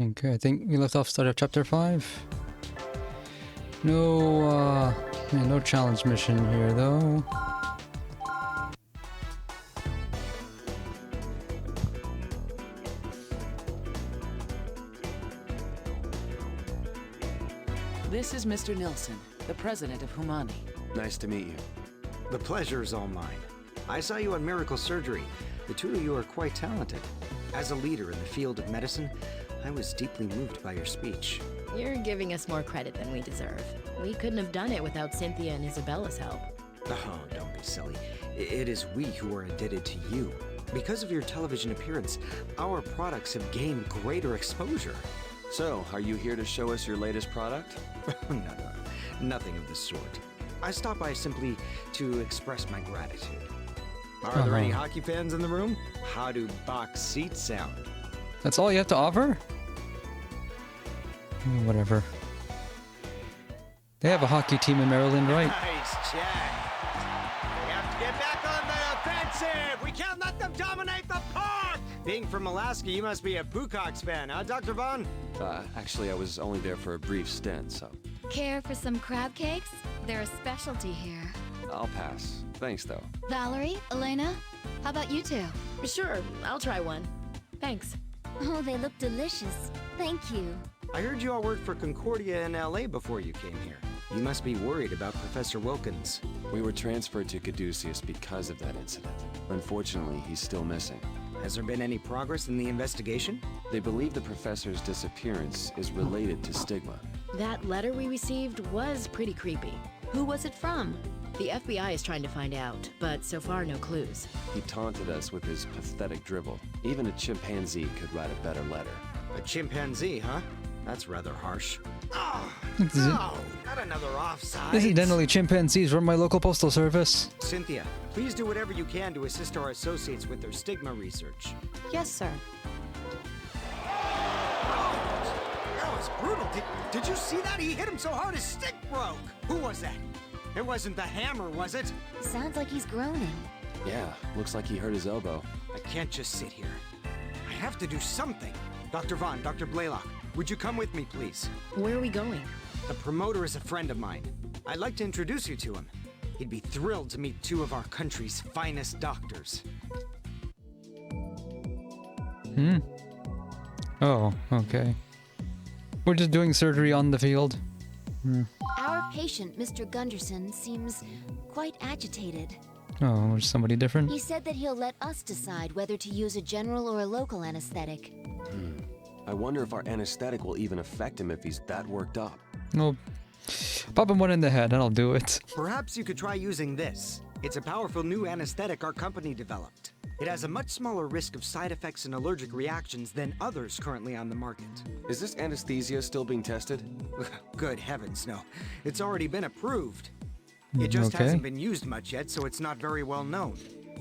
Okay, I think we left off start of chapter 5. No, yeah, no challenge mission here though. This is Mr. Nilsson, the president of Humani. Nice to meet you. The pleasure is all mine. I saw you on Miracle Surgery. The two of you are quite talented. As a leader in the field of medicine, I was deeply moved by your speech. You're giving us more credit than we deserve. We couldn't have done it without Cynthia and Isabella's help. Oh, don't be silly. It is we who are indebted to you. Because of your television appearance, our products have gained greater exposure. So, are you here to show us your latest product? No, nothing of the sort. I stopped by simply to express my gratitude. Are there any hockey fans in the room? How do box seats sound? That's all you have to offer? Whatever. They have a hockey team in Maryland, right? Nice check. We have to get back on the offensive. We can't let them dominate the park. Being from Alaska, you must be a Blackhawks fan, huh, Dr. Vaughn? Actually, I was only there for a brief stint, so... Care for some crab cakes? They're a specialty here. I'll pass. Thanks, though. Valerie, Elena, how about you two? Sure, I'll try one. Thanks. Oh, they look delicious. Thank you. I heard you all worked for Concordia in LA before you came here. You must be worried about Professor Wilkins. We were transferred to Caduceus because of that incident. Unfortunately, he's still missing. Has there been any progress in the investigation? They believe the professor's disappearance is related to stigma. That letter we received was pretty creepy. Who was it from? The FBI is trying to find out, but so far no clues. He taunted us with his pathetic dribble. Even a chimpanzee could write a better letter. A chimpanzee, huh? That's rather harsh. Oh, Is it- no! Not another offside. Incidentally, chimpanzees run my local postal service. Cynthia, please do whatever you can to assist our associates with their stigma research. Yes, sir. That was brutal. Did you see that? He hit him so hard his stick broke. Who was that? It wasn't the hammer, was it? Sounds like he's groaning. Yeah, looks like he hurt his elbow. I can't just sit here. I have to do something. Dr. Vaughn, Dr. Blaylock, would you come with me, please? Where are we going? The promoter is a friend of mine. I'd like to introduce you to him. He'd be thrilled to meet two of our country's finest doctors. Oh, okay. We're just doing surgery on the field. Our patient, Mr. Gunderson, seems quite agitated. Oh, there's somebody different. He said that he'll let us decide whether to use a general or a local anesthetic. I wonder if our anesthetic will even affect him if he's that worked up. Well, pop him one in the head, that'll do it. Perhaps you could try using this. It's a powerful new anesthetic our company developed. It has a much smaller risk of side effects and allergic reactions than others currently on the market. Is this anesthesia still being tested? Good heavens, no. It's already been approved. It just Okay. hasn't been used much yet, so it's not very well known.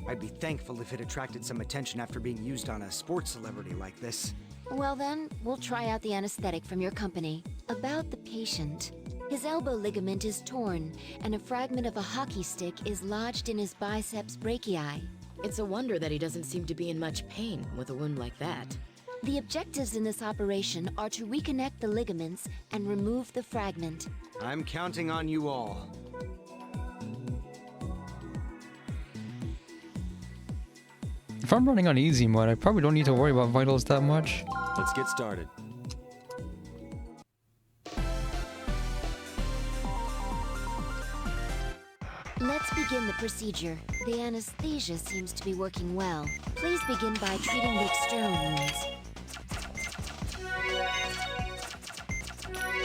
I'd be thankful if it attracted some attention after being used on a sports celebrity like this. Well then, we'll try out the anesthetic from your company. About the patient. His elbow ligament is torn, and a fragment of a hockey stick is lodged in his biceps brachii. It's a wonder that he doesn't seem to be in much pain with a wound like that. The objectives in this operation are to reconnect the ligaments and remove the fragment. I'm counting on you all. If I'm running on easy mode, I probably don't need to worry about vitals that much. Let's get started. Let's begin the procedure. The anesthesia seems to be working well. Please begin by treating the external wounds.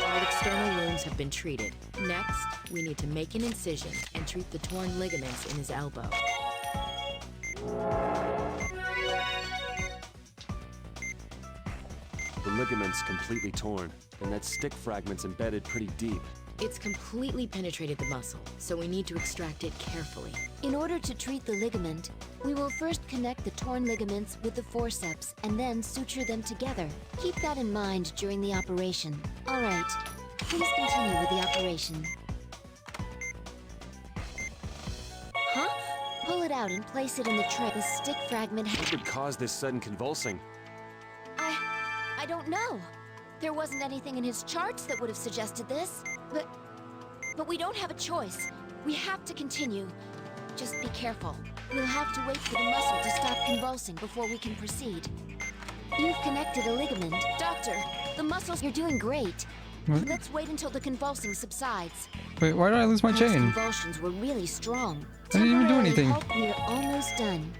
All external wounds have been treated. Next, we need to make an incision and treat the torn ligaments in his elbow. The ligament's completely torn, and that stick fragment's embedded pretty deep. It's completely penetrated the muscle, so we need to extract it carefully. In order to treat the ligament, we will first connect the torn ligaments with the forceps and then suture them together. Keep that in mind during the operation. All right, please continue with the operation. Huh? Pull it out and place it in the tray. The stick fragment What would cause this sudden convulsing? I don't know. There wasn't anything in his charts that would have suggested this. But we don't have a choice. We have to continue. Just be careful. We'll have to wait for the muscle to stop convulsing before we can proceed. You've connected a ligament. Doctor, the muscles... You're doing great. What? Let's wait until the convulsing subsides. Wait, why did I lose my Those chain? convulsions were really strong. I didn't even do Temporarily anything. halt. We're almost done.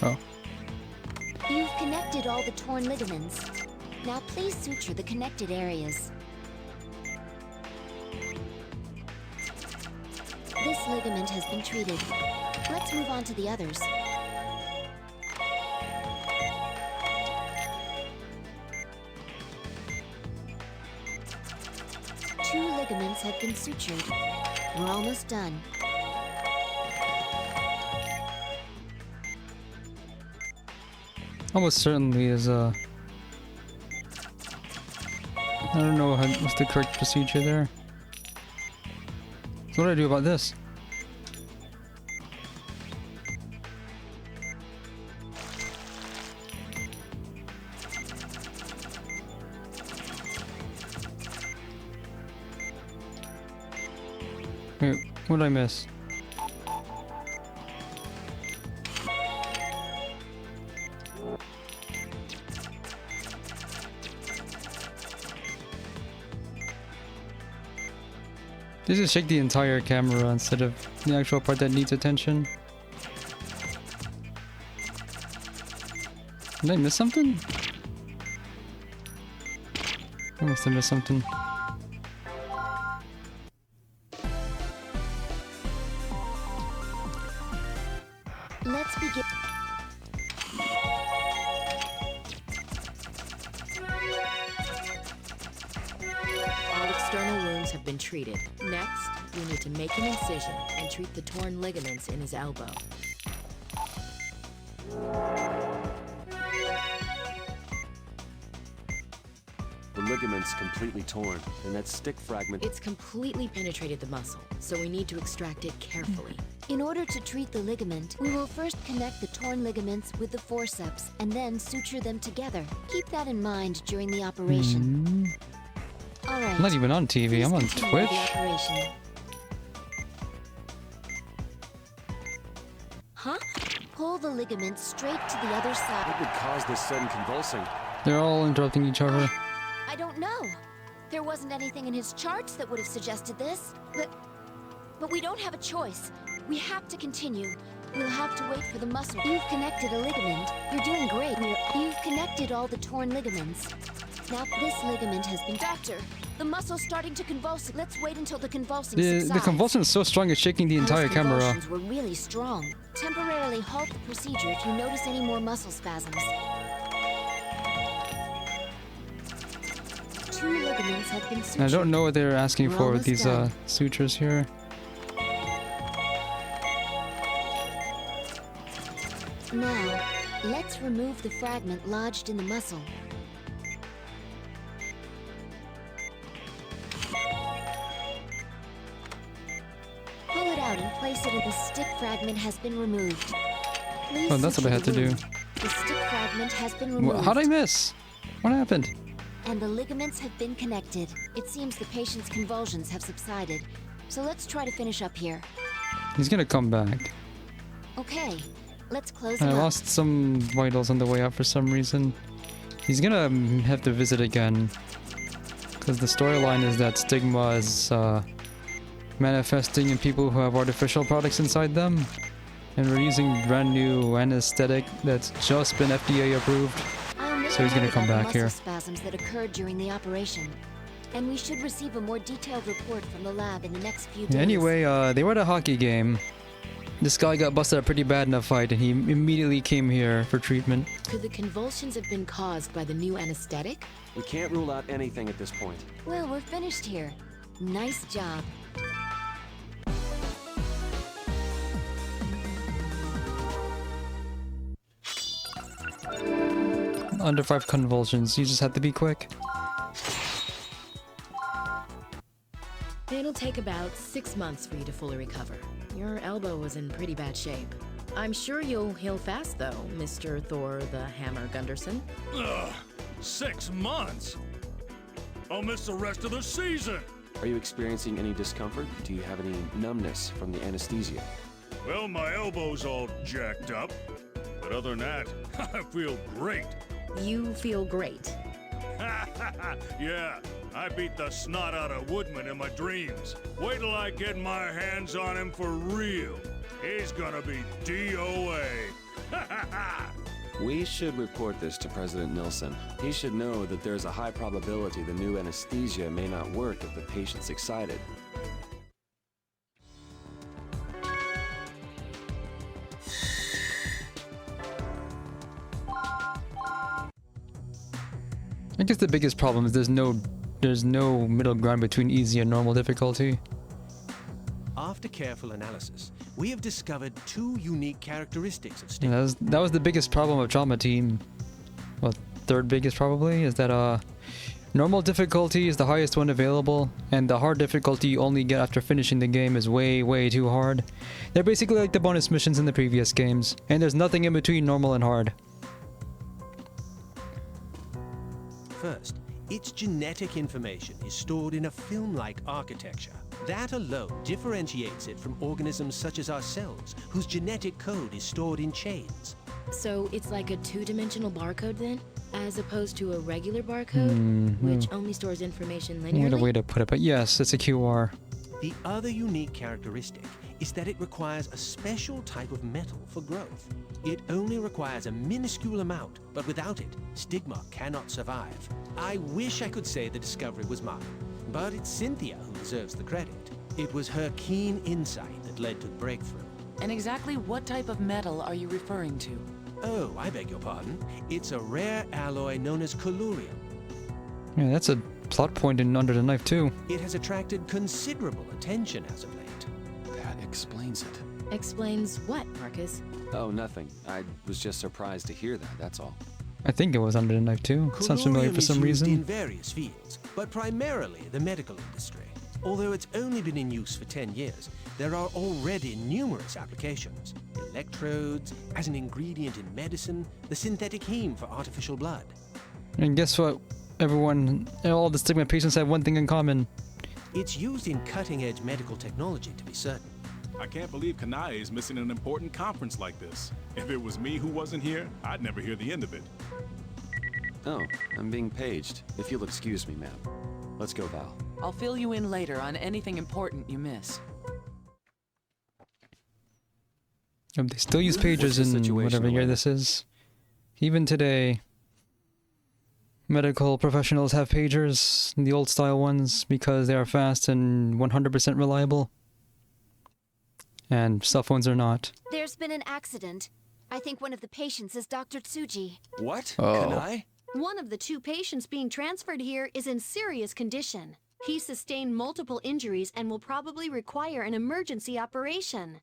Oh. You've connected all the torn ligaments. Now please suture the connected areas. This ligament has been treated. Let's move on to the others. Two ligaments have been sutured. We're almost done. Almost certainly is I don't know what's the correct procedure there. So what do I do about this? Wait, what did I miss? They just shake the entire camera instead of the actual part that needs attention. Did I miss something? I must have missed something. Let's begin. All external wounds have been treated. Next, we need to make an incision and treat the torn ligaments in his elbow. The ligament's completely torn, and that stick fragment... It's completely penetrated the muscle, so we need to extract it carefully. In order to treat the ligament, we will first connect the torn ligaments with the forceps and then suture them together. Keep that in mind during the operation. All right. I'm not even on TV, I'm on Please continue with Twitch. the operation. Huh? Pull the ligament straight to the other side. What would cause this sudden convulsing? They're all interrupting each other. I don't know. There wasn't anything in his charts that would have suggested this. But we don't have a choice. We have to continue. We'll have to wait for the muscle. You've connected a ligament. You're doing great. You've connected all the torn ligaments. Now this ligament has been... Doctor, the muscle's starting to convulse. Let's wait until the convulsing The subsides. convulsion is so strong it's shaking the entire Those camera. convulsions were really strong. Temporarily halt the procedure if you notice any more muscle spasms. Two ligaments have been sutured. I don't know what they're asking We're for with almost these done. sutures here. Now, let's remove the fragment lodged in the muscle. Pull it out and place it in the stick fragment has been removed. Please Oh, that's what I suture had to the do. wound. The stick fragment has been removed. How'd I miss? What happened? And the ligaments have been connected. It seems the patient's convulsions have subsided. So let's try to finish up here. He's gonna come back. Okay, let's close I him up. lost some vitals on the way out for some reason. He's gonna have to visit again. Because the storyline is that Stigma is manifesting in people who have artificial products inside them. And we're using brand new anesthetic that's just been FDA approved. So he's gonna come back muscle here. Spasms that occurred during the operation. And we should receive a more detailed report from the lab in the next few days. Anyway, they were at a hockey game. This guy got busted up pretty bad in a fight and he immediately came here for treatment. Could the convulsions have been caused by the new anesthetic? We can't rule out anything at this point. Well, we're finished here. Nice job. Under 5 convulsions, you just have to be quick. It'll take about 6 months for you to fully recover. Your elbow was in pretty bad shape. I'm sure you'll heal fast, though, Mr. Thor the Hammer Gunderson. 6 months? I'll miss the rest of the season. Are you experiencing any discomfort? Do you have any numbness from the anesthesia? Well, my elbow's all jacked up. But other than that, I feel great. You feel great. Yeah, I beat the snot out of Woodman in my dreams. Wait till I get my hands on him for real. He's gonna be DOA. We should report this to President Nilsson. He should know that there's a high probability the new anesthesia may not work if the patient's excited. I guess the biggest problem is there's no middle ground between easy and normal difficulty. After careful analysis, we have discovered 2 unique characteristics of Yeah, Stigma. that was the biggest problem of Trauma Team. Well, third biggest probably is that normal difficulty is the highest one available, and the hard difficulty you only get after finishing the game is way too hard. They're basically like the bonus missions in the previous games, and there's nothing in between normal and hard. First, its genetic information is stored in a film-like architecture. That alone differentiates it from organisms such as ourselves, whose genetic code is stored in chains. So it's like a 2-dimensional barcode then? As opposed to a regular barcode, which only stores information What a linearly? way to put it, but yes, it's a QR. The other unique characteristic is that it requires a special type of metal for growth. It only requires a minuscule amount, but without it, Stigma cannot survive. I wish I could say the discovery was mine, but it's Cynthia who deserves the credit. It was her keen insight that led to the breakthrough. And exactly what type of metal are you referring to? Oh, I beg your pardon. It's a rare alloy known as collurium. Yeah, that's a plot point in Under the Knife too. It has attracted considerable attention as of late. That explains it. Explains what, Marcus? Oh, nothing. I was just surprised to hear that, that's all. I think it was Under the Knife too. It sounds familiar Collurium for is some used in reason. various fields, but primarily the medical industry. Although it's only been in use for 10 years, there are already numerous applications. Electrodes, as an ingredient in medicine, the synthetic heme for artificial blood. And guess what? All the Stigma patients have one thing in common. It's used in cutting-edge medical technology, to be certain. I can't believe Kanae is missing an important conference like this. If it was me who wasn't here, I'd never hear the end of it. Oh, I'm being paged. If you'll excuse me, ma'am. Let's go, Val. I'll fill you in later on anything important you miss. They still use What's pagers the in situation, whatever year Elena? this is. Even today, medical professionals have pagers, the old style ones, because they are fast and 100% reliable. And cell phones are not. There's been an accident. I think one of the patients is Dr. Tsuji. What? Oh. Kanae? One of the 2 patients being transferred here is in serious condition. He sustained multiple injuries and will probably require an emergency operation.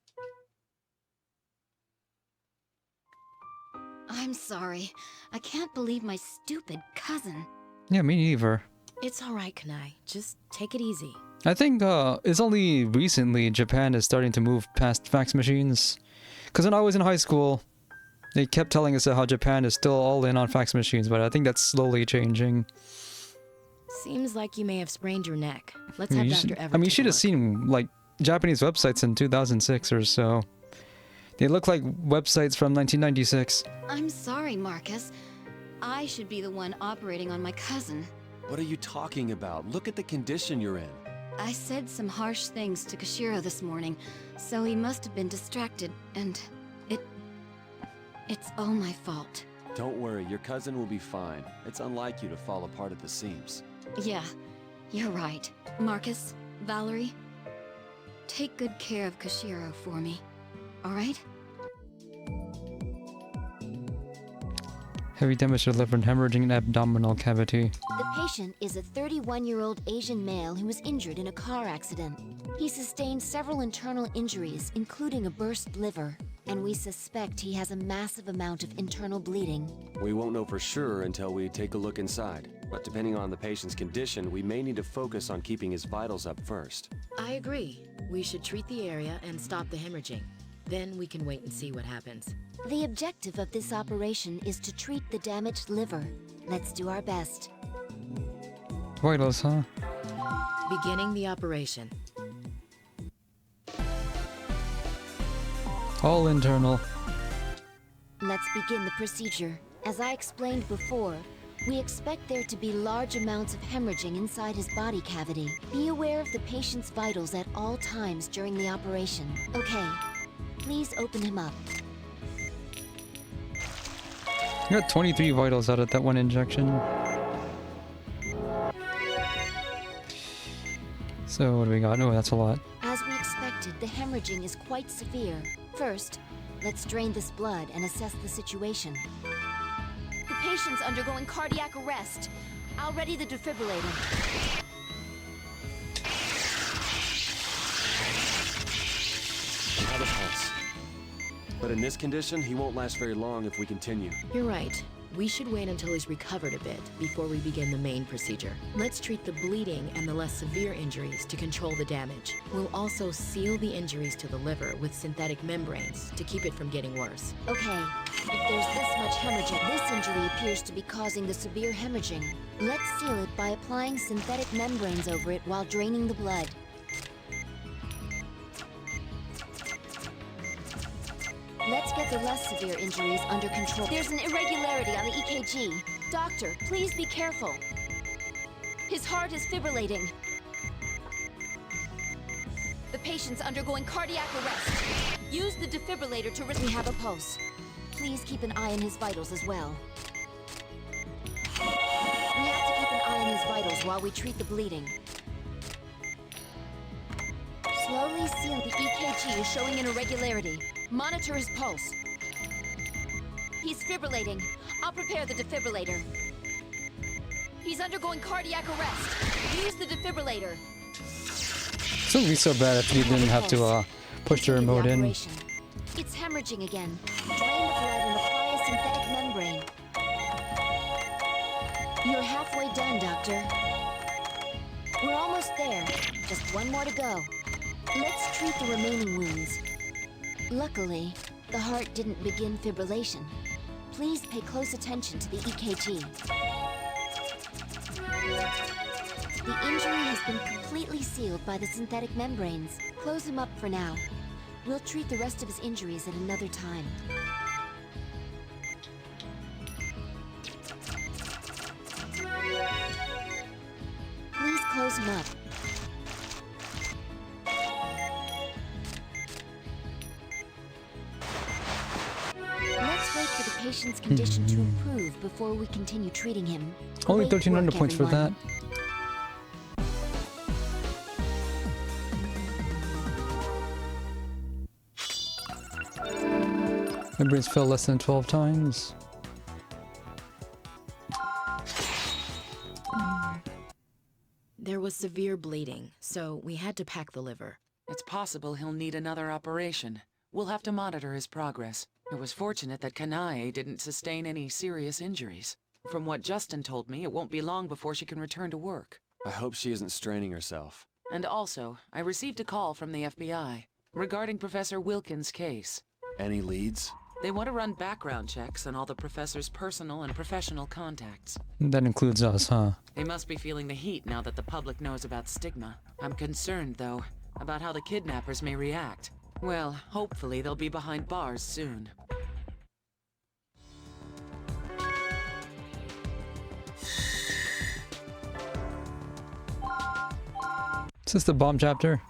I'm sorry. I can't believe my stupid cousin. Yeah, me neither. It's alright, Kanai. Just take it easy. I think it's only recently Japan is starting to move past fax machines. Because when I was in high school, they kept telling us how Japan is still all in on fax machines, but I think that's slowly changing. Seems like you may have sprained your neck. Let's have Dr. Everett. I mean, you take should a have look. seen like Japanese websites in 2006 or so. They look like websites from 1996. I'm sorry, Marcus. I should be the one operating on my cousin. What are you talking about? Look at the condition you're in. I said some harsh things to Kashiro this morning, so he must have been distracted, and it's all my fault. Don't worry, your cousin will be fine. It's unlike you to fall apart at the seams. Yeah, you're right. Marcus, Valerie, take good care of Kashiro for me. All right? Heavy damage to the liver and hemorrhaging an abdominal cavity. The patient is a 31-year-old Asian male who was injured in a car accident. He sustained several internal injuries, including a burst liver, and we suspect he has a massive amount of internal bleeding. We won't know for sure until we take a look inside. But depending on the patient's condition, we may need to focus on keeping his vitals up first. I agree. We should treat the area and stop the hemorrhaging. Then we can wait and see what happens. The objective of this operation is to treat the damaged liver. Let's do our best. Vitals, huh? Beginning the operation. All internal. Let's begin the procedure. As I explained before, we expect there to be large amounts of hemorrhaging inside his body cavity. Be aware of the patient's vitals at all times during the operation. Okay, please open him up. I got 23 vitals out of that one injection. So what do we got? Oh, that's a lot. As we expected, the hemorrhaging is quite severe. First, let's drain this blood and assess the situation. The patient's undergoing cardiac arrest. I'll ready the defibrillator. I have a pulse. But in this condition, he won't last very long if we continue. You're right. We should wait until he's recovered a bit before we begin the main procedure. Let's treat the bleeding and the less severe injuries to control the damage. We'll also seal the injuries to the liver with synthetic membranes to keep it from getting worse. Okay, if there's this much hemorrhaging, this injury appears to be causing the severe hemorrhaging. Let's seal it by applying synthetic membranes over it while draining the blood. Let's get the less severe injuries under control. There's an irregularity on the EKG. Doctor, please be careful. His heart is fibrillating. The patient's undergoing cardiac arrest. Use the defibrillator to We have a pulse. Please keep an eye on his vitals as well. We have to keep an eye on his vitals while we treat the bleeding. Slowly seal. The EKG is showing an irregularity. Monitor his pulse. He's fibrillating. I'll prepare the defibrillator. He's undergoing cardiac arrest. Use the defibrillator. It wouldn't be so bad if you didn't have to push the remote in. It's hemorrhaging again. Drain the blood and apply a synthetic membrane. You're halfway done, Doctor. We're almost there. Just one more to go. Let's treat the remaining wounds. Luckily, the heart didn't begin fibrillation. Please pay close attention to the EKG. The injury has been completely sealed by the synthetic membranes. Close him up for now. We'll treat the rest of his injuries at another time. Please close him up. Let's wait for the patient's condition to improve before we continue treating him. Only Great 1,300 work, points for that. everyone. Membranes fell less than 12 times. There was severe bleeding, so we had to pack the liver. It's possible he'll need another operation. We'll have to monitor his progress. It was fortunate that Kanae didn't sustain any serious injuries. From what Justin told me, it won't be long before she can return to work. I hope she isn't straining herself. And also, I received a call from the FBI regarding Professor Wilkins' case. Any leads? They want to run background checks on all the professor's personal and professional contacts. That includes us, huh? They must be feeling the heat now that the public knows about Stigma. I'm concerned, though, about how the kidnappers may react. Well, hopefully they'll be behind bars soon. Is this the bomb chapter?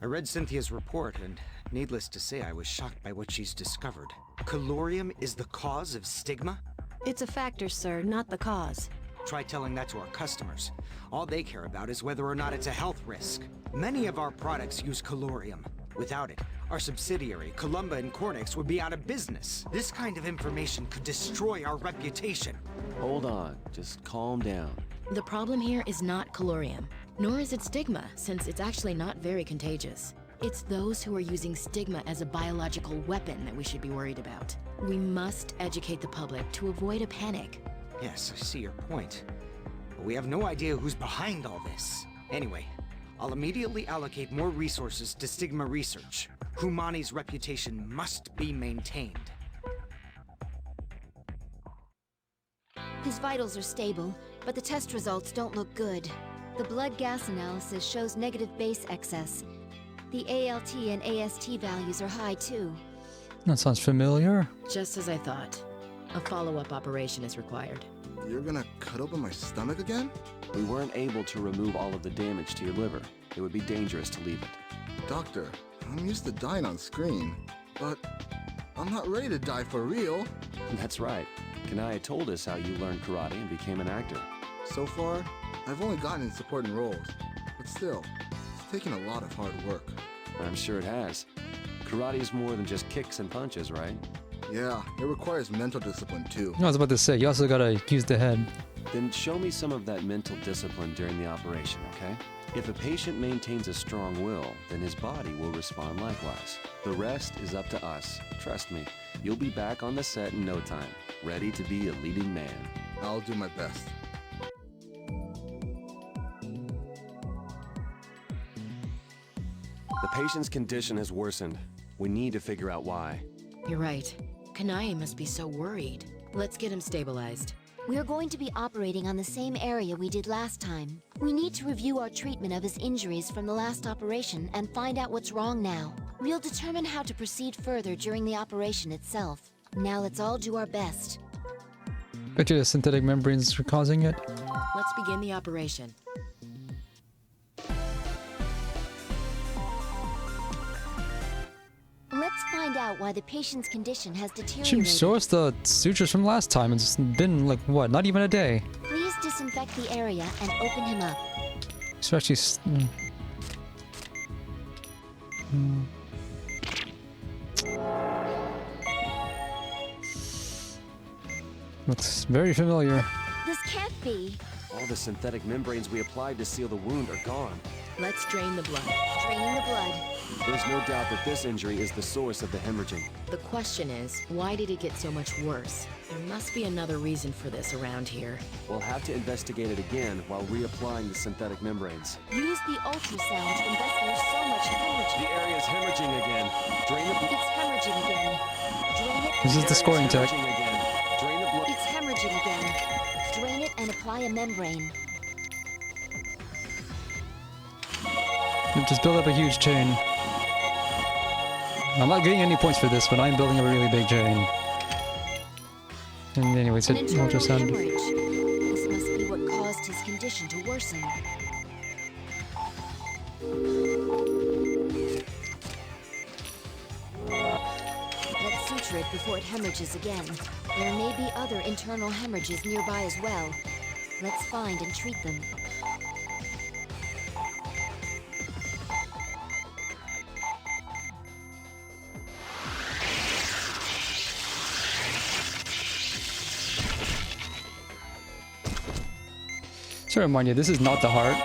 I read Cynthia's report, and needless to say, I was shocked by what she's discovered. Colorium is the cause of stigma? It's a factor, sir, not the cause. Try telling that to our customers. All they care about is whether or not it's a health risk. Many of our products use colorium. Without it, our subsidiary, Columba and Cornix, would be out of business. This kind of information could destroy our reputation. Hold on, just calm down. The problem here is not colorium, nor is it stigma, since it's actually not very contagious. It's those who are using stigma as a biological weapon that we should be worried about. We must educate the public to avoid a panic. Yes, I see your point. But we have no idea who's behind all this. Anyway, I'll immediately allocate more resources to stigma research. Humani's reputation must be maintained. His vitals are stable, but the test results don't look good. The blood gas analysis shows negative base excess. The ALT and AST values are high too. That sounds familiar. Just as I thought. A follow-up operation is required. You're gonna cut open my stomach again? We weren't able to remove all of the damage to your liver. It would be dangerous to leave it. Doctor, I'm used to dying on screen, but I'm not ready to die for real. That's right. Kanaya told us how you learned karate and became an actor. So far, I've only gotten in supporting roles, but still, it's taken a lot of hard work. I'm sure it has. Karate is more than just kicks and punches, right? Yeah, it requires mental discipline too. I was about to say, you also gotta use the head. Then show me some of that mental discipline during the operation, okay? If a patient maintains a strong will, then his body will respond likewise. The rest is up to us. Trust me, you'll be back on the set in no time, ready to be a leading man. I'll do my best. The patient's condition has worsened. We need to figure out why. You're right. Kanai must be so worried. Let's get him stabilized. We're going to be operating on the same area we did last time. We need to review our treatment of his injuries from the last operation and find out what's wrong now. We'll determine how to proceed further during the operation itself. Now let's all do our best. Bet you the synthetic membranes are causing it. Let's begin the operation. Let's find out why the patient's condition has Should deteriorated. show us the sutures from last time. It's been like, what, not even a day. Please disinfect the area and open him up. Especially... Looks very familiar. This can't be. All the synthetic membranes we applied to seal the wound are gone. Let's drain the blood. Draining the blood. There's no doubt that this injury is the source of the hemorrhaging. The question is, why did it get so much worse? There must be another reason for this around here. We'll have to investigate it again while reapplying the synthetic membranes. Use the ultrasound to investigate so much The hemorrhaging. area's hemorrhaging again. Drain the blood. It's hemorrhaging again. Drain it. This is the scoring tech. Drain the blood. It's hemorrhaging again. Drain it and apply a membrane. Just build up a huge chain. I'm not getting any points for this, but I'm building up a really big chain. And anyways, An it internal ultrasound. hemorrhage. This must be what caused his condition to worsen. Let's suture it before it hemorrhages again. There may be other internal hemorrhages nearby as well. Let's find and treat them. To remind you, this is not the heart.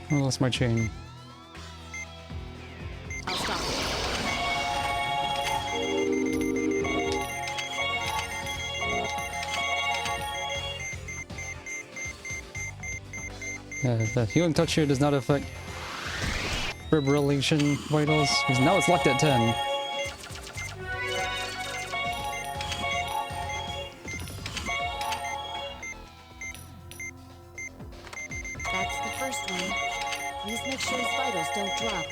I lost my chain. I'll stop it. The healing touch here does not affect fibrillation vitals, because now it's locked at 10. That's the first one. Please make sure his vitals don't drop.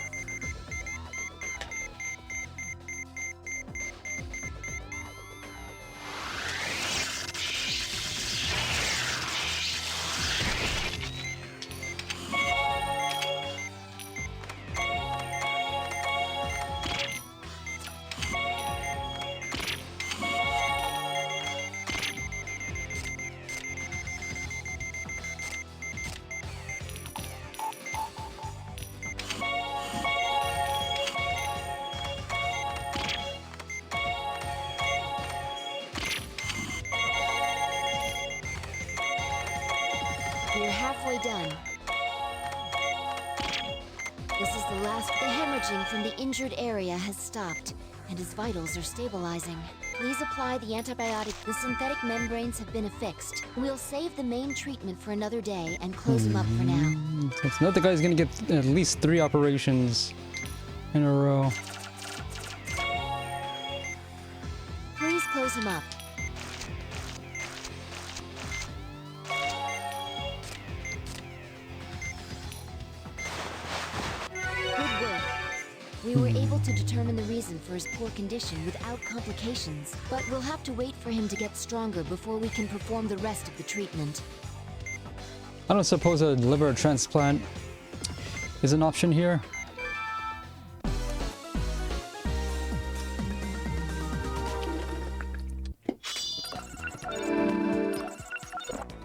We're halfway done. This is the last. The hemorrhaging from the injured area has stopped, and his vitals are stabilizing. Please apply the antibiotic. The synthetic membranes have been affixed. We'll save the main treatment for another day and close him up for now. It's not the guy's gonna get at least 3 operations in a row. Please close him up. Good work. We were able to determine the reason for his poor condition without complications, but we'll have to wait for him to get stronger before we can perform the rest of the treatment. I don't suppose a liver transplant is an option here.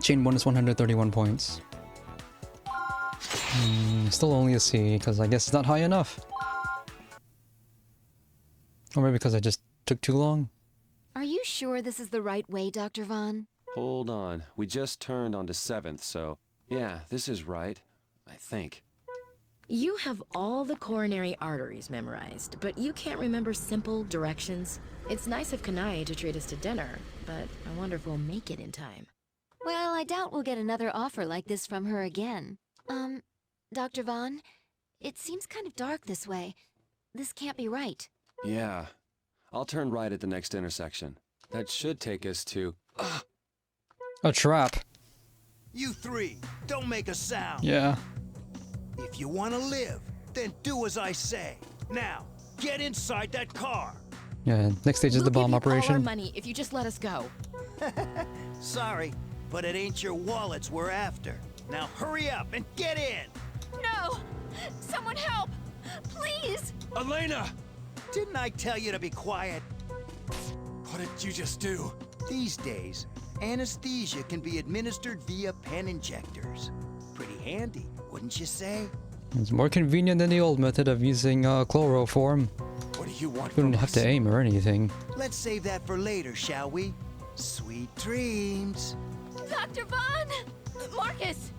Chain bonus 131 points. Still only a C, because I guess it's not high enough. Or maybe because I just took too long. Are you sure this is the right way, Dr. Vaughn? Hold on. We just turned onto 7th, so yeah, this is right. I think. You have all the coronary arteries memorized, but you can't remember simple directions. It's nice of Kanae to treat us to dinner, but I wonder if we'll make it in time. Well, I doubt we'll get another offer like this from her again. Dr. Vaughn, it seems kind of dark this way. This can't be right. Yeah. I'll turn right at the next intersection. That should take us to... A trap. You three, don't make a sound. Yeah. If you want to live, then do as I say. Now, get inside that car. Yeah, next stage is the bomb We'll give you all our operation. money if you just let us go. Sorry, but it ain't your wallets we're after. Now hurry up and get in. No! Someone help! Please! Elena! Didn't I tell you to be quiet? What did you just do? These days, anesthesia can be administered via pen injectors. Pretty handy, wouldn't you say? It's more convenient than the old method of using chloroform. What do you want You wouldn't from have us? to aim or anything. Let's save that for later, shall we? Sweet dreams. Dr. Vaughn! Marcus!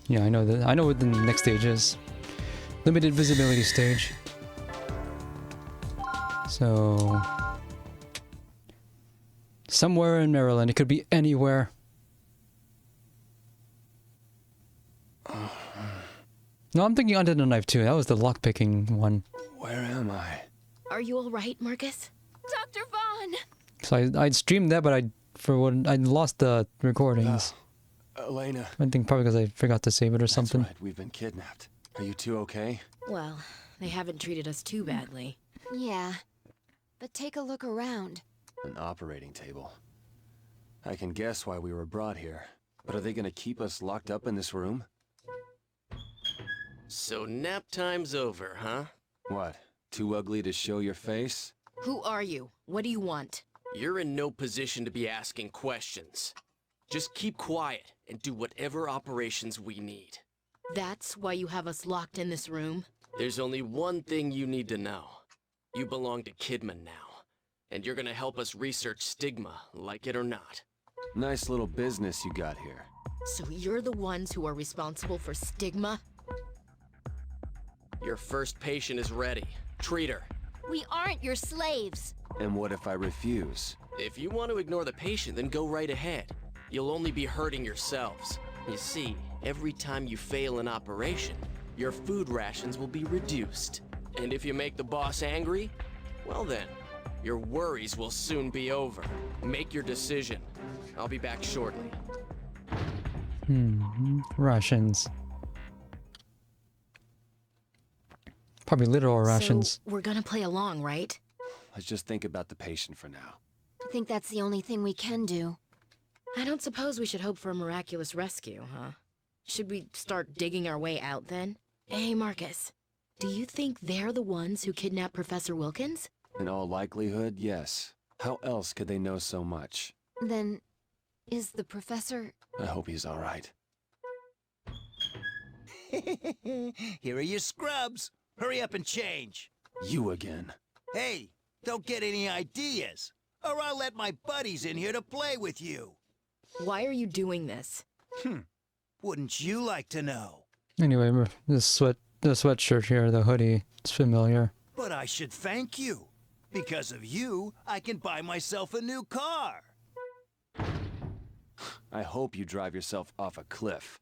Yeah, I know that. I know what the next stage is. Limited visibility stage. So somewhere in Maryland. It could be anywhere. No, I'm thinking Under the Knife too. That was the lockpicking one. Where am I? Are you all right, Marcus? Dr. Vaughn! So I streamed that, but I lost the recordings. Elena. I think probably because I forgot to save it or something. That's right, we've been kidnapped. Are you two okay? Well, they haven't treated us too badly. Yeah, but take a look around. An operating table. I can guess why we were brought here. But are they gonna keep us locked up in this room? So nap time's over, huh? What? Too ugly to show your face? Who are you? What do you want? You're in no position to be asking questions. Just keep quiet and do whatever operations we need. That's why you have us locked in this room? There's only one thing you need to know. You belong to Kidman now, and you're gonna help us research Stigma, like it or not. Nice little business you got here. So you're the ones who are responsible for Stigma? Your first patient is ready. Treat her. We aren't your slaves. And what if I refuse? If you want to ignore the patient, then go right ahead. You'll only be hurting yourselves. You see, every time you fail an operation, your food rations will be reduced. And if you make the boss angry, well then, your worries will soon be over. Make your decision. I'll be back shortly. Rations. Probably literal rations. So we're gonna play along, right? Let's just think about the patient for now. I think that's the only thing we can do. I don't suppose we should hope for a miraculous rescue, huh? Should we start digging our way out then? Hey, Marcus. Do you think they're the ones who kidnapped Professor Wilkins? In all likelihood, yes. How else could they know so much? Then, is the professor... I hope he's all right. Here are your scrubs. Hurry up and change. You again. Hey, don't get any ideas. or I'll let my buddies in here to play with you. Why are you doing this? Wouldn't you like to know? Anyway, the sweatshirt here, the hoodie, it's familiar. But I should thank you. Because of you, I can buy myself a new car. I hope you drive yourself off a cliff.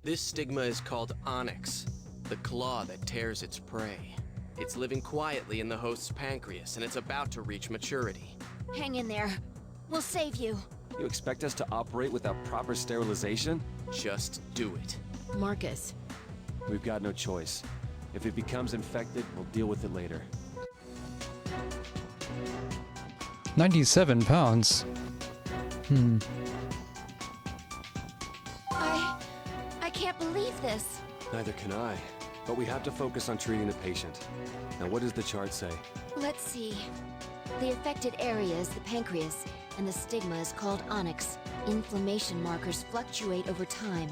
This stigma is called Onyx, the claw that tears its prey. It's living quietly in the host's pancreas, and it's about to reach maturity. Hang in there. We'll save you. You expect us to operate without proper sterilization? Just do it. Marcus. We've got no choice. If it becomes infected, we'll deal with it later. 97 pounds. I can't believe this. Neither can I. But we have to focus on treating the patient. Now what does the chart say? Let's see. The affected area is the pancreas, and the stigma is called onyx. Inflammation markers fluctuate over time.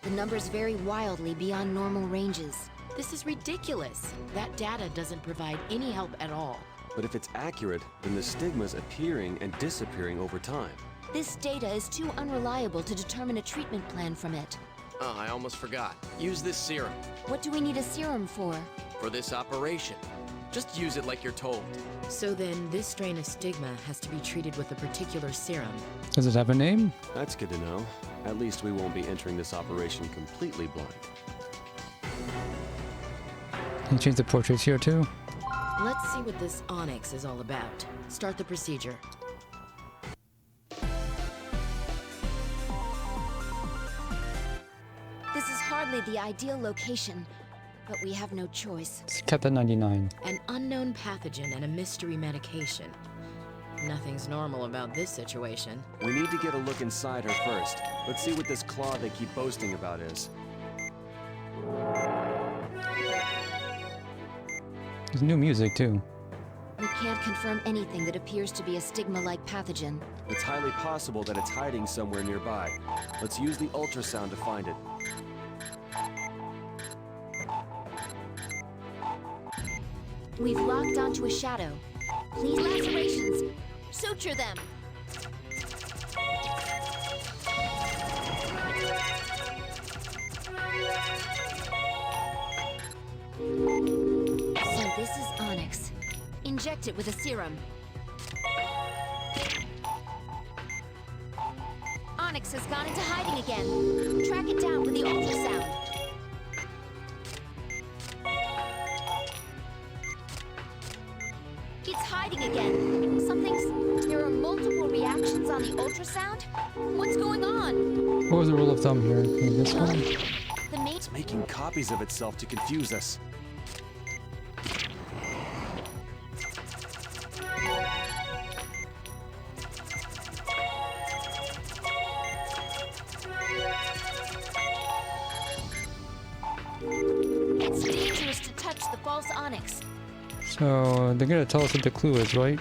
The numbers vary wildly beyond normal ranges. This is ridiculous. That data doesn't provide any help at all. But if it's accurate, then the stigma's appearing and disappearing over time. This data is too unreliable to determine a treatment plan from it. Oh, I almost forgot. Use this serum. What do we need a serum for? For this operation. Just use it like you're told. So then, this strain of stigma has to be treated with a particular serum. Does it have a name? That's good to know. At least we won't be entering this operation completely blind. Can you change the portraits here too? Let's see what this onyx is all about. Start the procedure. This is hardly the ideal location, but we have no choice. It's kept at 99. An unknown pathogen and a mystery medication. Nothing's normal about this situation. We need to get a look inside her first. Let's see what this claw they keep boasting about is. There's new music too. We can't confirm anything that appears to be a stigma-like pathogen. It's highly possible that it's hiding somewhere nearby. Let's use the ultrasound to find it. We've locked onto a shadow. Please, lacerations. Suture them. So this is Onyx. Inject it with a serum. Onyx has gone into hiding again. Track it down with the ultrasound. It's hiding again. There are multiple reactions on the ultrasound? What's going on? What was the rule of thumb here? Maybe this one? It's making copies of itself to confuse us. It's dangerous to touch the false onyx. So they're gonna tell us what the clue is, right?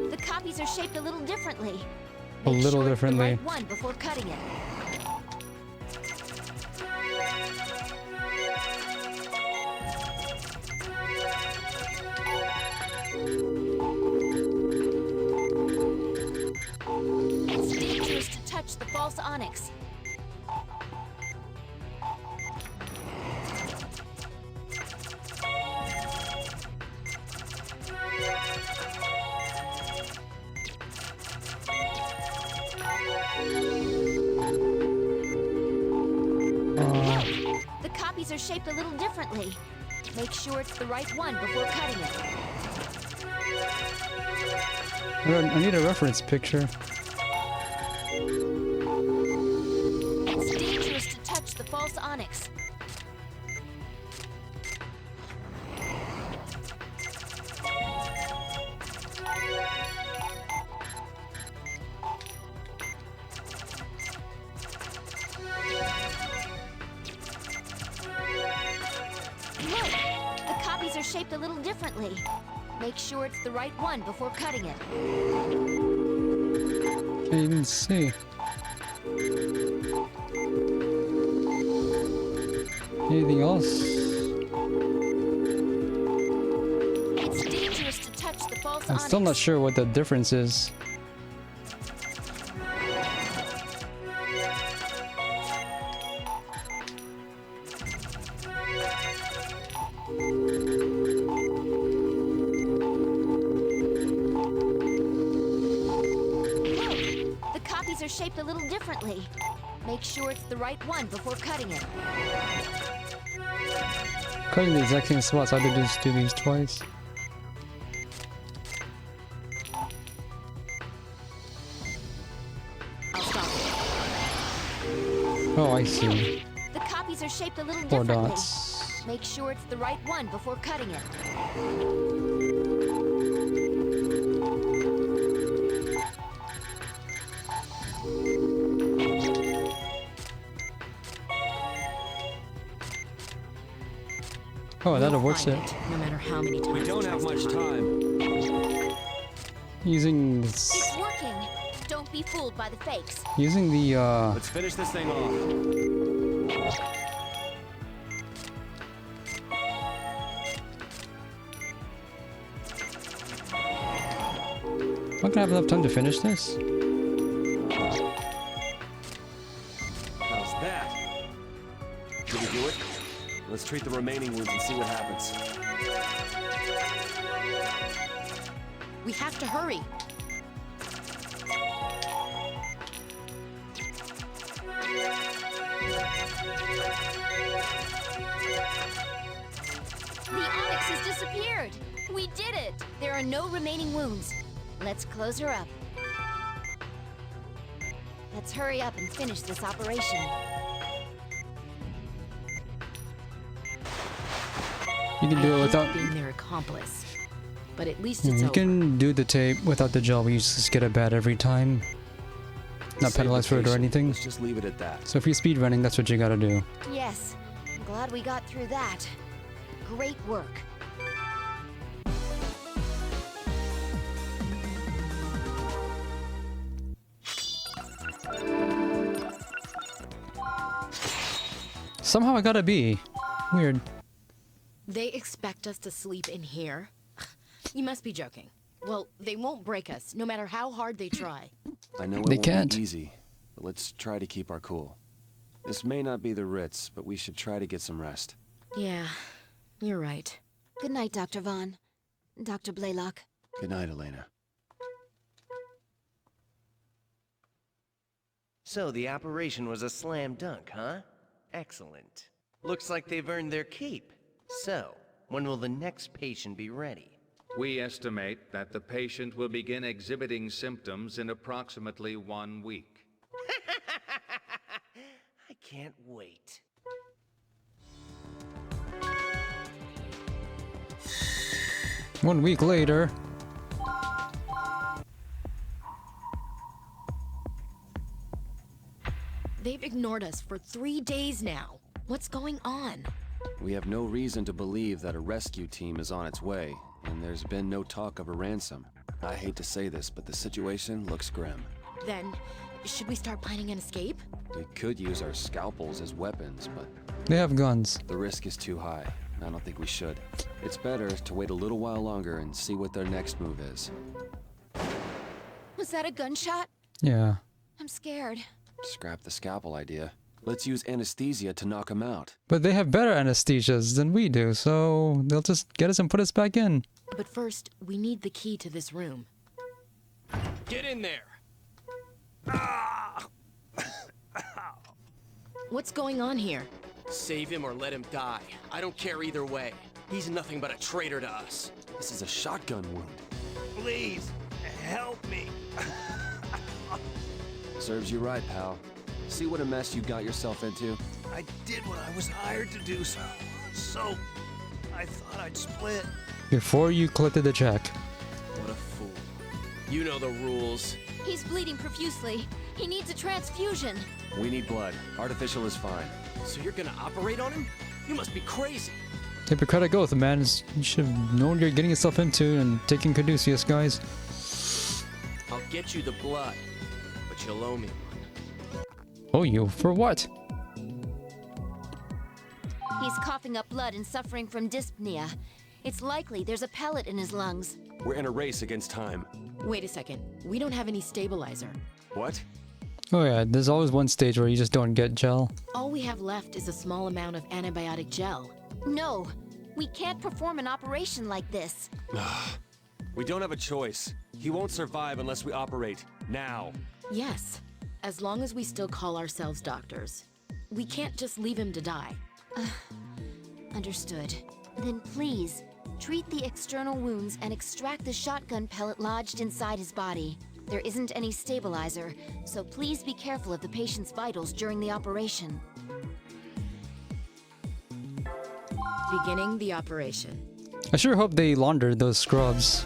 The copies are shaped a little differently. A little Make sure differently. It's the right one before cutting it. It's dangerous to touch the false onyx. The copies are shaped a little differently. Make sure it's the right one before cutting it. I need a reference picture. It's dangerous to touch the false onyx. Look! The copies are shaped shaped a little differently. Make sure it's the right one before cutting it. Can't even see. Anything else? It's dangerous to touch the false I'm still onyx. not sure what the difference is. The copies are shaped a little differently. Make sure it's the right one before cutting it. Cutting the exact same spots, I had to just do these twice. Oh, I see. The copies are shaped a little 4 differently. dots. Make sure it's the right one before cutting it. Oh, that We'll avoids find it. No matter how many times We don't have much time. Using this, It's working. Don't be fooled by the fakes. using the Let's finish this thing off. I'm not gonna have enough time to finish this. How's that? Did we do it? Let's treat the remaining wounds and see what happens. We have to hurry. The onyx has disappeared. We did it. There are no remaining wounds. Let's close her up. Let's hurry up and finish this operation. You can do it without. being their accomplice, but at least Yeah, it's you over. can do the tape without the gel, but you just get it bad every time. Not Save penalized the for it or patient. anything. Let's just leave it at that. So if you're speedrunning, that's what you gotta do. Yes. I'm glad we got through that. Great work. Somehow I got a B. Weird. They expect us to sleep in here? You must be joking. Well, they won't break us, no matter how hard they try. I know it They won't can't. be easy, but let's try to keep our cool. This may not be the Ritz, but we should try to get some rest. Yeah, you're right. Good night, Dr. Vaughn. Dr. Blaylock. Good night, Elena. So the operation was a slam dunk, huh? Excellent. Looks like they've earned their keep. So, when will the next patient be ready? We estimate that the patient will begin exhibiting symptoms in approximately 1 week. I can't wait. One week later. They've ignored us for 3 days now. What's going on? We have no reason to believe that a rescue team is on its way, and there's been no talk of a ransom. I hate to say this, but the situation looks grim. Then, should we start planning an escape? We could use our scalpels as weapons, but They have guns. the risk is too high. I don't think we should. It's better to wait a little while longer and see what their next move is. Was that a gunshot? Yeah. I'm scared. Scrap the scalpel idea. Let's use anesthesia to knock him out. But they have better anesthesias than we do, so they'll just get us and put us back in. But first, we need the key to this room. Get in there! What's going on here? Save him or let him die. I don't care either way. He's nothing but a traitor to us. This is a shotgun wound. Please, help me. Serves you right, pal. See what a mess you got yourself into? I did what I was hired to do, so I thought I'd split. Before you collected the check. What a fool. You know the rules. He's bleeding profusely. He needs a transfusion. We need blood. Artificial is fine. So you're gonna operate on him? You must be crazy. Hippocratic oath, man. You should know what you're getting yourself into and taking Caduceus, guys. I'll get you the blood, but you'll owe me one. Oh, you? For what? He's coughing up blood and suffering from dyspnea. It's likely there's a pellet in his lungs. We're in a race against time. Wait a second. We don't have any stabilizer. What? Oh yeah, there's always one stage where you just don't get gel. All we have left is a small amount of antibiotic gel. No, we can't perform an operation like this. We don't have a choice. He won't survive unless we operate. Now. Yes, as long as we still call ourselves doctors. We can't just leave him to die. Understood. Then please, treat the external wounds and extract the shotgun pellet lodged inside his body. There isn't any stabilizer, so please be careful of the patient's vitals during the operation. Beginning the operation. I sure hope they laundered those scrubs.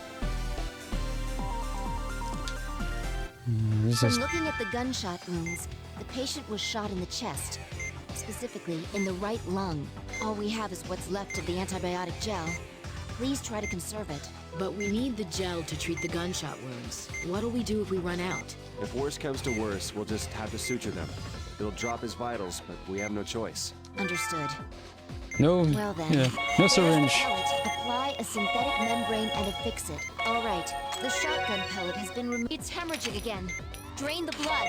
From looking at the gunshot wounds, the patient was shot in the chest, specifically in the right lung. All we have is what's left of the antibiotic gel. Please try to conserve it. But we need the gel to treat the gunshot wounds. What'll we do if we run out? If worse comes to worse, we'll just have to suture them. It'll drop his vitals, but we have no choice. Understood. No, well then, yeah, no syringe. Apply a synthetic membrane and affix it. All right, the shotgun pellet has been removed. It's hemorrhaging again. Drain the blood.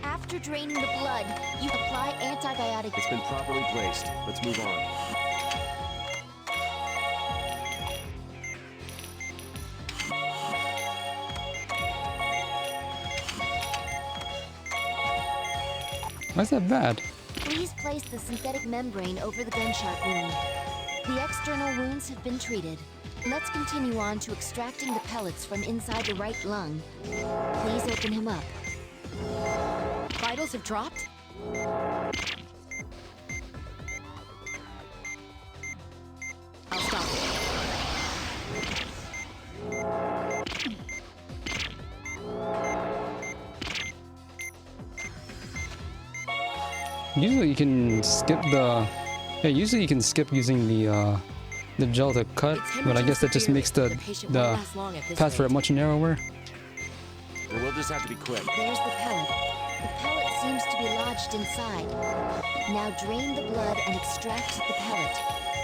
After draining the blood, you apply antibiotic. It's been properly placed. Let's move on. Why's that bad? Please place the synthetic membrane over the gunshot wound. The external wounds have been treated. Let's continue on to extracting the pellets from inside the right lung. Please open him up. Vitals have dropped? I'll stop it. Usually you can skip the... Yeah, usually you can skip using the gel to cut, but I guess that just makes the path for it much narrower. Well, we'll just have to be quick. There's the pellet. The pellet seems to be lodged inside. Now drain the blood and extract the pellet.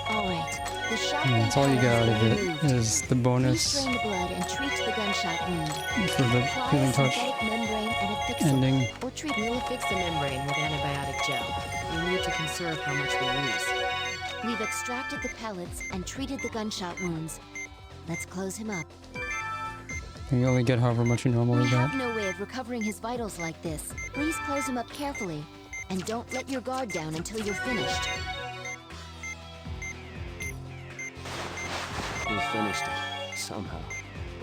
All right. The shotgun That's all you get out of it removed. is the bonus Please drain the blood and treat the gunshot wound. for the healing touch Membrane and affix it. ending. Or treat. We'll affix the membrane with antibiotic gel. We need to conserve how much we use. We've extracted the pellets and treated the gunshot wounds. Let's close him up. You only get however much you normally We get. have no way of recovering his vitals like this. Please close him up carefully. And don't let your guard down until you're finished. We finished it. Somehow.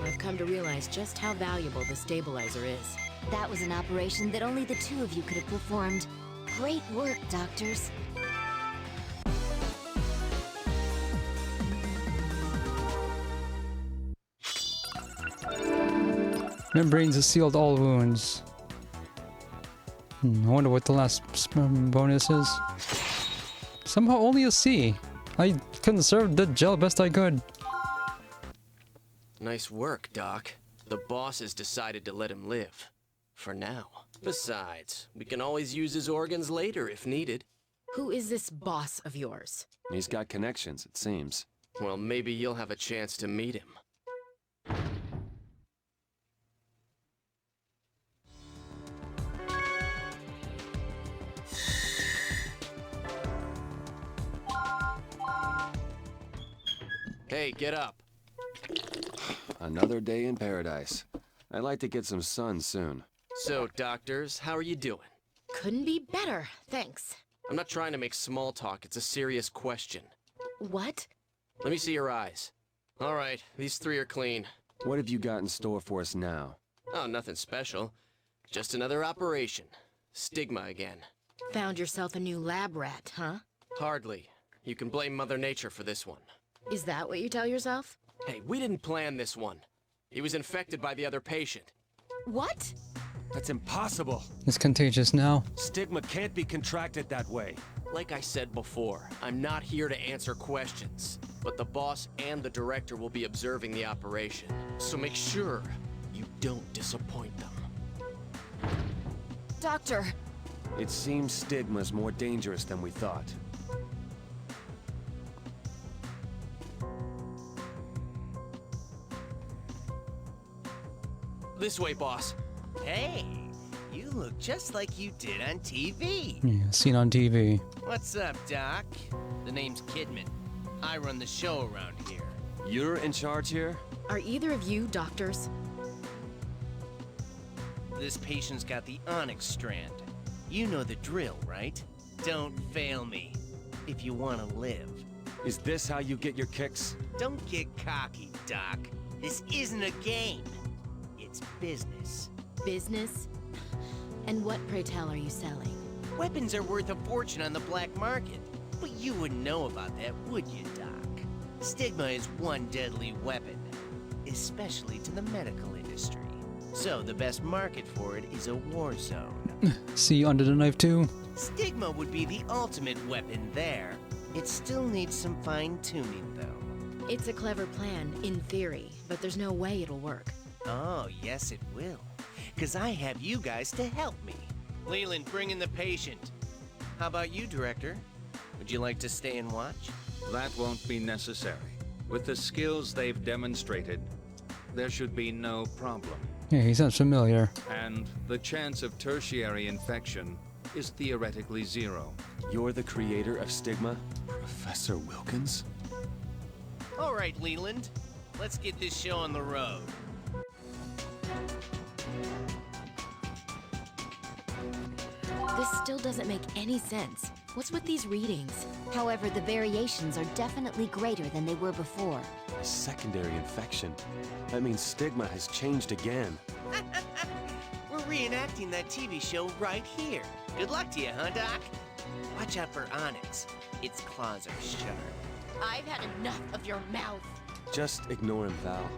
I've come to realize just how valuable the stabilizer is. That was an operation that only the two of you could have performed. Great work, doctors. Membranes have sealed all wounds. I wonder what the last bonus is. Somehow only a C. I conserved the gel best I could. Nice work, Doc. The boss has decided to let him live. For now. Besides, we can always use his organs later if needed. Who is this boss of yours? He's got connections, it seems. Well, maybe you'll have a chance to meet him. Hey, get up. Another day in paradise. I'd like to get some sun soon. So, doctors, how are you doing? Couldn't be better, thanks. I'm not trying to make small talk, it's a serious question. What? Let me see your eyes. All right, these three are clean. What have you got in store for us now? Oh, nothing special. Just another operation. Stigma again. Found yourself a new lab rat, huh? Hardly. You can blame Mother Nature for this one. Is that what you tell yourself? Hey, we didn't plan this one. He was infected by the other patient. What? That's impossible. It's contagious now. Stigma can't be contracted that way. Like I said before, I'm not here to answer questions, but the boss and the director will be observing the operation. So make sure you don't disappoint them. Doctor! It seems Stigma's more dangerous than we thought. This way, boss. Hey, you look just like you did on TV. Yeah, seen on TV. What's up, Doc? The name's Kidman. I run the show around here. You're in charge here? Are either of you doctors? This patient's got the Onyx strand. You know the drill, right? Don't fail me if you want to live. Is this how you get your kicks? Don't get cocky, Doc. This isn't a game. It's business. Business? And what, pray tell, are you selling? Weapons are worth a fortune on the black market. But you wouldn't know about that, would you, Doc? Stigma is one deadly weapon, especially to the medical industry. So the best market for it is a war zone. See Under the Knife too? Stigma would be the ultimate weapon there. It still needs some fine-tuning, though. It's a clever plan, in theory, but there's no way it'll work. Oh, yes it will. Because I have you guys to help me. Leland, bring in the patient. How about you, Director? Would you like to stay and watch? That won't be necessary. With the skills they've demonstrated, there should be no problem. Yeah, he sounds familiar. And the chance of tertiary infection is theoretically 0. You're the creator of Stigma? Professor Wilkins? All right, Leland. Let's get this show on the road. This still doesn't make any sense. What's with these readings? However, the variations are definitely greater than they were before. A secondary infection. That means Stigma has changed again. We're reenacting that TV show right here. Good luck to you, huh, Doc? Watch out for Onyx. Its claws are sharp. I've had enough of your mouth. Just ignore him, Val.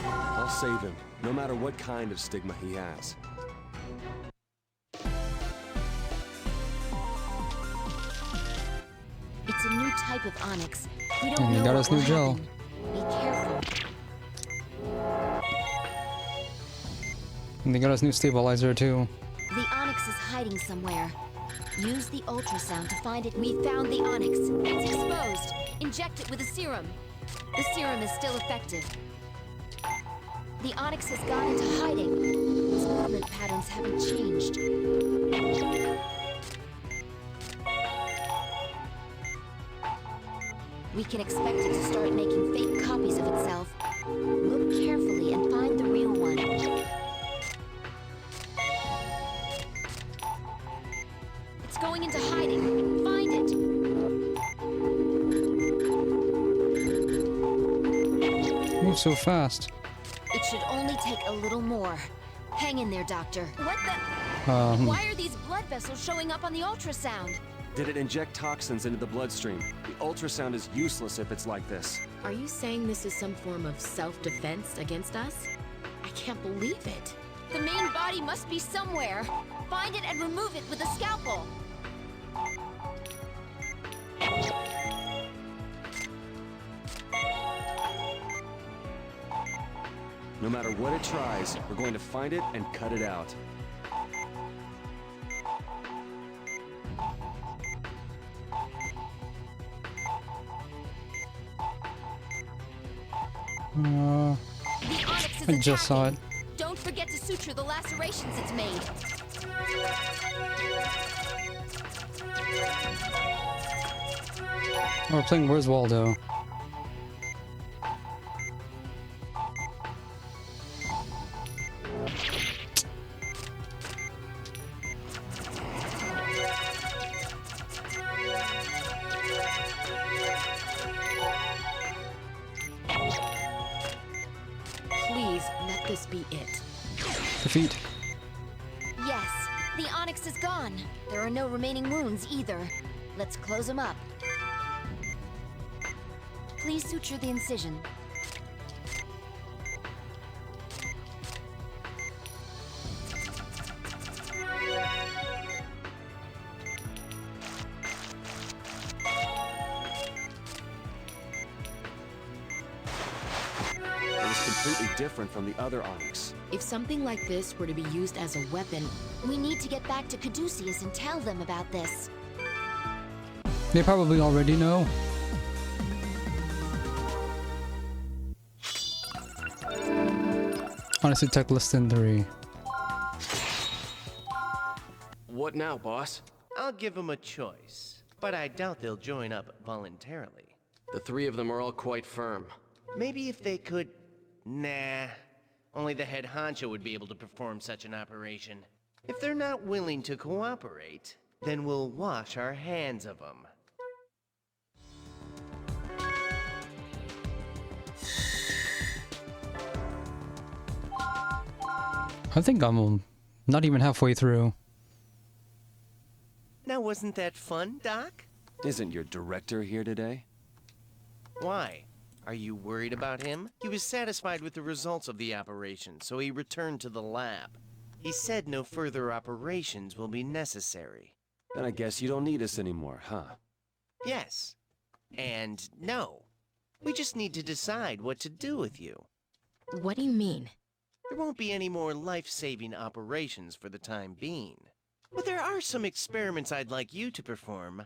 I'll save him, no matter what kind of Stigma he has. It's a new type of Onyx. We don't And he know got what us new will gel. happen. Be careful. And they got us new stabilizer too. The Onyx is hiding somewhere. Use the ultrasound to find it. We found the Onyx. It's exposed. Inject it with a serum. The serum is still effective. The Onyx has gone into hiding. Its movement patterns haven't changed. We can expect it to start making fake copies of itself. Look carefully and find the real one. It's going into hiding. Find it. Move so fast. It should only take a little more. Hang in there, Doctor. What the? Why are these blood vessels showing up on the ultrasound? Did it inject toxins into the bloodstream? The ultrasound is useless if it's like this. Are you saying this is some form of self-defense against us? I can't believe it. The main body must be somewhere. Find it and remove it with a scalpel. No matter what it tries, we're going to find it and cut it out. The Onyx is I just saw it. Don't forget to suture the lacerations it's made. Oh, we're playing Where's Waldo. Please, let this be it. Defeat. Yes, the Onyx is gone. There are no remaining wounds either. Let's close them up. Please suture the incision. completely different from the other Onyx. If something like this were to be used as a weapon, We need to get back to Caduceus and tell them about this. They probably already know. Honestly, tech less than 3. What now, boss? I'll give them a choice, but I doubt they'll join up voluntarily. The 3 of them are all quite firm. Maybe if they could... Nah. Only the head honcho would be able to perform such an operation. If they're not willing to cooperate, then we'll wash our hands of them. I think I'm not even halfway through. Now wasn't that fun, Doc? Isn't your director here today? Why? Are you worried about him? He was satisfied with the results of the operation, so he returned to the lab. He said no further operations will be necessary. Then I guess you don't need us anymore, huh? Yes. And no. We just need to decide what to do with you. what do you mean? There won't be any more life-saving operations for the time being. But there are some experiments I'd like you to perform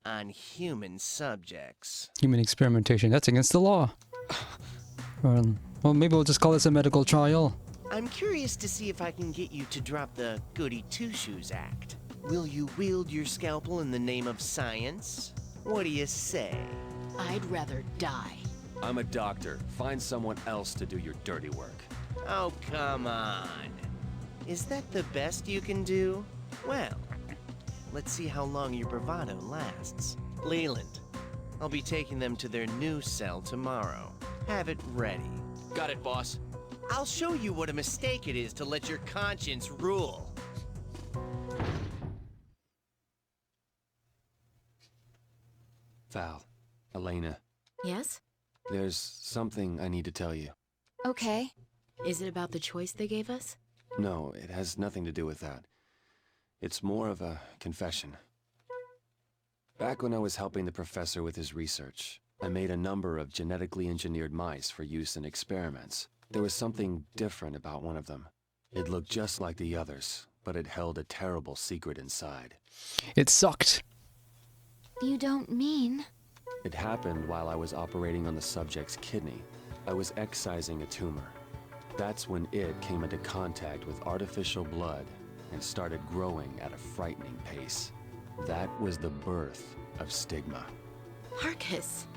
on human subjects. Human experimentation, that's against the law. Well, maybe we'll just call this a medical trial. I'm curious to see if I can get you to drop the Goody Two-Shoes act. Will you wield your scalpel in the name of science? What do you say? I'd rather die. I'm a doctor. Find someone else to do your dirty work. Oh, come on. Is that the best you can do? Well, let's see how long your bravado lasts. Leland, I'll be taking them to their new cell tomorrow. Have it ready. Got it, boss. I'll show you what a mistake it is to let your conscience rule. Val, Elena, Yes? there's something I need to tell you. Okay. Is it about the choice they gave us? No, it has nothing to do with that. It's more of a confession. Back when I was helping the professor with his research, I made a number of genetically engineered mice for use in experiments. There was something different about one of them. It looked just like the others, but it held a terrible secret inside. It sucked. You don't mean... It happened while I was operating on the subject's kidney. I was excising a tumor. That's when it came into contact with artificial blood and started growing at a frightening pace. That was the birth of Stigma. Marcus,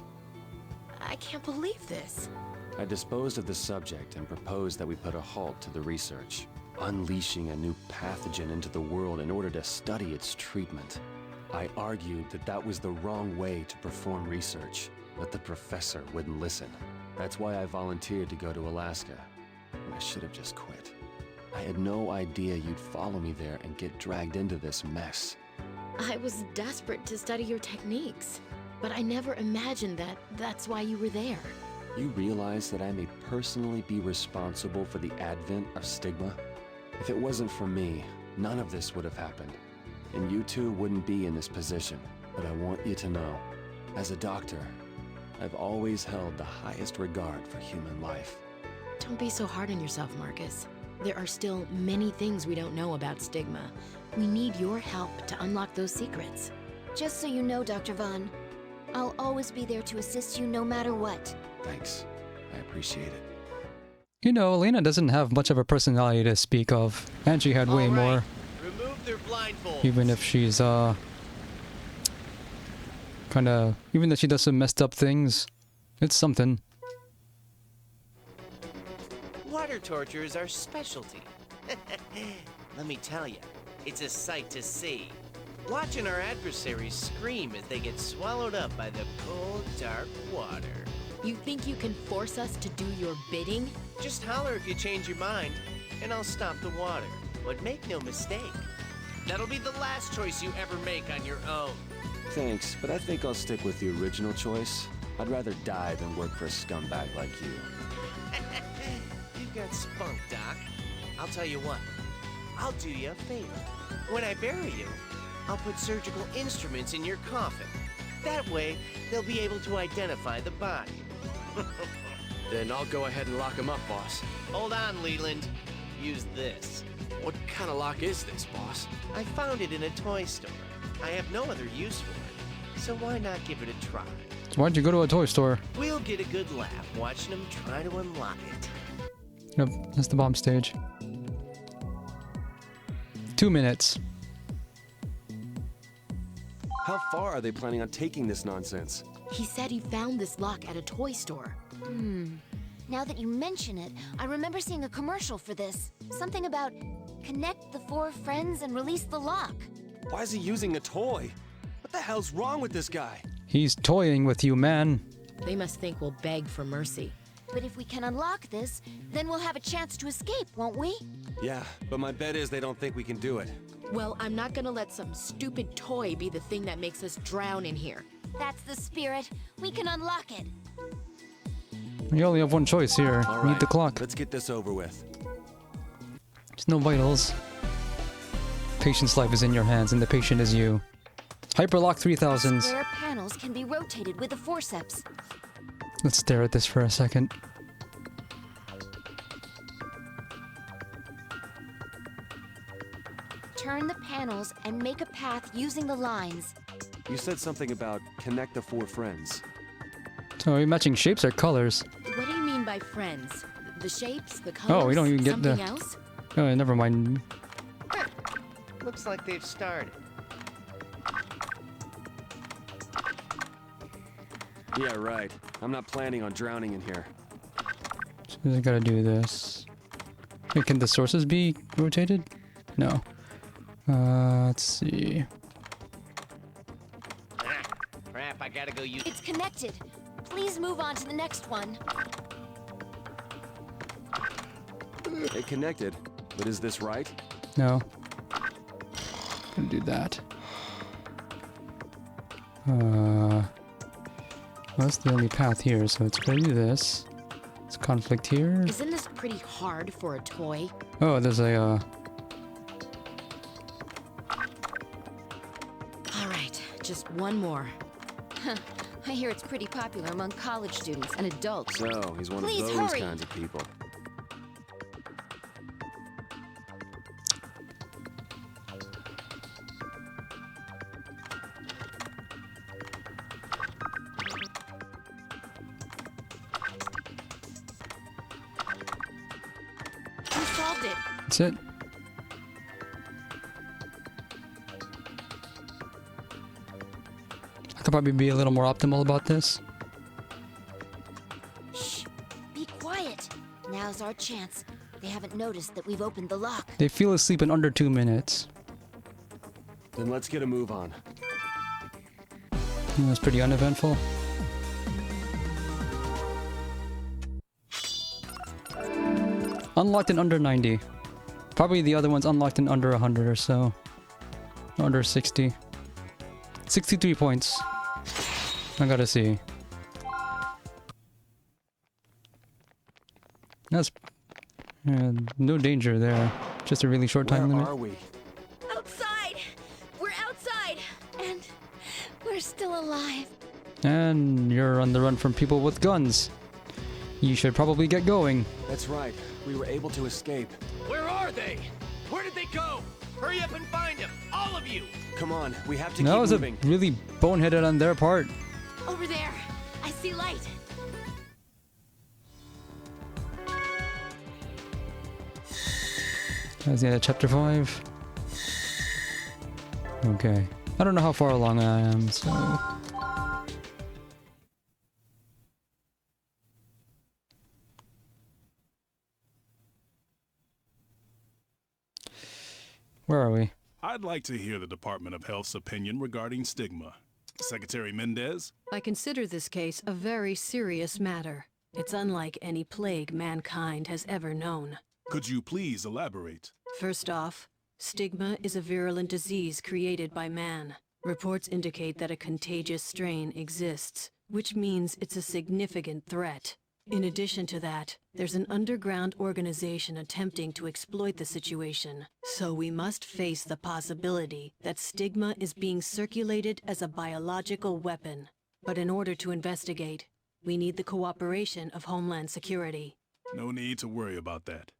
I can't believe this. I disposed of the subject and proposed that we put a halt to the research, unleashing a new pathogen into the world in order to study its treatment. I argued that that was the wrong way to perform research, but the professor wouldn't listen. That's why I volunteered to go to Alaska, and I should have just quit. I had no idea you'd follow me there and get dragged into this mess. I was desperate to study your techniques, but I never imagined that that's why you were there. You realize that I may personally be responsible for the advent of Stigma? If it wasn't for me, none of this would have happened. And you two wouldn't be in this position. But I want you to know, as a doctor, I've always held the highest regard for human life. Don't be so hard on yourself, Marcus. There are still many things we don't know about Stigma. We need your help to unlock those secrets. Just so you know, Dr. Vaughn, I'll always be there to assist you no matter what. Thanks. I appreciate it. You know, Elena doesn't have much of a personality to speak of, and she had way more. Remove their blindfolds. Even if she's, kinda... Even though she does some messed up things, it's something. Water torture is our specialty. Let me tell you, it's a sight to see. Watching our adversaries scream as they get swallowed up by the cold, dark water. You think you can force us to do your bidding? Just holler if you change your mind, and I'll stop the water. But make no mistake, that'll be the last choice you ever make on your own. Thanks, but I think I'll stick with the original choice. I'd rather die than work for a scumbag like you. You've got spunk, Doc. I'll tell you what, I'll do you a favor. When I bury you, I'll put surgical instruments in your coffin. That way, they'll be able to identify the body. Then I'll go ahead and lock him up, boss. Hold on, Leland. Use this. What kind of lock is this, boss? I found it in a toy store. I have no other use for it, so why not give it a try? So why'd you go to a toy store? We'll get a good laugh watching him try to unlock it. Yep, that's the bomb stage. 2 minutes. How far are they planning on taking this nonsense? He said he found this lock at a toy store. Now that you mention it, I remember seeing a commercial for this. Something about connect the 4 friends and release the lock. Why is he using a toy? What the hell's wrong with this guy? He's toying with you, man. They must think we'll beg for mercy. But if we can unlock this, then we'll have a chance to escape, won't we? Yeah, but my bet is they don't think we can do it. Well, I'm not gonna let some stupid toy be the thing that makes us drown in here. That's the spirit. We can unlock it. You only have one choice here. All Read right, the clock. let's get this over with. There's no vitals. Patient's life is in your hands, and the patient is you. Hyperlock 3000s. Square panels can be rotated with the forceps. Let's stare at this for a second. Turn the panels and make a path using the lines. You said something about connect the 4 friends. So are you matching shapes or colors? What do you mean by friends? The shapes, the colors, Oh, we don't even get something the... else? Oh, never mind. Looks like they've started. Yeah, right. I'm not planning on drowning in here. So I gotta do this. Wait, can the sources be rotated? No. Let's see. Crap, I gotta go use... It's connected. Please move on to the next one. It connected, but is this right? No. Gonna do that. Well, that's the only path here, so it's gonna do this. It's conflict here. Isn't this pretty hard for a toy? Oh, there's a, Alright, just one more. I hear it's pretty popular among college students and adults. So, he's one Please of those hurry. kinds of people. You solved it. That's it. I could probably be a little more optimal about this. Shh. Be quiet. Now's our chance. They haven't noticed that we've opened the lock. They feel asleep in under 2 minutes. Then let's get a move on. That's pretty uneventful. Unlocked in under 90. Probably the other one's unlocked in under 100 or so. Under 60. 63 points. I gotta see. That's... no danger there. Just a really short time limit. Where are we? Outside! We're outside! And we're still alive. And you're on the run from people with guns. You should probably get going. That's right. We were able to escape. Where are they? Where did they go? Hurry up and find them, all of you! Come on, we have to That keep was moving. a really boneheaded on their part. Over there. I see light. That's the end of chapter 5. Okay. I don't know how far along I am, so... Where are we? I'd like to hear the Department of Health's opinion regarding stigma. Secretary Mendez? I consider this case a very serious matter. It's unlike any plague mankind has ever known. Could you please elaborate? First off, stigma is a virulent disease created by man. Reports indicate that a contagious strain exists, which means it's a significant threat. In addition to that, there's an underground organization attempting to exploit the situation. So we must face the possibility that stigma is being circulated as a biological weapon. But in order to investigate, We need the cooperation of Homeland Security. No need to worry about that.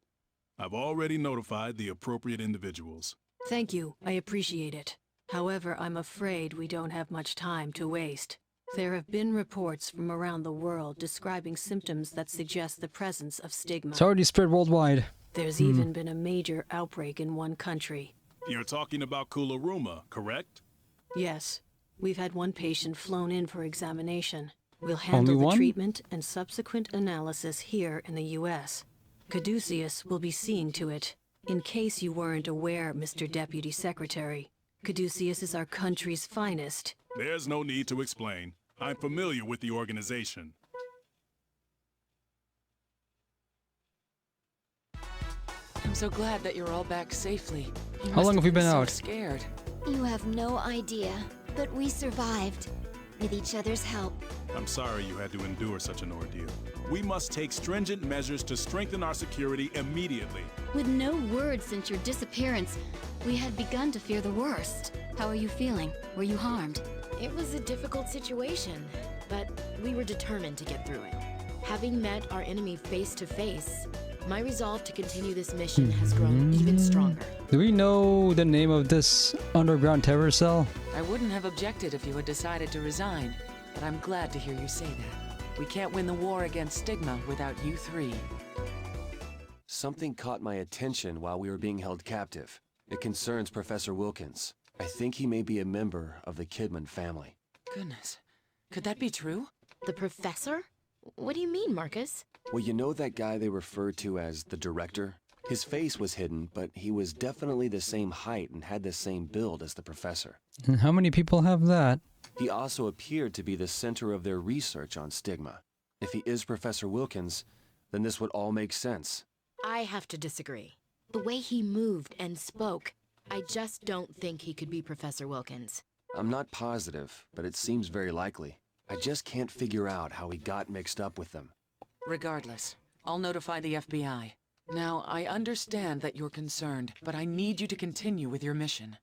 I've already notified the appropriate individuals. Thank you, I appreciate it. However, I'm afraid we don't have much time to waste. There have been reports from around the world describing symptoms that suggest the presence of stigma. It's already spread worldwide. There's even been a major outbreak in one country. You're talking about Kularuma, correct? Yes. We've had one patient flown in for examination. We'll handle Only the one? treatment and subsequent analysis here in the U.S. Caduceus will be seeing to it. In case you weren't aware, Mr. Deputy Secretary, Caduceus is our country's finest. There's no need to explain. I'm familiar with the organization. I'm so glad that you're all back safely. You How must long have we been so out? Scared. You have no idea, but we survived. With each other's help. I'm sorry you had to endure such an ordeal. We must take stringent measures to strengthen our security immediately. With no word since your disappearance, we had begun to fear the worst. How are you feeling? Were you harmed? It was a difficult situation, but we were determined to get through it. Having met our enemy face to face, my resolve to continue this mission has grown even stronger. Do we know the name of this underground terror cell? I wouldn't have objected if you had decided to resign, but I'm glad to hear you say that. We can't win the war against stigma without you three. Something caught my attention while we were being held captive. It concerns Professor Wilkins. I think he may be a member of the Kidman family. Goodness. Could that be true? The professor? What do you mean, Marcus? Well, you know that guy they refer to as the director? His face was hidden, but he was definitely the same height and had the same build as the professor. And how many people have that? He also appeared to be the center of their research on stigma. If he is Professor Wilkins, then this would all make sense. I have to disagree. The way he moved and spoke, I just don't think he could be Professor Wilkins. I'm not positive, but it seems very likely. I just can't figure out how he got mixed up with them. Regardless, I'll notify the FBI. Now, I understand that you're concerned, but I need you to continue with your mission.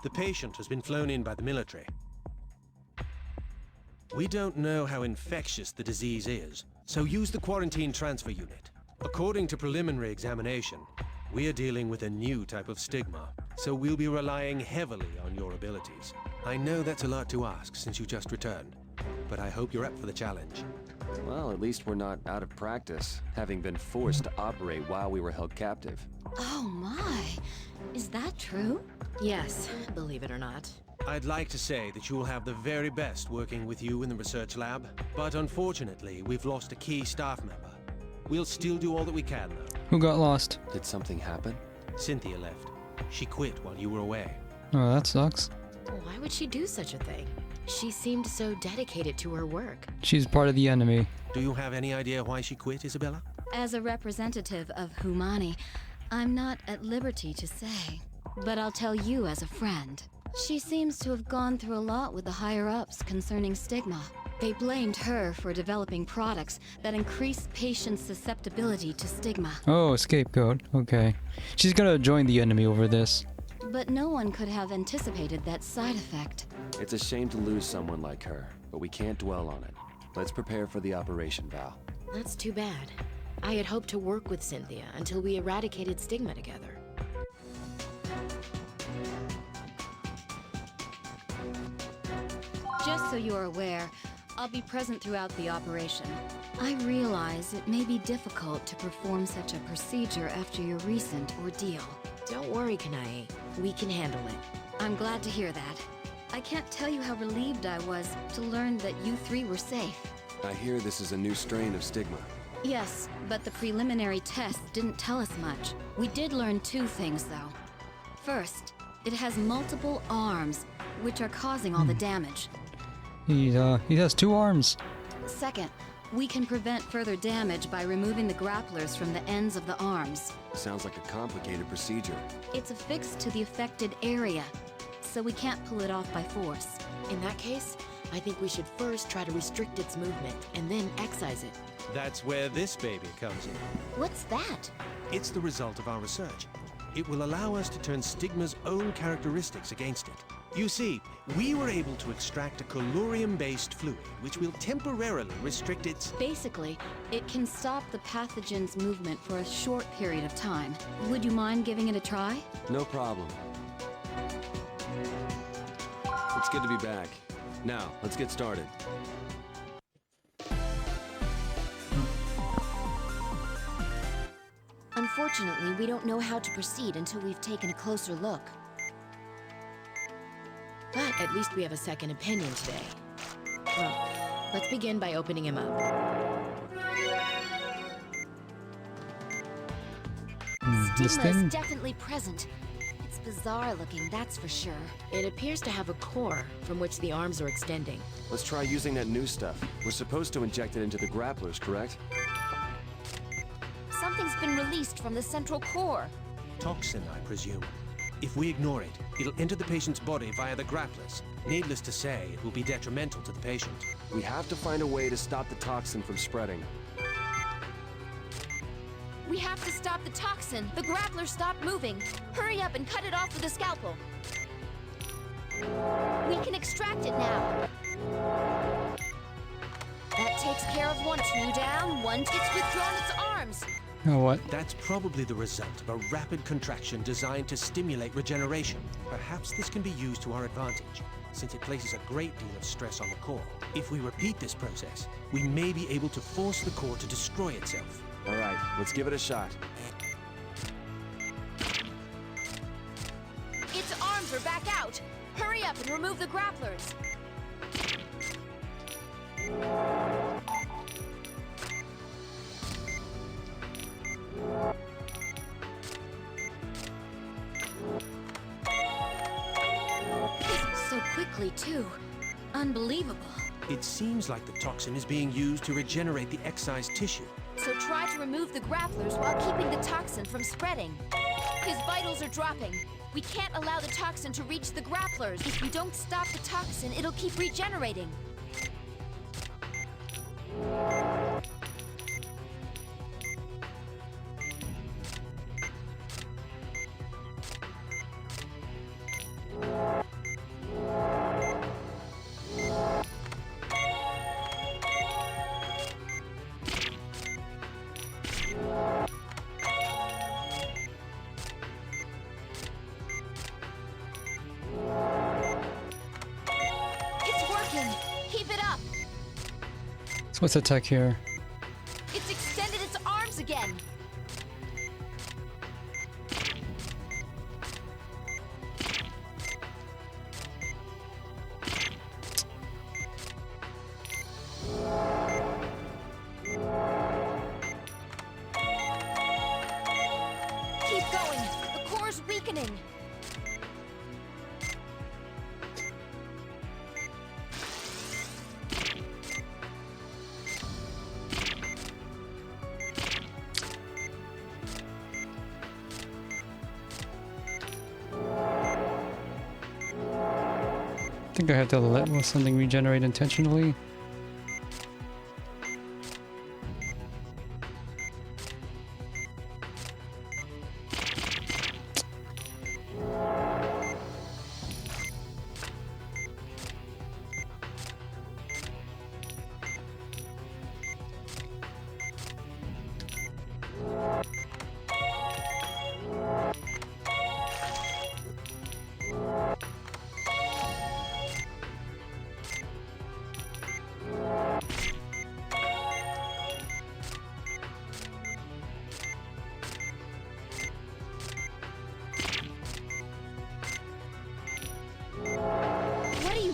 The patient has been flown in by the military. We don't know how infectious the disease is, so use the quarantine transfer unit. According to preliminary examination, we are dealing with a new type of stigma, so we'll be relying heavily on your abilities. I know that's a lot to ask since you just returned, but I hope you're up for the challenge. Well, at least we're not out of practice, having been forced to operate while we were held captive. Oh my. Is that true? Yes, believe it or not. I'd like to say that you'll have the very best working with you in the research lab, but unfortunately, we've lost a key staff member. We'll still do all that we can, though. Who got lost? Did something happen? Cynthia left. She quit while you were away. Oh, that sucks. Why would she do such a thing? She seemed so dedicated to her work. She's part of the enemy. Do you have any idea why she quit, Isabella? As a representative of Humani, I'm not at liberty to say. But I'll tell you as a friend. She seems to have gone through a lot with the higher-ups concerning stigma. They blamed her for developing products that increase patients' susceptibility to stigma. Oh, scapegoat. Okay. She's gonna join the enemy over this. But no one could have anticipated that side effect. It's a shame to lose someone like her, but we can't dwell on it. Let's prepare for the operation, Val. That's too bad. I had hoped to work with Cynthia until we eradicated stigma together. Just so you're aware, I'll be present throughout the operation. I realize it may be difficult to perform such a procedure after your recent ordeal. Don't worry, Kanae. We can handle it. I'm glad to hear that. I can't tell you how relieved I was to learn that you three were safe. I hear this is a new strain of stigma. Yes, but the preliminary tests didn't tell us much. We did learn two things, though. First, it has multiple arms, which are causing all the damage. He has 2 arms. Second, we can prevent further damage by removing the grapplers from the ends of the arms. Sounds like a complicated procedure. It's affixed to the affected area, so we can't pull it off by force. In that case, I think we should first try to restrict its movement, and then excise it. That's where this baby comes in. What's that? It's the result of our research. It will allow us to turn Stigma's own characteristics against it. You see, we were able to extract a colurium-based fluid, which will temporarily restrict its... Basically, it can stop the pathogen's movement for a short period of time. Would you mind giving it a try? No problem. It's good to be back. Now, let's get started. Unfortunately, we don't know how to proceed until we've taken a closer look. But at least we have a second opinion today. Well, let's begin by opening him up. This Stigma thing? is definitely present. It's bizarre looking, that's for sure. It appears to have a core from which the arms are extending. Let's try using that new stuff. We're supposed to inject it into the grapplers, correct? Something's been released from the central core. Toxin, I presume. If we ignore it, it'll enter the patient's body via the grapplers. Needless to say, it will be detrimental to the patient. We have to find a way to stop the toxin from spreading. We have to stop the toxin. The grappler stopped moving. Hurry up and cut it off with a scalpel. We can extract it now. That takes care of one. 2 down, 1. It's withdrawn its arms. Oh, what? That's probably the result of a rapid contraction designed to stimulate regeneration. Perhaps this can be used to our advantage, since it places a great deal of stress on the core. If we repeat this process, we may be able to force the core to destroy itself. All right, let's give it a shot. Its arms are back out. Hurry up and remove the grapplers. So quickly, too. Unbelievable. It seems like the toxin is being used to regenerate the excised tissue. So try to remove the grapplers while keeping the toxin from spreading. His vitals are dropping. We can't allow the toxin to reach the grapplers. If you don't stop the toxin, it'll keep regenerating. So what's the tech here? It's extended its arms again. Keep going. The core's weakening. I think I have to let something regenerate intentionally.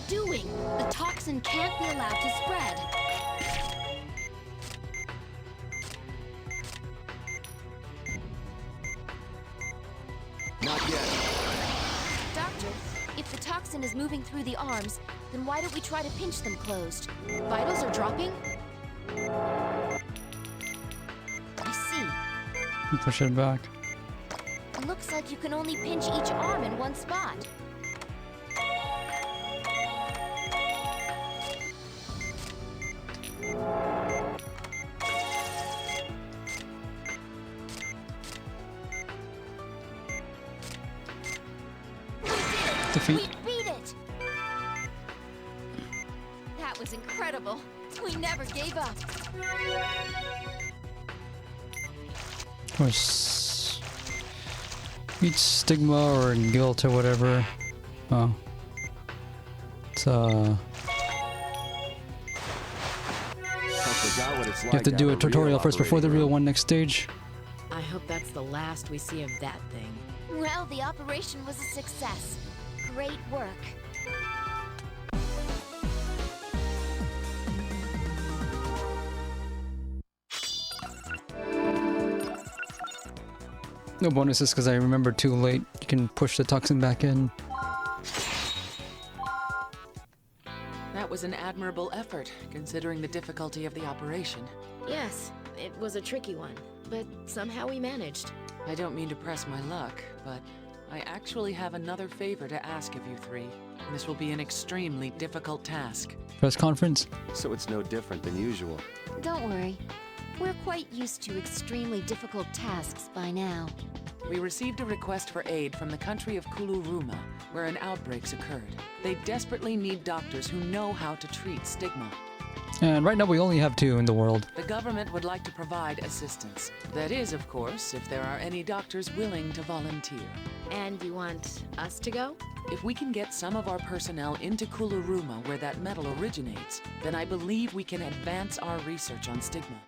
Doing? The toxin can't be allowed to spread. Not yet. Doctor, if the toxin is moving through the arms, then why don't we try to pinch them closed? Vitals are dropping? I see. Push it back. Looks like you can only pinch each arm in one spot. defeat. We beat it! That was incredible. We never gave up. Of course, each stigma or guilt or whatever. Oh, it's I forgot what it's you like have to do a have tutorial real first before the operating real room. one next stage. I hope that's the last we see of that thing. Well, the operation was a success. Great work. No bonuses because I remember too late. You can push the toxin back in. That was an admirable effort, considering the difficulty of the operation. Yes, it was a tricky one, but somehow we managed. I don't mean to press my luck, but I actually have another favor to ask of you three. This will be an extremely difficult task. Press conference. So it's no different than usual. Don't worry. We're quite used to extremely difficult tasks by now. We received a request for aid from the country of Kuluruma, where an outbreak's occurred. They desperately need doctors who know how to treat stigma. And right now we only have 2 in the world. The government would like to provide assistance. That is, of course, if there are any doctors willing to volunteer. And you want us to go? If we can get some of our personnel into Kuluruma where that metal originates, then I believe we can advance our research on stigma.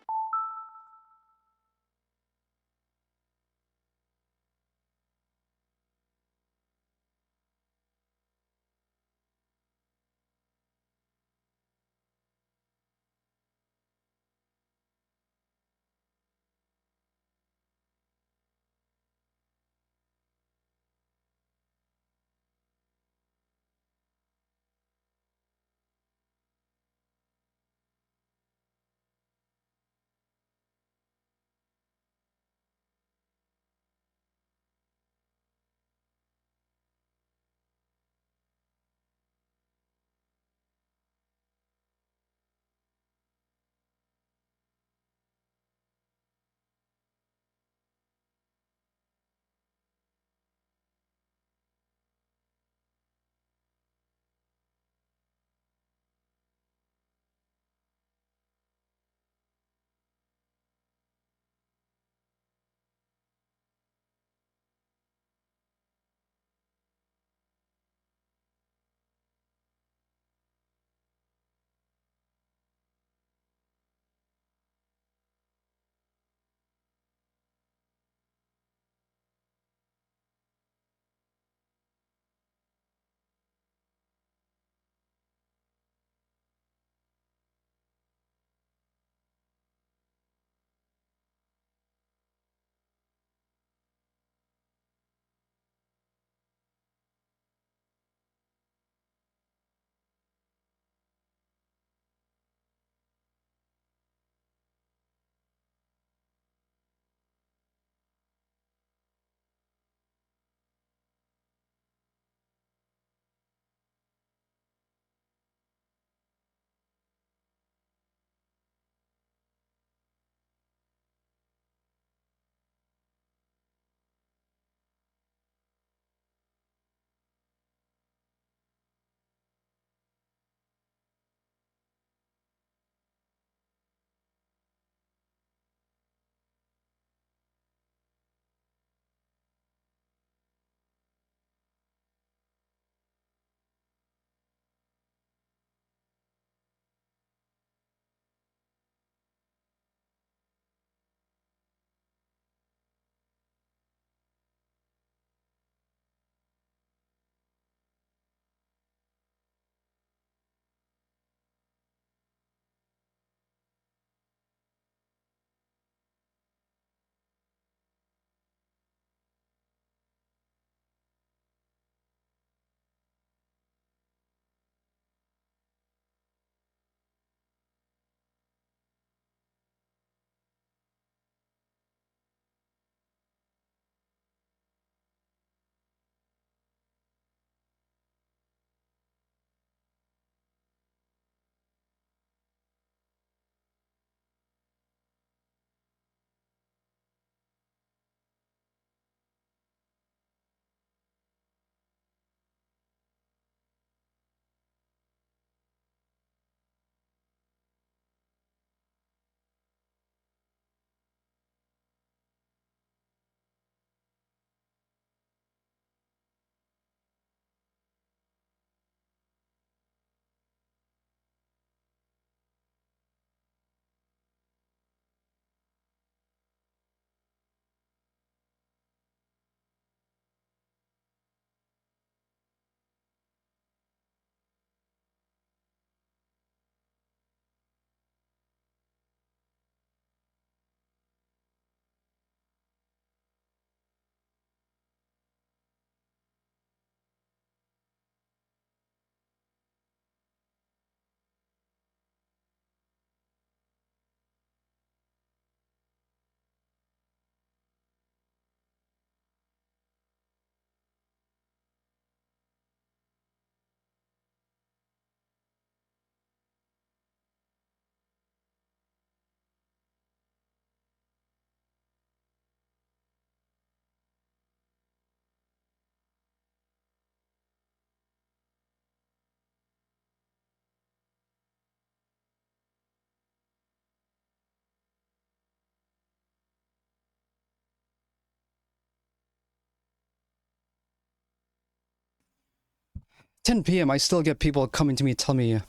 10 p.m. I still get people coming to me tell me I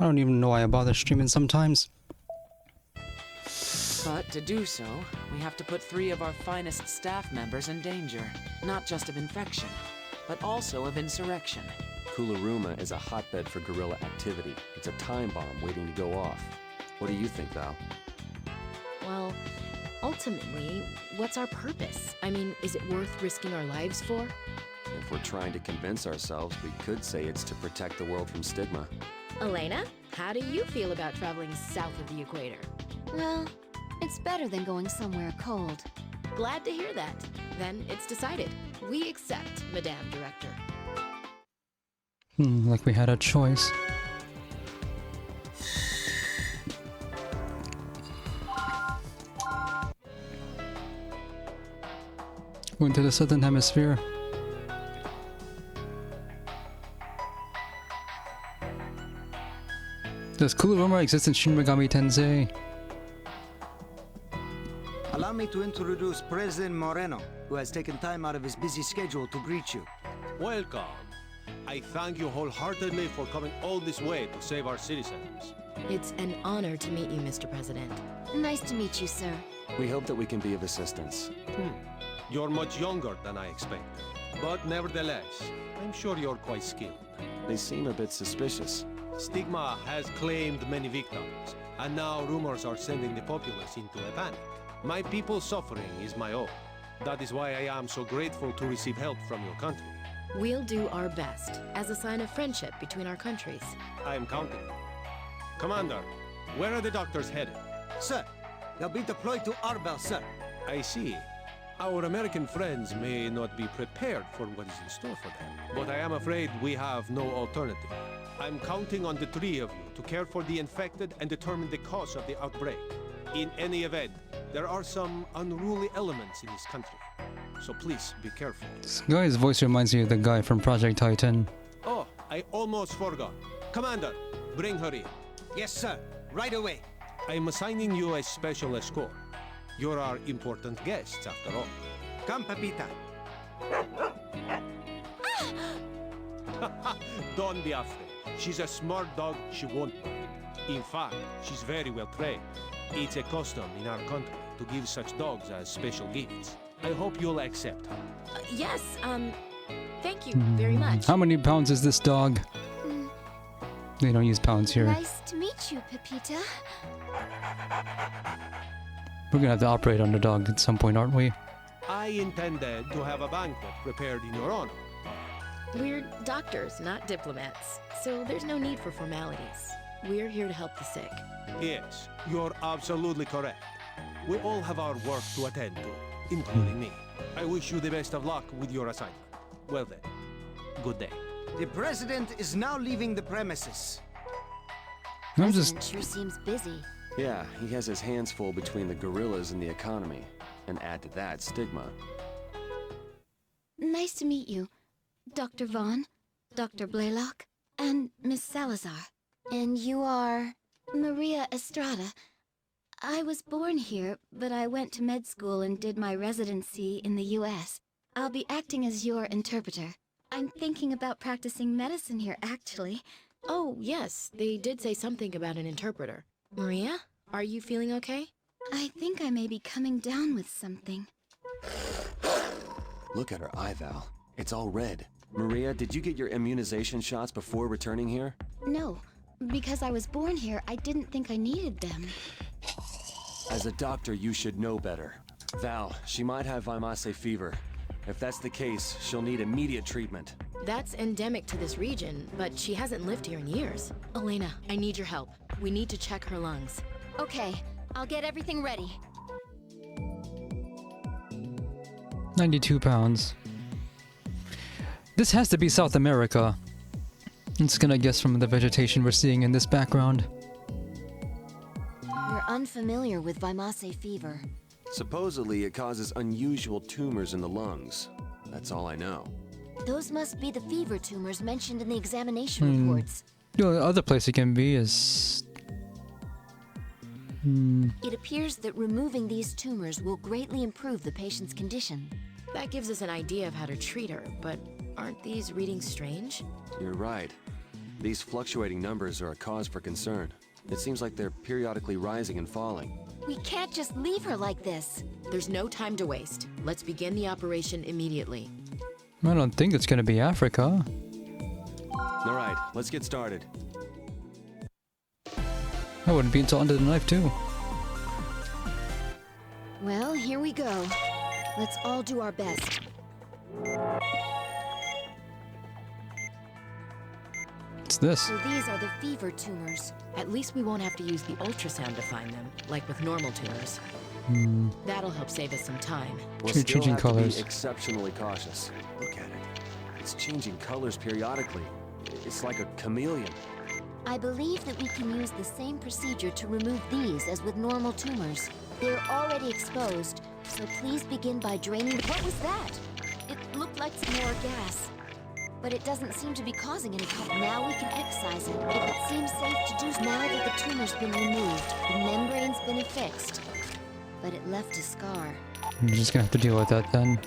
don't even know why I bother streaming sometimes. But to do so, we have to put 3 of our finest staff members in danger. Not just of infection, but also of insurrection. Kularuma is a hotbed for guerrilla activity. It's a time bomb waiting to go off. What do you think, Val? Well, ultimately, what's our purpose? I mean, is it worth risking our lives for? If we're trying to convince ourselves, we could say it's to protect the world from stigma. Elena, how do you feel about traveling south of the equator? Well, it's better than going somewhere cold. Glad to hear that. Then it's decided. We accept, Madame Director. Like we had a choice. Going to the southern hemisphere. Does Kularuma exist in Shin Megami Tensei? Allow me to introduce President Moreno, who has taken time out of his busy schedule to greet you. Welcome. I thank you wholeheartedly for coming all this way to save our citizens. It's an honor to meet you, Mr. President. Nice to meet you, sir. We hope that we can be of assistance. You're much younger than I expected. But nevertheless, I'm sure you're quite skilled. They seem a bit suspicious. Stigma has claimed many victims, and now rumors are sending the populace into a panic. My people's suffering is my own. That is why I am so grateful to receive help from your country. We'll do our best, as a sign of friendship between our countries. I am counting. Commander, where are the doctors headed? Sir, they'll be deployed to Arbel, sir. I see. Our American friends may not be prepared for what is in store for them, but I am afraid we have no alternative. I'm counting on the 3 of you to care for the infected and determine the cause of the outbreak. In any event, there are some unruly elements in this country, so please be careful. This guy's voice reminds me of the guy from Project Titan. Oh, I almost forgot. Commander, bring her in. Yes, sir. Right away. I'm assigning you a special escort. You're our important guests, after all. Come, Pepita. Don't be afraid. She's a smart dog, she won't bite. In fact, she's very well trained. It's a custom in our country to give such dogs as special gifts. I hope you'll accept her. Yes, thank you very much. How many pounds is this dog? They don't use pounds here. Nice to meet you, Pepita. We're gonna have to operate on the dog at some point, aren't we? I intended to have a banquet prepared in your honor. We're doctors, not diplomats, so there's no need for formalities. We're here to help the sick. Yes, you're absolutely correct. We all have our work to attend to, including me. I wish you the best of luck with your assignment. Well then, good day. The President is now leaving the premises. I'm President sure seems busy. Yeah, he has his hands full between the guerrillas and the economy. And add to that stigma. Nice to meet you, Dr. Vaughn, Dr. Blaylock, and Miss Salazar. And you are Maria Estrada. I was born here, but I went to med school and did my residency in the US. I'll be acting as your interpreter. I'm thinking about practicing medicine here, actually. Oh, yes, they did say something about an interpreter. Maria, are you feeling okay? I think I may be coming down with something. Look at her eye, Val. It's all red. Maria, did you get your immunization shots before returning here? No, because I was born here, I didn't think I needed them. As a doctor, you should know better. Val, she might have Vimase fever. If that's the case, she'll need immediate treatment. That's endemic to this region, but she hasn't lived here in years. Elena, I need your help. We need to check her lungs. Okay, I'll get everything ready. 92 pounds. This has to be South America. I'm just gonna guess from the vegetation we're seeing in this background. We're unfamiliar with Vimase fever. Supposedly, it causes unusual tumors in the lungs. That's all I know. Those must be the fever tumors mentioned in the examination reports. The other place it can be is... It appears that removing these tumors will greatly improve the patient's condition. That gives us an idea of how to treat her, but Aren't these readings strange? You're right. These fluctuating numbers are a cause for concern. It seems like they're periodically rising and falling. We can't just leave her like this. There's no time to waste. Let's begin the operation immediately. I don't think it's gonna be Africa. Alright, let's get started. That wouldn't be until under the knife too. Well, here we go. Let's all do our best. What's this? So these are the fever tumors. At least we won't have to use the ultrasound to find them, like with normal tumors. That'll help save us some time. We'll You're still changing have colors. to be exceptionally cautious. Look at it. It's changing colors periodically. It's like a chameleon. I believe that we can use the same procedure to remove these as with normal tumors. They're already exposed, so please begin by draining. What was that? It looked like some more gas. But it doesn't seem to be causing any harm. Now we can excise it. If it seems safe to do so. Now that the tumor's been removed, the membrane's been affixed. But it left a scar. I'm just gonna have to deal with that then.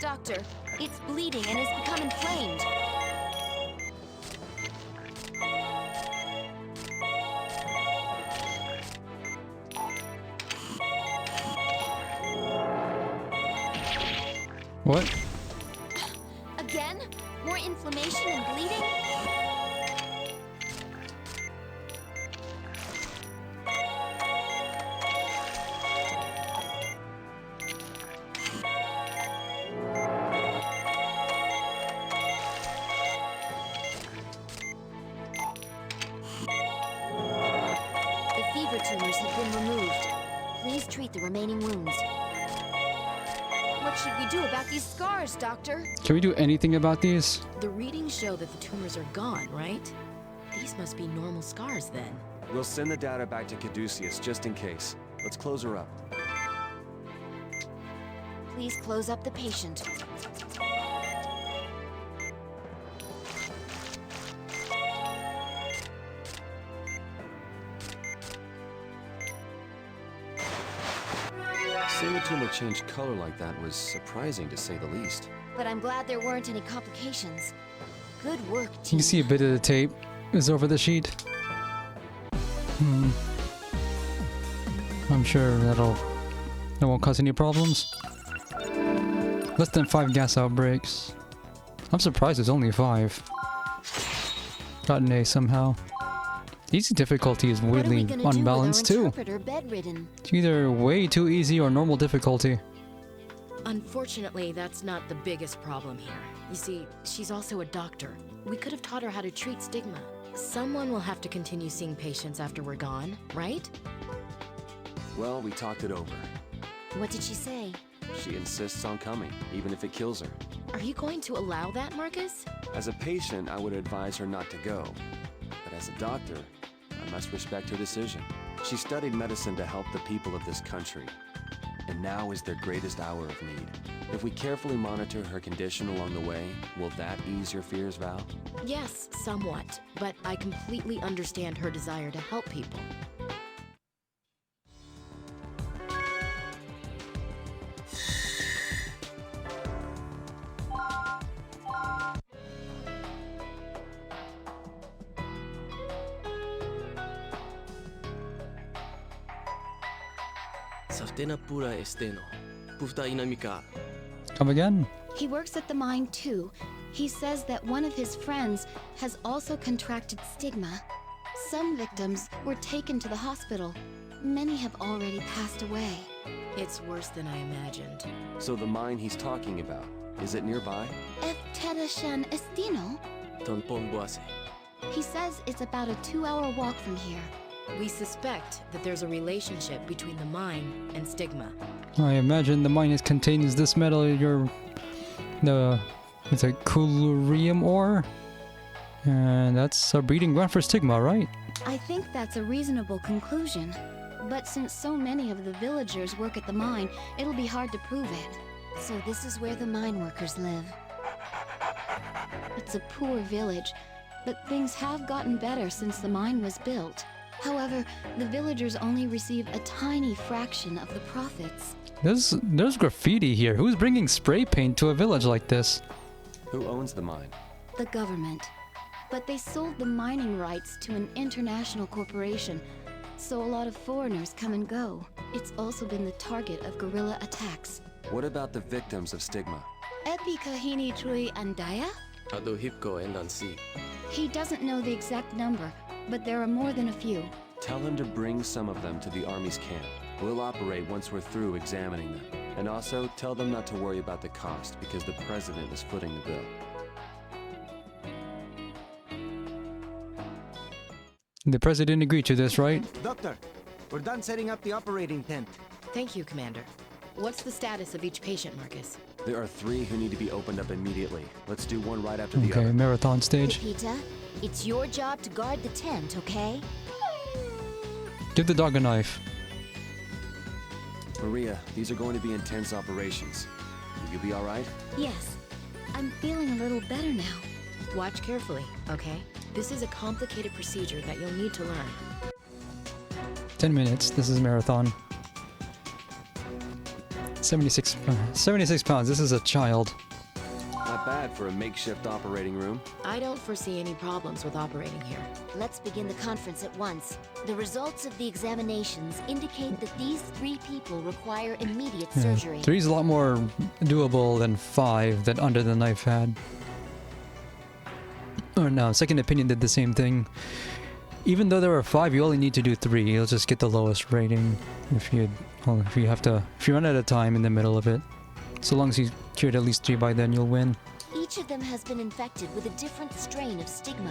Doctor, it's bleeding and has become inflamed. What? Again? More inflammation and bleeding? The fever tumors have been removed. Please treat the remaining wounds. What should we do about these scars, Doctor? Can we do anything about these? The readings show that the tumors are gone, right? These must be normal scars then. We'll send the data back to Caduceus just in case. Let's close her up. Please close up the patient. Seeing a tumor change color like that was surprising to say the least. But I'm glad there weren't any complications. Good work, You team. can see a bit of the tape is over the sheet. I'm sure that won't cause any problems. Less than 5 gas outbreaks. I'm surprised it's only 5. Got an A somehow. Easy difficulty is weirdly unbalanced too. Interpreter bedridden? It's either way too easy or normal difficulty. Unfortunately, that's not the biggest problem here. You see, she's also a doctor. We could have taught her how to treat stigma. Someone will have to continue seeing patients after we're gone, right? Well, we talked it over. What did she say? She insists on coming, even if it kills her. Are you going to allow that, Marcus? As a patient, I would advise her not to go. But as a doctor, I must respect her decision. She studied medicine to help the people of this country. And now is their greatest hour of need. If we carefully monitor her condition along the way, will that ease your fears, Val? Yes, somewhat. But I completely understand her desire to help people. Sastena pura esteno. Pufta inamika. Come again? He works at the mine too. He says that one of his friends has also contracted stigma. Some victims were taken to the hospital. Many have already passed away. It's worse than I imagined. So the mine he's talking about, is it nearby? Efterashan Estino? Tonpon boase. He says it's about a 2-hour walk from here. We suspect that there's a relationship between the mine and stigma. I imagine the mine contains this metal, it's a colurium ore? And that's a breeding ground for stigma, right? I think that's a reasonable conclusion. But since so many of the villagers work at the mine, it'll be hard to prove it. So this is where the mine workers live. It's a poor village, but things have gotten better since the mine was built. However, the villagers only receive a tiny fraction of the profits. There's graffiti here. Who's bringing spray paint to a village like this? Who owns the mine? The government. But they sold the mining rights to an international corporation, so a lot of foreigners come and go. It's also been the target of guerrilla attacks. What about the victims of Stigma? Epikahini Trui Andaya? Adohipko and Ansi. He doesn't know the exact number, but there are more than a few. Tell him to bring some of them to the Army's camp. We'll operate once we're through examining them. And also, tell them not to worry about the cost, because the President is footing the bill. The President agreed to this, right? Doctor, we're done setting up the operating tent. Thank you, Commander. What's the status of each patient, Marcus? There are 3 who need to be opened up immediately. Let's do one right after the Okay, other. marathon stage. Pepita, it's your job to guard the tent, okay? Give the dog a knife. Maria, these are going to be intense operations. Will you be alright? Yes, I'm feeling a little better now. Watch carefully, okay? This is a complicated procedure that you'll need to learn. 10 minutes. This is marathon. 76 pounds. This is a child. Not bad for a makeshift operating room. I don't foresee any problems with operating here. Let's begin the conference at once. The results of the examinations indicate that these 3 people require immediate surgery. 3 is a lot more doable than 5 that Under the Knife had. Or no, Second Opinion did the same thing. Even though there were 5, you only need to do 3. You'll just get the lowest rating if you run out of time in the middle of it. So long as you cured at least 3 by then, you'll win. Each of them has been infected with a different strain of stigma.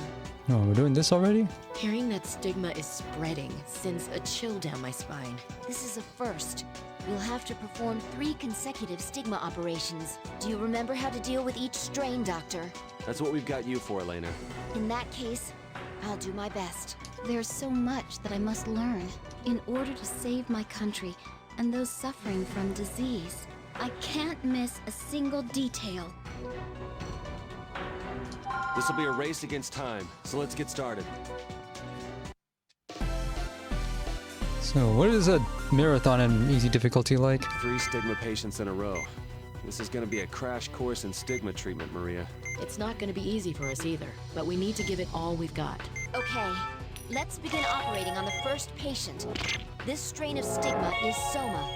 Oh, we're doing this already? Hearing that stigma is spreading sends a chill down my spine. This is a first. You'll have to perform 3 consecutive stigma operations. Do you remember how to deal with each strain, Doctor? That's what we've got you for, Elena. In that case, I'll do my best. There's so much that I must learn in order to save my country and those suffering from disease. I can't miss a single detail. This will be a race against time, so let's get started. So, what is a marathon in easy difficulty like? 3 stigma patients in a row. This is gonna be a crash course in stigma treatment, Maria. It's not gonna be easy for us either, but we need to give it all we've got. Okay, let's begin operating on the first patient. This strain of stigma is soma.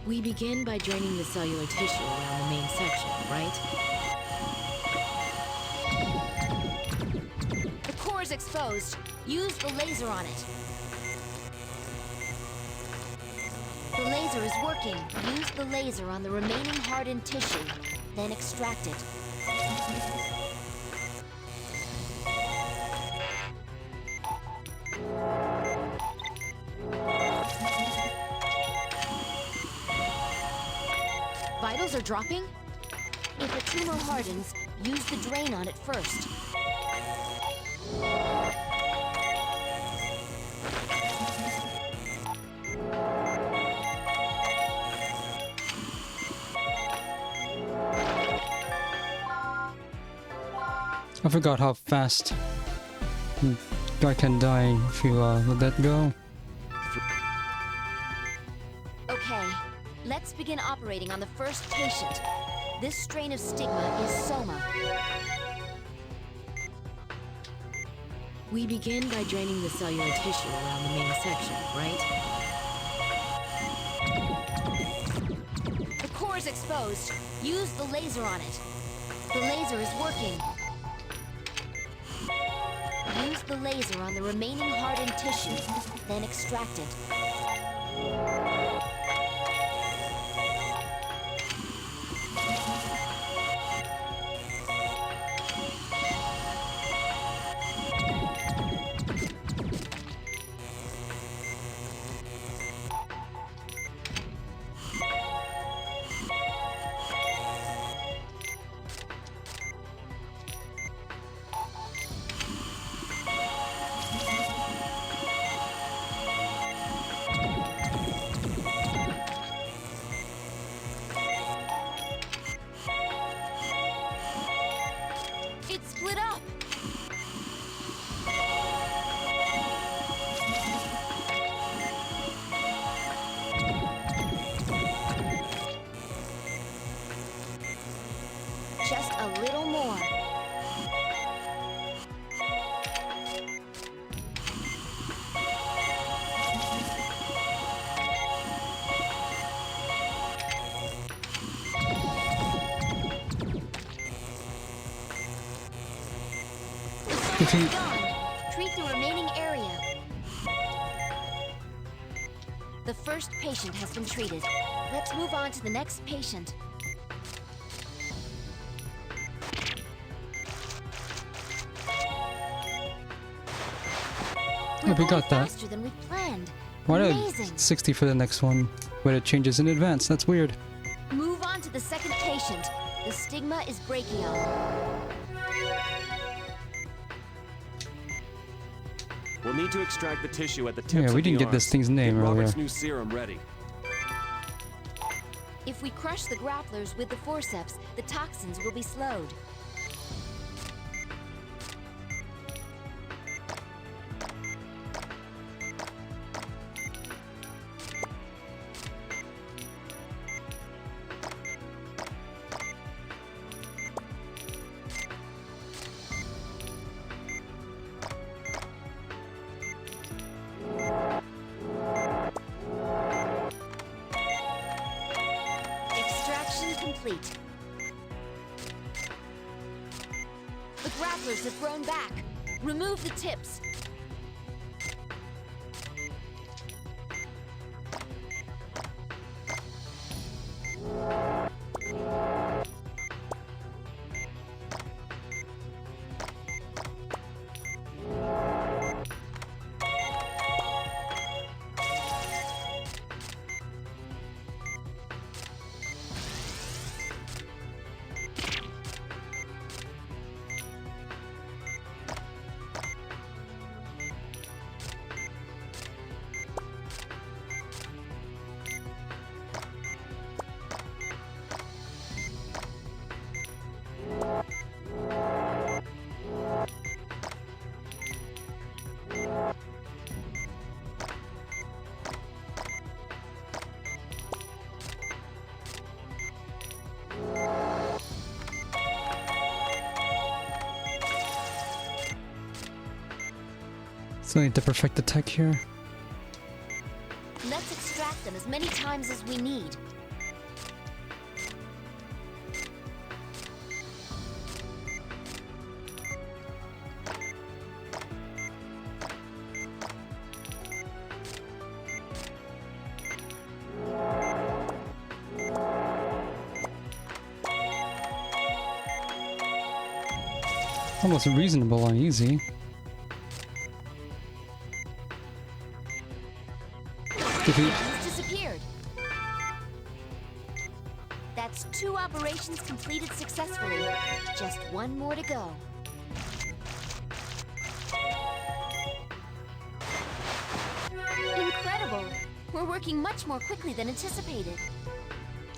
We begin by draining the cellular tissue around the main section, right? The core is exposed. Use the laser on it. The laser is working. Use the laser on the remaining hardened tissue, then extract it. Vitals are dropping? If a tumor hardens, use the drain on it first. I forgot how fast guy can die if you let that go. Okay, let's begin operating on the first patient. This strain of stigma is soma. We begin by draining the cellular tissue around the main section, right? The core is exposed. Use the laser on it. The laser is working. Use the laser on the remaining hardened tissue, then extract it. It's gone. Treat the remaining area. The first patient has been treated. Let's move on to the next patient. Oh, we got that. Faster than we planned. Why did Amazing. 60 for the next one? But it changes in advance. That's weird. Move on to the second patient. The stigma is brachial. We'll need to extract the tissue at the tips Yeah, we of the didn't get this arms. thing's name Get Robert's earlier. new serum ready. If we crush the grapplers with the forceps, the toxins will be slowed. Extraction complete. The grapplers have grown back. Remove the tips. Still need to perfect the tech here. Let's extract them as many times as we need. Almost reasonable on easy. He's disappeared. That's 2 operations completed successfully. Just 1 more to go. Incredible! We're working much more quickly than anticipated.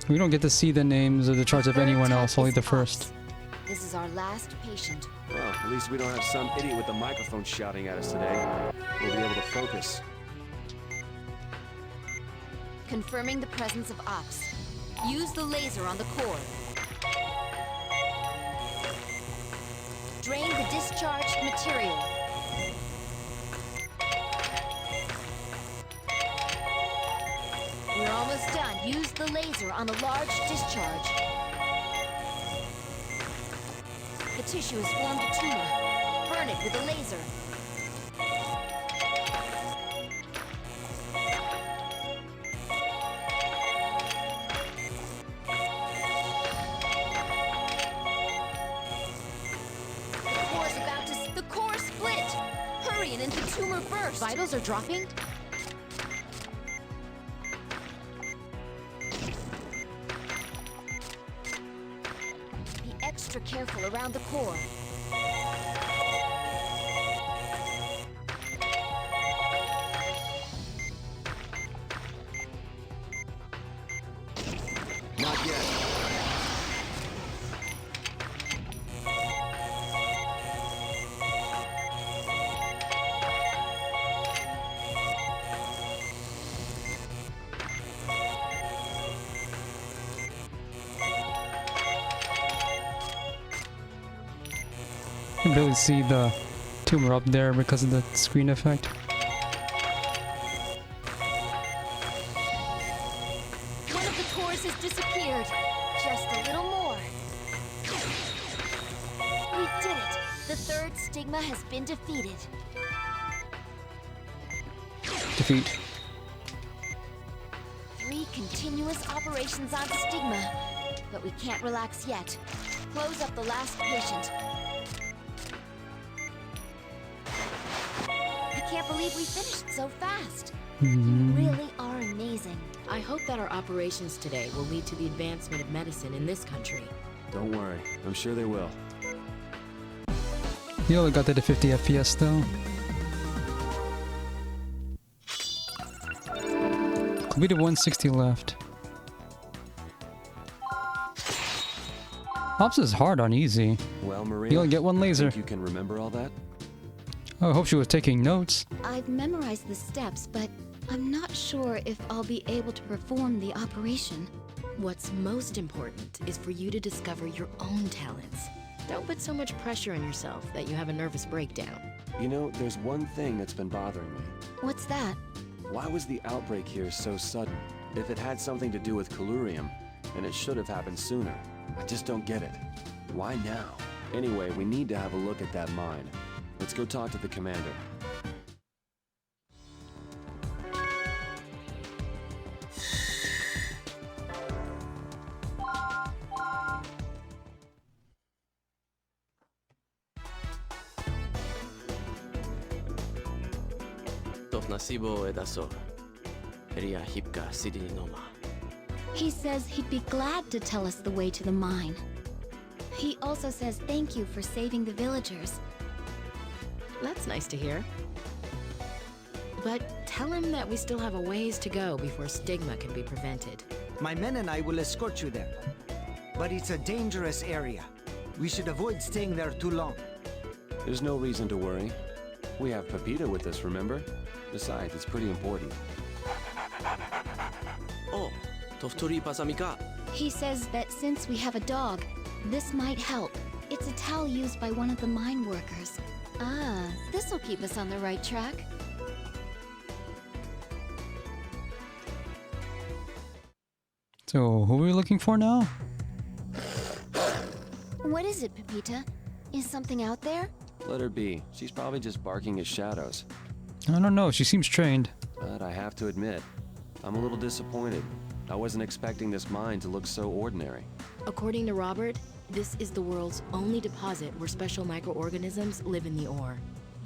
We don't get to see the names or the charts of anyone else, only the first. This is our last patient. Well, at least we don't have some idiot with the microphone shouting at us today. We'll be able to focus. Confirming the presence of ops. Use the laser on the core. Drain the discharged material. We're almost done. Use the laser on the large discharge. The tissue has formed a tumor. Burn it with a laser. The core split! Hurry and the tumor burst! Vitals are dropping? Be extra careful around the core. Not yet. You can barely see the tumor up there because of the screen effect. One of the cores has disappeared. Just a little more. We did it! The third stigma has been defeated. Defeat. 3 continuous operations on stigma. But we can't relax yet. Close up the last patient. I can't believe we finished so fast. You really are amazing. I hope that our operations today will lead to the advancement of medicine in this country. Don't worry, I'm sure they will. You only got that to 50 FPS though. Completed 160 left. Ops is hard on easy. Well, Maria, you only get one laser. Think you can remember all that? Oh, I hope she was taking notes. I've memorized the steps, but I'm not sure if I'll be able to perform the operation. What's most important is for you to discover your own talents. Don't put so much pressure on yourself that you have a nervous breakdown. You know, there's one thing that's been bothering me. What's that? Why was the outbreak here so sudden? If it had something to do with Colurium, then it should have happened sooner. I just don't get it. Why now? Anyway, we need to have a look at that mine. Let's go talk to the commander. He says he'd be glad to tell us the way to the mine. He also says thank you for saving the villagers. That's nice to hear. But tell him that we still have a ways to go before stigma can be prevented. My men and I will escort you there. But it's a dangerous area. We should avoid staying there too long. There's no reason to worry. We have Pepita with us, remember? Besides, it's pretty important. Oh, Toftori Pasamika. He says that since we have a dog, this might help. It's a towel used by one of the mine workers. Ah, this'll keep us on the right track. So, who are we looking for now? What is it, Pepita? Is something out there? Let her be. She's probably just barking at shadows. I don't know, she seems trained. But I have to admit, I'm a little disappointed. I wasn't expecting this mine to look so ordinary. According to Robert, this is the world's only deposit where special microorganisms live in the ore.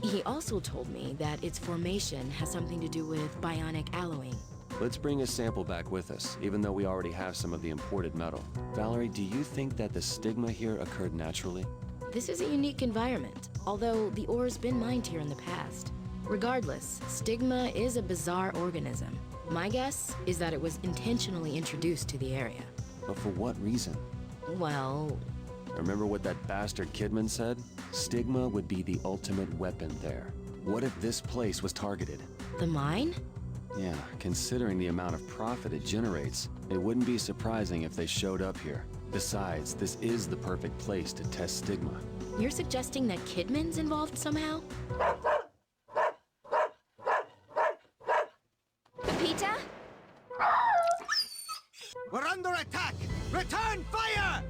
He also told me that its formation has something to do with bionic alloying. Let's bring a sample back with us, even though we already have some of the imported metal. Valerie, do you think that the stigma here occurred naturally? This is a unique environment, although the ore's been mined here in the past. Regardless, stigma is a bizarre organism. My guess is that it was intentionally introduced to the area. But for what reason? Well... Remember what that bastard Kidman said? Stigma would be the ultimate weapon there. What if this place was targeted? The mine? Yeah, considering the amount of profit it generates, it wouldn't be surprising if they showed up here. Besides, this is the perfect place to test stigma. You're suggesting that Kidman's involved somehow? Pepita? We're under attack! Return fire!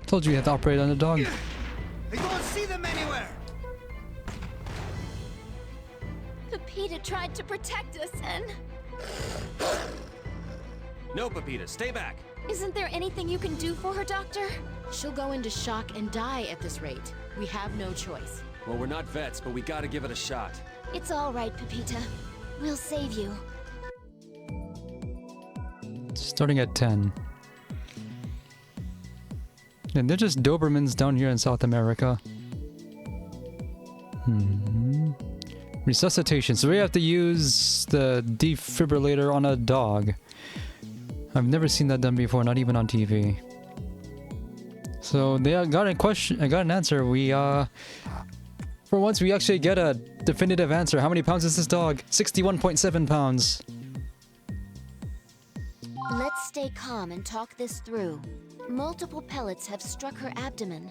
Told you you had to operate on the dog. I don't see them anywhere! Pepita tried to protect us and... No, Pepita, stay back! Isn't there anything you can do for her, Doctor? She'll go into shock and die at this rate. We have no choice. Well, we're not vets, but we gotta give it a shot. It's all right, Pepita. We'll save you. Starting at 10. And they're just Dobermans down here in South America. Resuscitation. So we have to use the defibrillator on a dog. I've never seen that done before, not even on TV. So they got a question. I got an answer. We for once we actually get a definitive answer. How many pounds is this dog? 61.7 pounds. Let's stay calm and talk this through. Multiple pellets have struck her abdomen.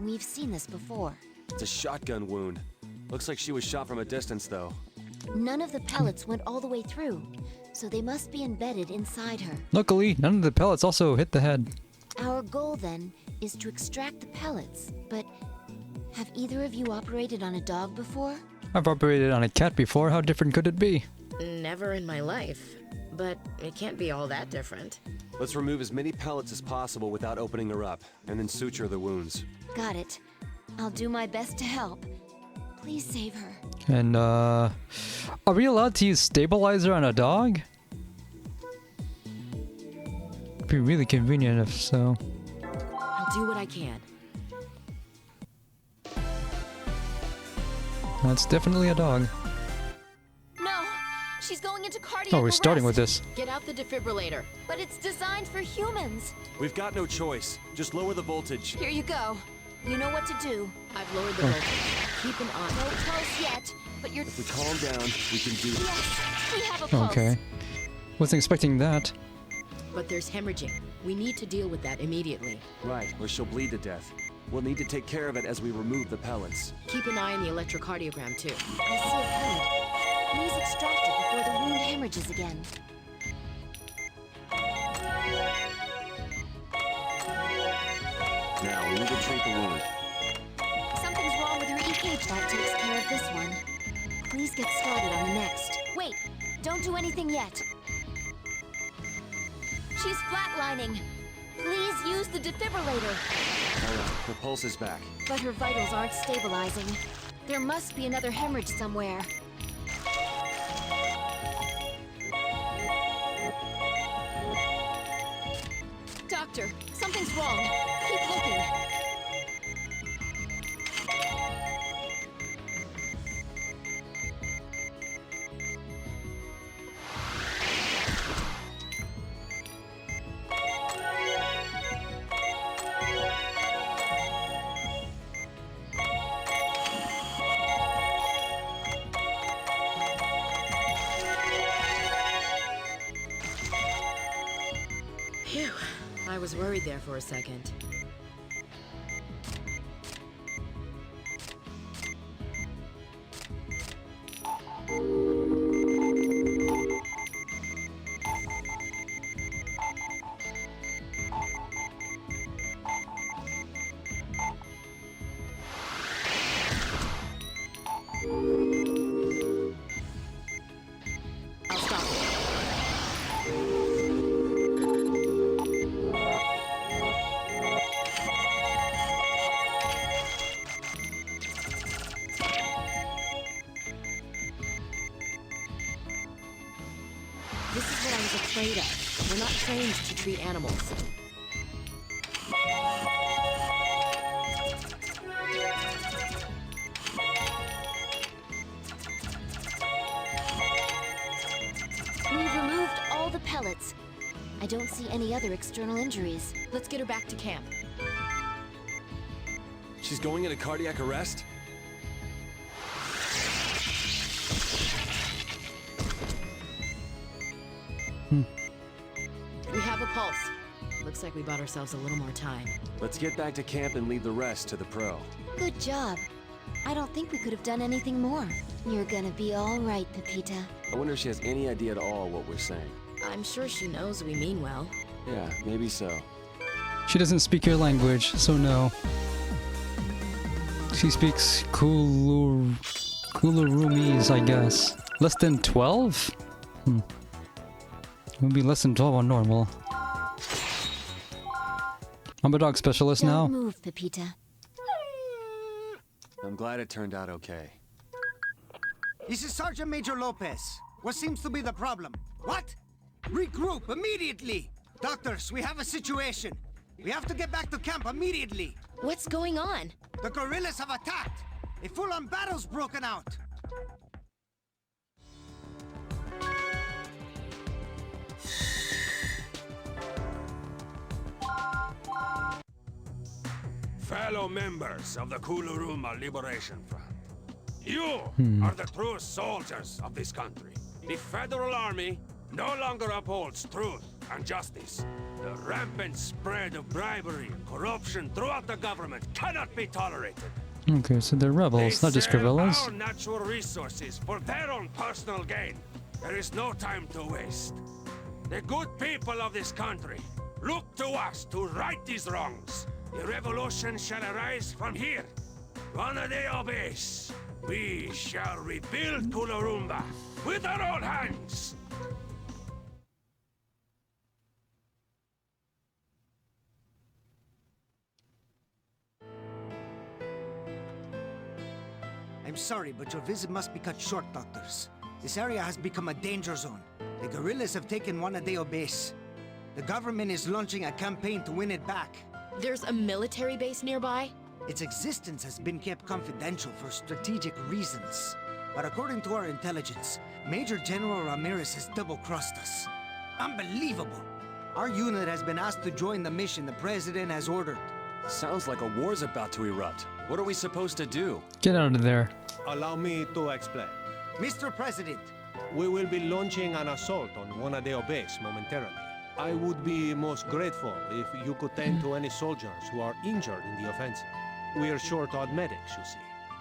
We've seen this before. It's a shotgun wound. Looks like she was shot from a distance, though. None of the pellets went all the way through, so they must be embedded inside her. Luckily, none of the pellets also hit the head. Our goal, then, is to extract the pellets, but have either of you operated on a dog before? I've operated on a cat before. How different could it be? Never in my life. But it can't be all that different. Let's remove as many pellets as possible without opening her up, and then suture the wounds. Got it. I'll do my best to help. Please save her. And, are we allowed to use stabilizer on a dog? Be really convenient if so. I'll do what I can. That's definitely a dog. No! She's going into cardiac Oh, we're starting with arrest. this. Get out the defibrillator. But it's designed for humans. We've got no choice. Just lower the voltage. Here you go. You know what to do. I've lowered the voltage. Keep an eye. Don't close yet, but you're... If we calm down, we can do this. Yes, we have a pulse. Okay. Wasn't expecting that. But there's hemorrhaging. We need to deal with that immediately. Right, or she'll bleed to death. We'll need to take care of it as we remove the pellets. Keep an eye on the electrocardiogram, too. I see a pellet. Please extract it before the wound hemorrhages again. Now, we need to treat the wound. Something's wrong with her EKG. That takes care of this one. Please get started on the next. Wait, don't do anything yet. She's flatlining. Please use the defibrillator. Alright, her pulse is back. But her vitals aren't stabilizing. There must be another hemorrhage somewhere. Doctor, something's wrong. Keep looking. Phew. I was worried there for a second. I'll stop it. This is what I was afraid of. We're not trained to treat animals. We've removed all the pellets. I don't see any other external injuries. Let's get her back to camp. She's going into cardiac arrest? We have a pulse. Looks like we bought ourselves a little more time. Let's get back to camp and leave the rest to the pro. Good job. I don't think we could have done anything more. You're gonna be all right, Pepita. I wonder if she has any idea at all what we're saying. I'm sure she knows we mean well. Yeah, maybe so. She doesn't speak your language, so no. She speaks Kulurumese, I guess. Less than 12? It would be less than 12 on normal. I'm a dog specialist now. Don't move, Pepita. I'm glad it turned out okay. This is Sergeant Major Lopez. What seems to be the problem? What? Regroup immediately! Doctors, we have a situation. We have to get back to camp immediately. What's going on? The guerrillas have attacked. A full-on battle's broken out. Fellow members of the Kuluruma Liberation Front, you are the true soldiers of this country. The Federal Army no longer upholds truth and justice. The rampant spread of bribery and corruption throughout the government cannot be tolerated. Okay, so they're rebels, not just They sell guerrillas. our natural resources for their own personal gain. There is no time to waste. The good people of this country Look to us to right these wrongs. A revolution shall arise from here. Wanadeo base. We shall rebuild Kulurumba with our own hands. I'm sorry, but your visit must be cut short, doctors. This area has become a danger zone. The guerrillas have taken Wanadeo base. The government is launching a campaign to win it back. There's a military base nearby? Its existence has been kept confidential for strategic reasons. But according to our intelligence, Major General Ramirez has double-crossed us. Unbelievable! Our unit has been asked to join the mission the President has ordered. Sounds like a war's about to erupt. What are we supposed to do? Get out of there. Allow me to explain. Mr. President, we will be launching an assault on Wanadeo base momentarily. I would be most grateful if you could tend to any soldiers who are injured in the offensive. We are short on medics, you see.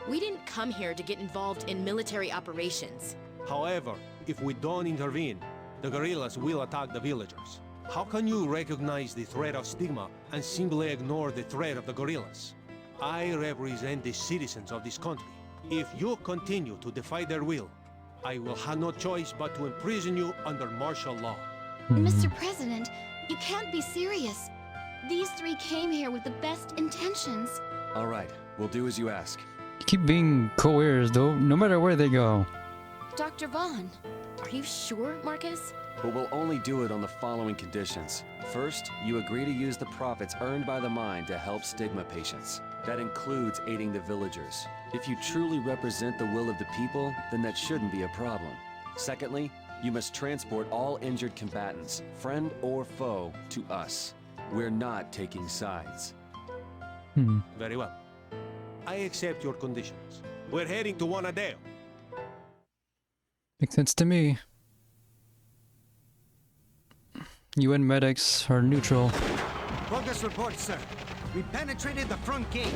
We didn't come here to get involved in military operations. However, if we don't intervene, the guerrillas will attack the villagers. How can you recognize the threat of Stigma and simply ignore the threat of the guerrillas? I represent the citizens of this country. If you continue to defy their will, I will have no choice but to imprison you under martial law. Mr. President, you can't be serious. These three came here with the best intentions. All right, we'll do as you ask. Keep being coerced, though, no matter where they go. Dr. Vaughn. Are you sure, Marcus? But we'll only do it on the following conditions. First, you agree to use the profits earned by the mine to help Stigma patients. That includes aiding the villagers. If you truly represent the will of the people, then that shouldn't be a problem. Secondly, you must transport all injured combatants, friend or foe, to us. We're not taking sides. Very well. I accept your conditions. We're heading to Wanadeo. Makes sense to me. UN medics are neutral. Progress report, sir. We penetrated the front gate.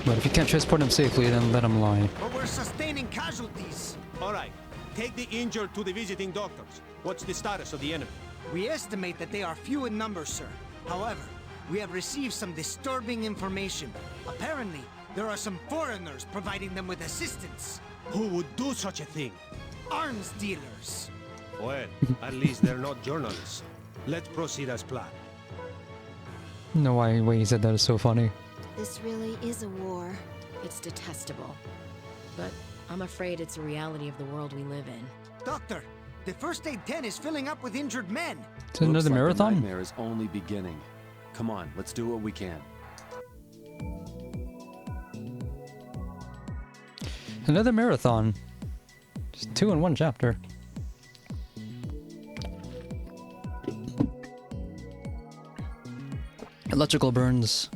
But if you can't transport them safely, then let them lie. But we're sustaining casualties. All right. Take the injured to the visiting doctors. What's the status of the enemy? We estimate that they are few in number, sir. However, we have received some disturbing information. Apparently, there are some foreigners providing them with assistance. Who would do such a thing? Arms dealers. Well, at least they're not journalists. Let's proceed as planned. No way he said that is so funny. This really is a war. It's detestable. But I'm afraid it's a reality of the world we live in. Doctor, the first aid tent is filling up with injured men. It's another marathon? The nightmare is only beginning. Come on, let's do what we can. Another marathon. Just 2 in 1 chapter. Electrical burns.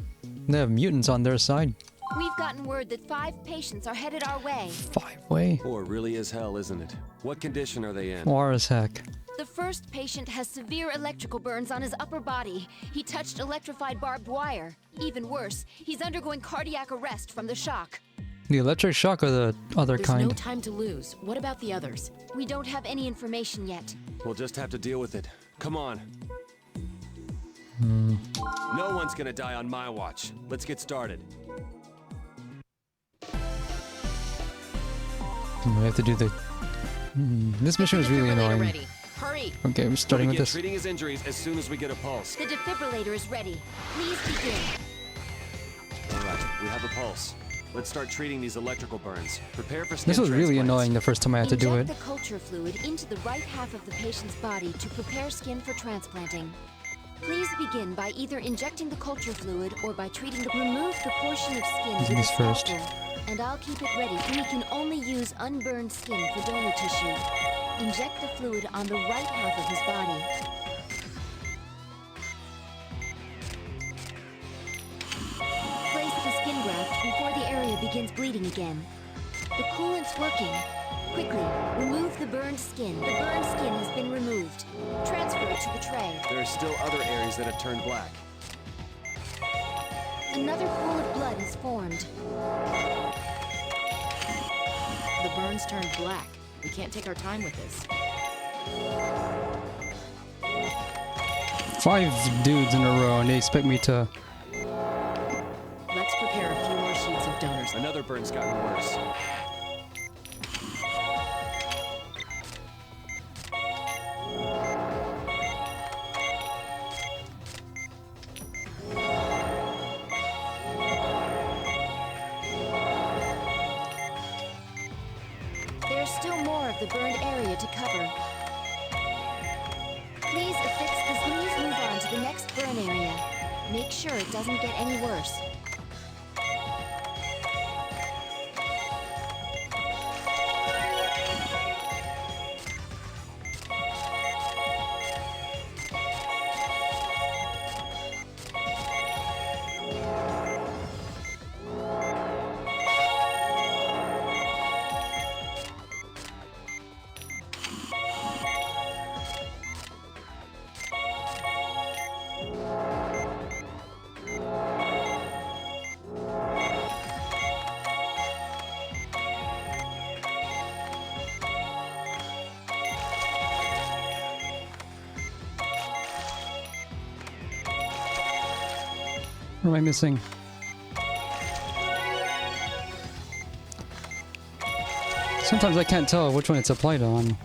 They have mutants on their side. We've gotten word that 5 patients are headed our way. 5-way? Or really is hell, isn't it? What condition are they in? War as heck. The first patient has severe electrical burns on his upper body. He touched electrified barbed wire. Even worse, he's undergoing cardiac arrest from the shock. The electric shock or the other There's kind? no time to lose. What about the others? We don't have any information yet. We'll just have to deal with it. Come on. No one's gonna die on my watch. Let's get started. We have to do the... This mission is really annoying. Ready. Hurry. Okay, we're starting with this. Treating his injuries as soon as we get a pulse. The defibrillator is ready. Please begin. All right, we have a pulse. Let's start treating these electrical burns. Prepare for skin This was really transplants. annoying the first time I had to do it. Inject the culture fluid into the right half of the patient's body to prepare skin for transplanting. Please begin by either injecting the culture fluid or by treating the... Remove the portion of skin with a This first. scalpel, and I'll keep it ready. We can only use unburned skin for donor tissue. Inject the fluid on the right half of his body. Place the skin graft before the area begins bleeding again. The coolant's working. Quickly, remove the burned skin. The burned skin has been removed. Transfer it to the tray. There are still other areas that have turned black. Another pool of blood has formed. The burns turned black. We can't take our time with this. 5 dudes in a row and they expect me to... Let's prepare a few more sheets of donors. Another burn's gotten worse. There's still more of the burned area to cover. Please affix this. Please move on to the next burn area. Make sure it doesn't get any worse. What am I missing? Sometimes I can't tell which one it's applied on.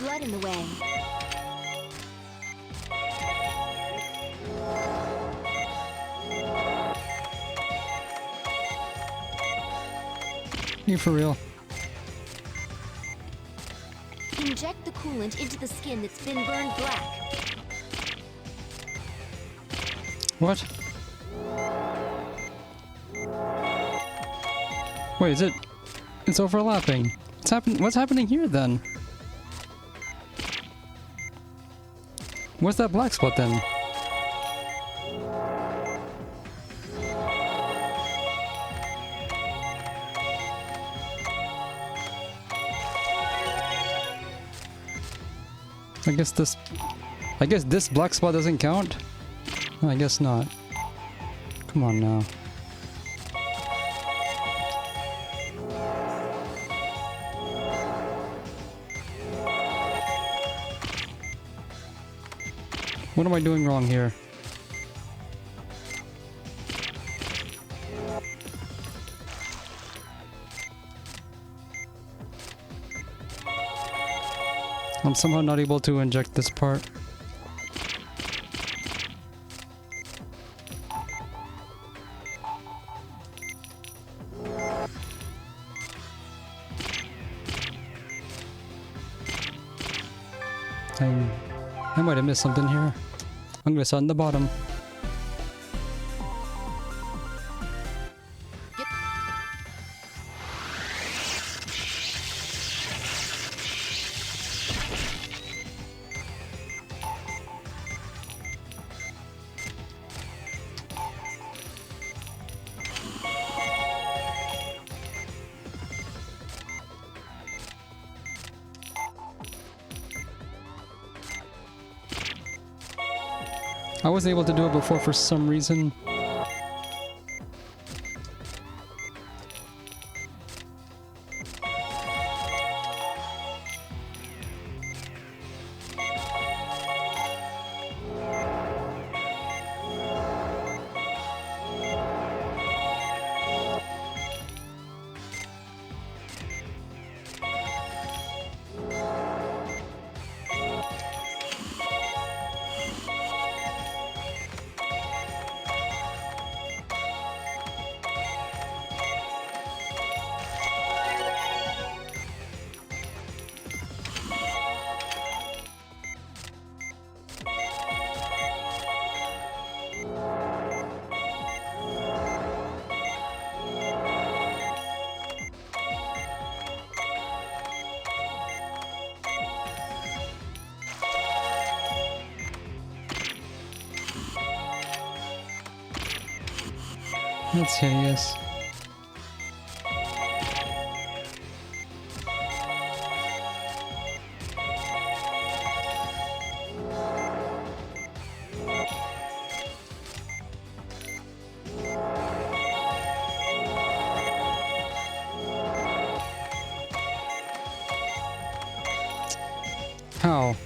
Blood in the way. You for real? Inject the coolant into the skin that's been burned black. What? Wait, is it? It's overlapping. What's happening here then? What's that black spot then? I guess this black spot doesn't count? I guess not. Come on now. What am I doing wrong here? I'm somehow not able to inject this part. I might have missed something here. I'm gonna start on the bottom. I wasn't able to do it before for some reason. That's hideous. How?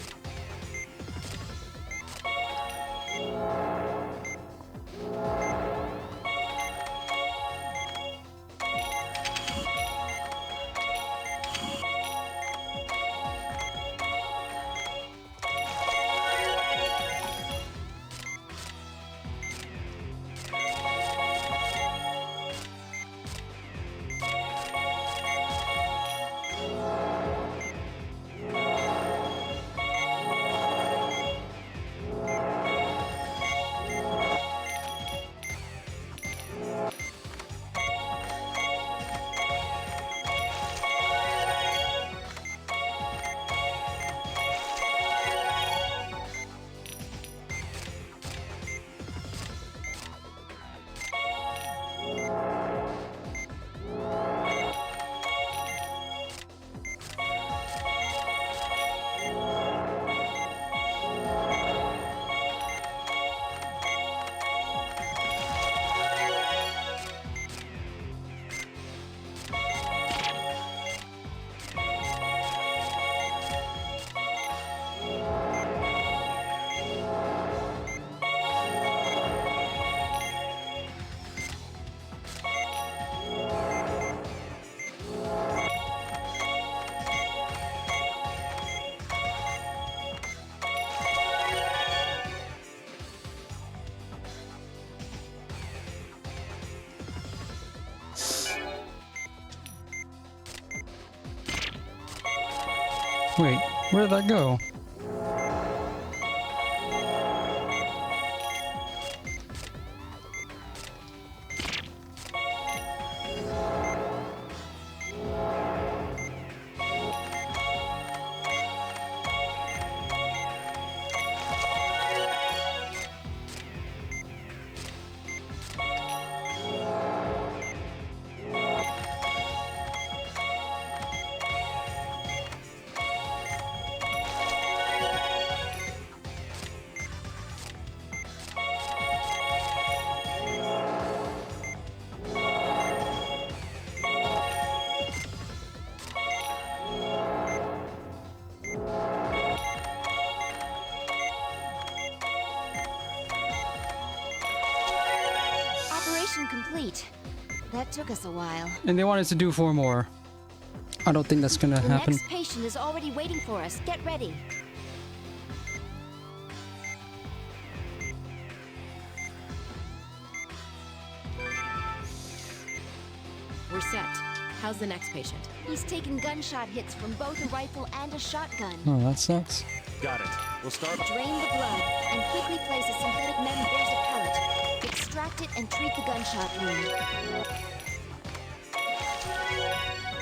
Wait, where did that go? Complete. That took us a while. And they wanted to do 4 more. I don't think that's gonna The happen. next patient is already waiting for us. Get ready. We're set. How's the next patient? He's taken gunshot hits from both a rifle and a shotgun. Oh, that sucks. Got it. We'll start. Drain the blood and quickly place a synthetic membrane. There's a pellet. Extract it and treat the gunshot wound.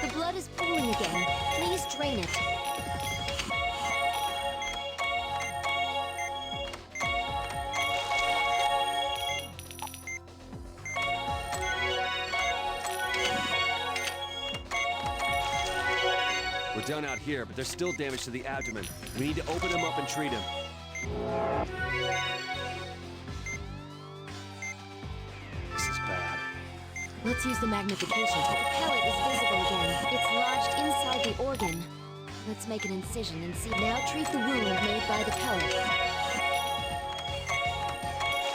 The blood is pooling again. Please drain it. We're done out here, but there's still damage to the abdomen. We need to open him up and treat him. This is bad. Let's use the magnification. The pellet is visible again. It's lodged inside the organ. Let's make an incision and see. Now treat the wound made by the pellet.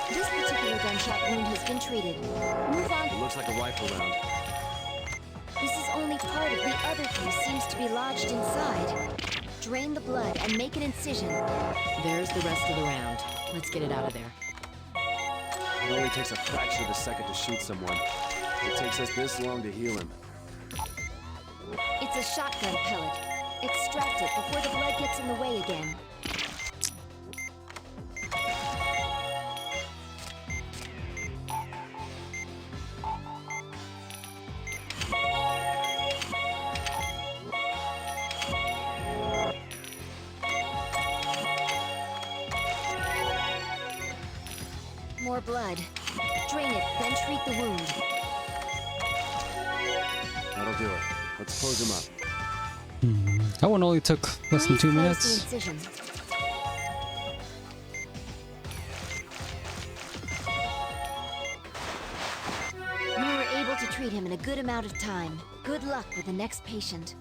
This particular gunshot wound has been treated. Move on. It looks like a rifle round. This is only part of the other piece seems to be lodged inside. Drain the blood and make an incision. There's the rest of the round. Let's get it out of there. It only takes a fraction of a second to shoot someone. It takes us this long to heal him. It's a shotgun pellet. Extract it before the blood gets in the way again. More blood. drain it, then treat the wound. That'll do it. Let's close him up. That one only took less than 2 Please close minutes. the incision. We were able to treat him in a good amount of time. Good luck with the next patient.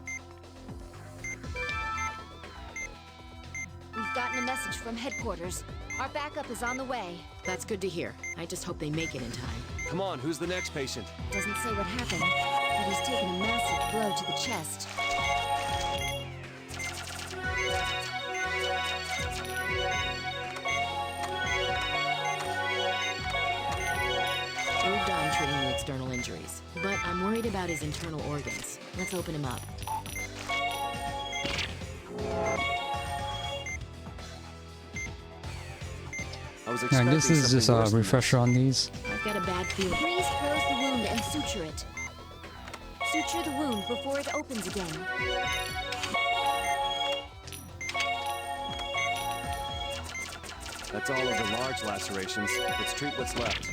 We've gotten a message from headquarters. Our backup is on the way. That's good to hear. I just hope they make it in time. Come on, who's the next patient? Doesn't say what happened, but he's taken a massive blow to the chest. We're done treating the external injuries, but I'm worried about his internal organs. Let's open him up. I was Yeah, expecting this is just something a worse than refresher on these. I've got a bad feeling. Please close the wound and suture it. Suture the wound before it opens again. That's all of the large lacerations. Let's treat what's left.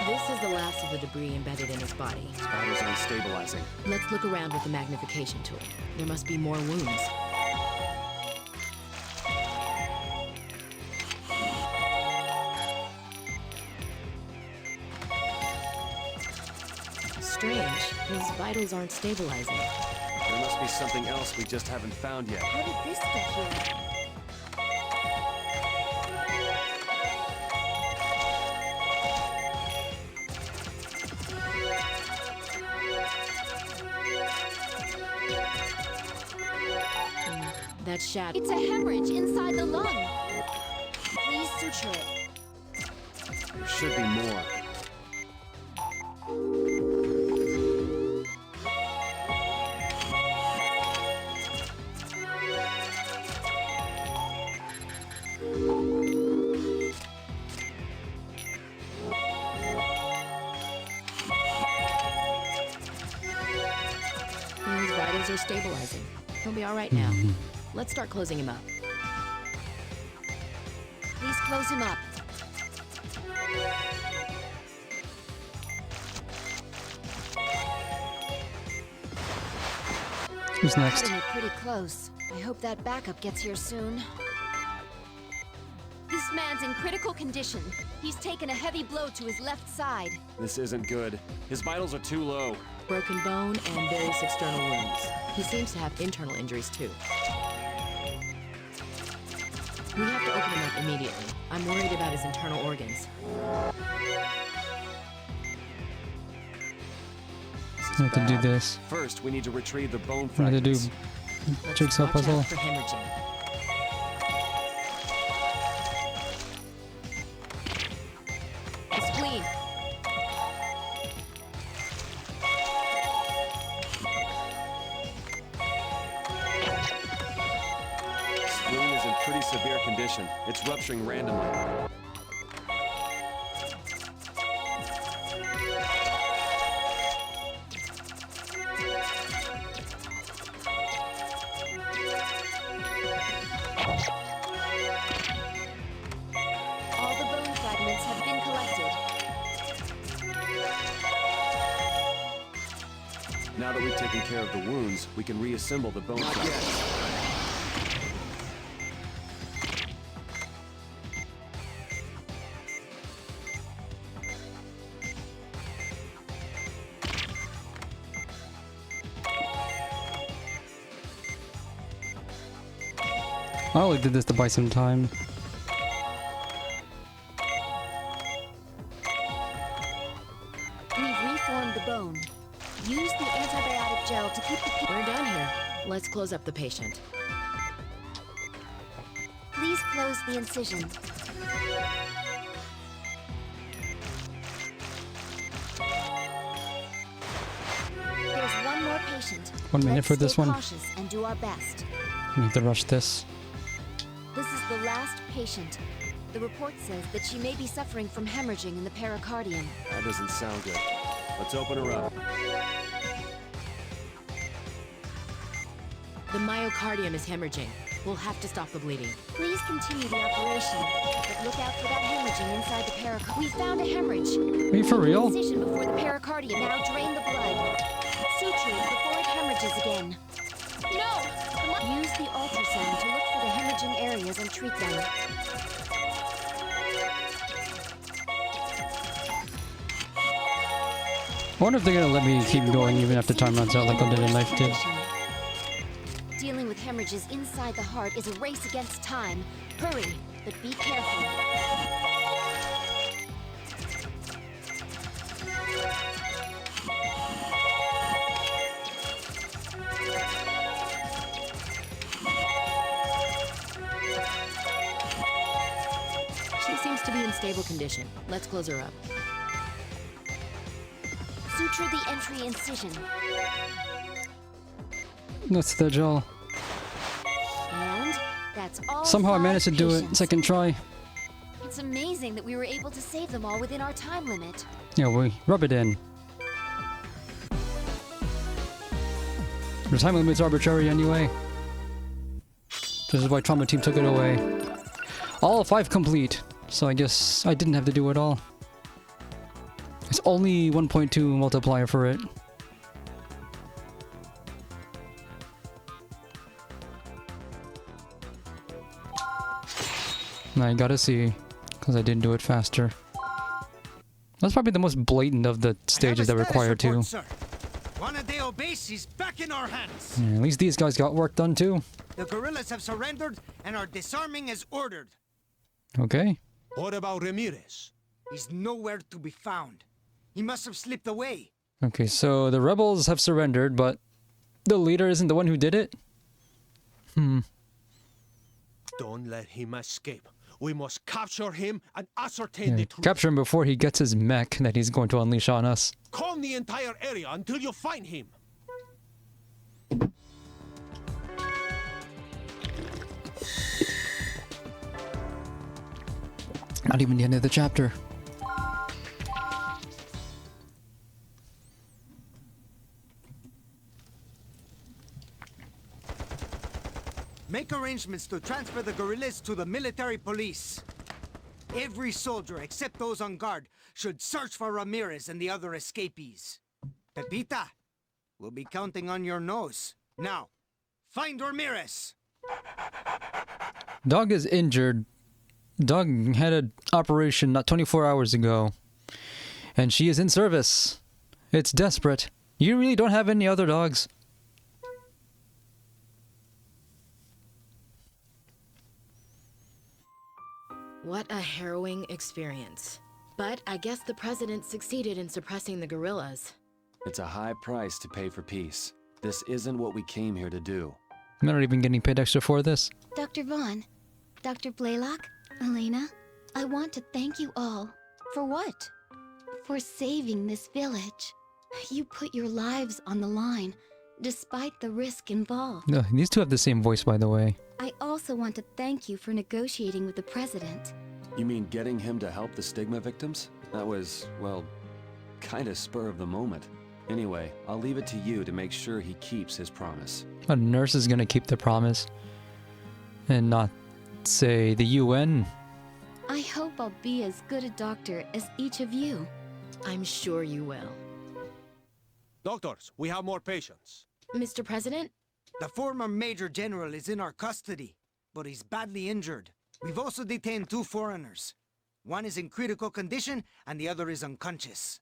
This is the last of the debris embedded in his body. His vitals aren't stabilizing. Let's look around with the magnification tool. There must be more wounds. Strange. His vitals aren't stabilizing. There must be something else we just haven't found yet. How did this get here? That's shattered. It's a hemorrhage inside the lung. Please suture it. There should be more. His vitals are stabilizing. He'll be all right now. Let's start closing him up. Please close him up. Who's next? Cutting it pretty close. I hope that backup gets here soon. This man's in critical condition. He's taken a heavy blow to his left side. This isn't good. His vitals are too low. Broken bone and various external wounds. He seems to have internal injuries too. We have to open him up immediately. I'm worried about his internal organs. I have to do this. First, we need to retrieve the bone I have to do fragments. jigsaw Watch puzzle. out for hemorrhaging. The spleen. Spleen is in pretty severe condition. It's rupturing randomly. All the bone fragments have been collected. Now that we've taken care of the wounds, we can reassemble the bone fragments. I only did this to buy some time. We've reformed the bone. Use the antibiotic gel to keep the... We're done here. Let's close up the patient. Please close the incision. There's one more patient. 1 minute Let's for this stay one. cautious and do our best. I need to rush this. This is the last patient. The report says that she may be suffering from hemorrhaging in the pericardium. That doesn't sound good. Let's open her up. The myocardium is hemorrhaging. We'll have to stop the bleeding. Please continue the operation, but look out for that hemorrhaging inside the pericardium. We found a hemorrhage. Are you for real? Incision before the pericardium. Now drain the blood. Suture it before it hemorrhages again. No! Use the ultrasound to look for the hemorrhaging areas and treat them. I wonder if they're gonna let me keep going even after time runs out like I did in Life did. Dealing with hemorrhages inside the heart is a race against time. Hurry, but be careful. She seems to be in stable condition. Let's close her up. Suture the entry incision. That's the jaw. And that's all. Somehow I managed to do it patients. second try. It's amazing that we were able to save them all within our time limit. Yeah, we rub it in. The time limit's arbitrary anyway. This is why Trauma Team took it away. All 5 complete, so I guess I didn't have to do it all. It's only 1.2 multiplier for it. I gotta see, because I didn't do it faster. That's probably the most blatant of the stages that require 2. Juanadeo base is back in our hands. Yeah, at least these guys got work done too. The guerrillas have surrendered and are disarming as ordered. Okay. What about Ramirez? He's nowhere to be found. He must have slipped away. Okay, so the rebels have surrendered, but the leader isn't the one who did it? Don't let him escape. We must capture him and ascertain the truth. Capture him before he gets his mech that he's going to unleash on us. Calm the entire area until you find him. Not even the end of the chapter. Make arrangements to transfer the guerrillas to the military police. Every soldier, except those on guard, should search for Ramirez and the other escapees. Pepita, we'll be counting on your nose. Now, find Ramirez! Dog is injured. Dog had an operation not 24 hours ago. And she is in service. It's desperate. You really don't have any other dogs? What a harrowing experience. But I guess the president succeeded in suppressing the guerrillas. It's a high price to pay for peace. This isn't what we came here to do. I'm not even getting paid extra for this. Dr. Vaughn, Dr. Blaylock, Elena, I want to thank you all. For what? For saving this village. You put your lives on the line, despite the risk involved. No, these two have the same voice, by the way. I also want to thank you for negotiating with the president. You mean getting him to help the stigma victims? That was, well, kinda spur of the moment. Anyway, I'll leave it to you to make sure he keeps his promise. A nurse is gonna keep the promise. And not, say, the UN. I hope I'll be as good a doctor as each of you. I'm sure you will. Doctors, we have more patients. Mr. President? The former Major General is in our custody, but he's badly injured. We've also detained 2 foreigners. One is in critical condition, and the other is unconscious.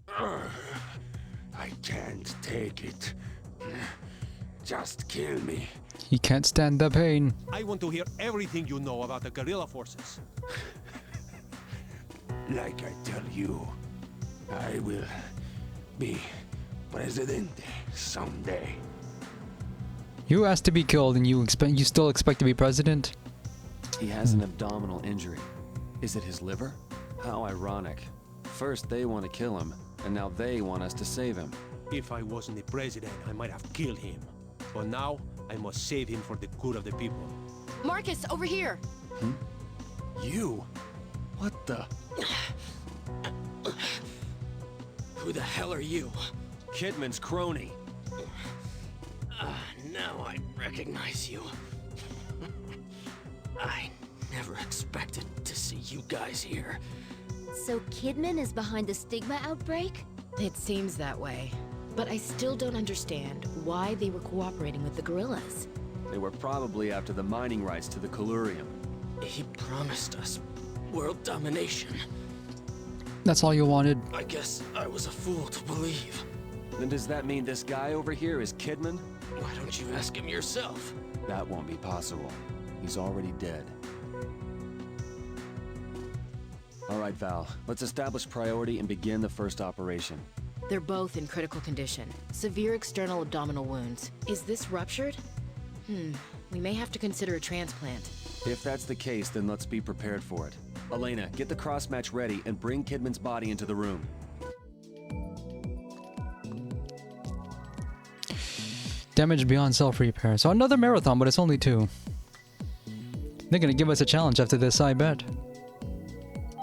I can't take it. Just kill me. He can't stand the pain. I want to hear everything you know about the guerrilla forces. Like I tell you, I will be presidente someday. You asked to be killed and you still expect to be president? He has an abdominal injury. Is it his liver? How ironic. First they want to kill him, and now they want us to save him. If I wasn't the president, I might have killed him. But now, I must save him for the good of the people. Marcus, over here! You? What the? Who the hell are you? Kidman's crony. Now I recognize you. I never expected to see you guys here. So Kidman is behind the stigma outbreak? It seems that way. But I still don't understand why they were cooperating with the guerrillas. They were probably after the mining rights to the Colurium. He promised us world domination. That's all you wanted? I guess I was a fool to believe. Then does that mean this guy over here is Kidman? Why don't you ask him yourself? That won't be possible. He's already dead. All right, Val. Let's establish priority and begin the first operation. They're both in critical condition. Severe external abdominal wounds. Is this ruptured? We may have to consider a transplant. If that's the case, then let's be prepared for it. Elena, get the cross-match ready and bring Kidman's body into the room. Damage beyond self-repair. So another marathon, but it's only 2. They're gonna give us a challenge after this, I bet.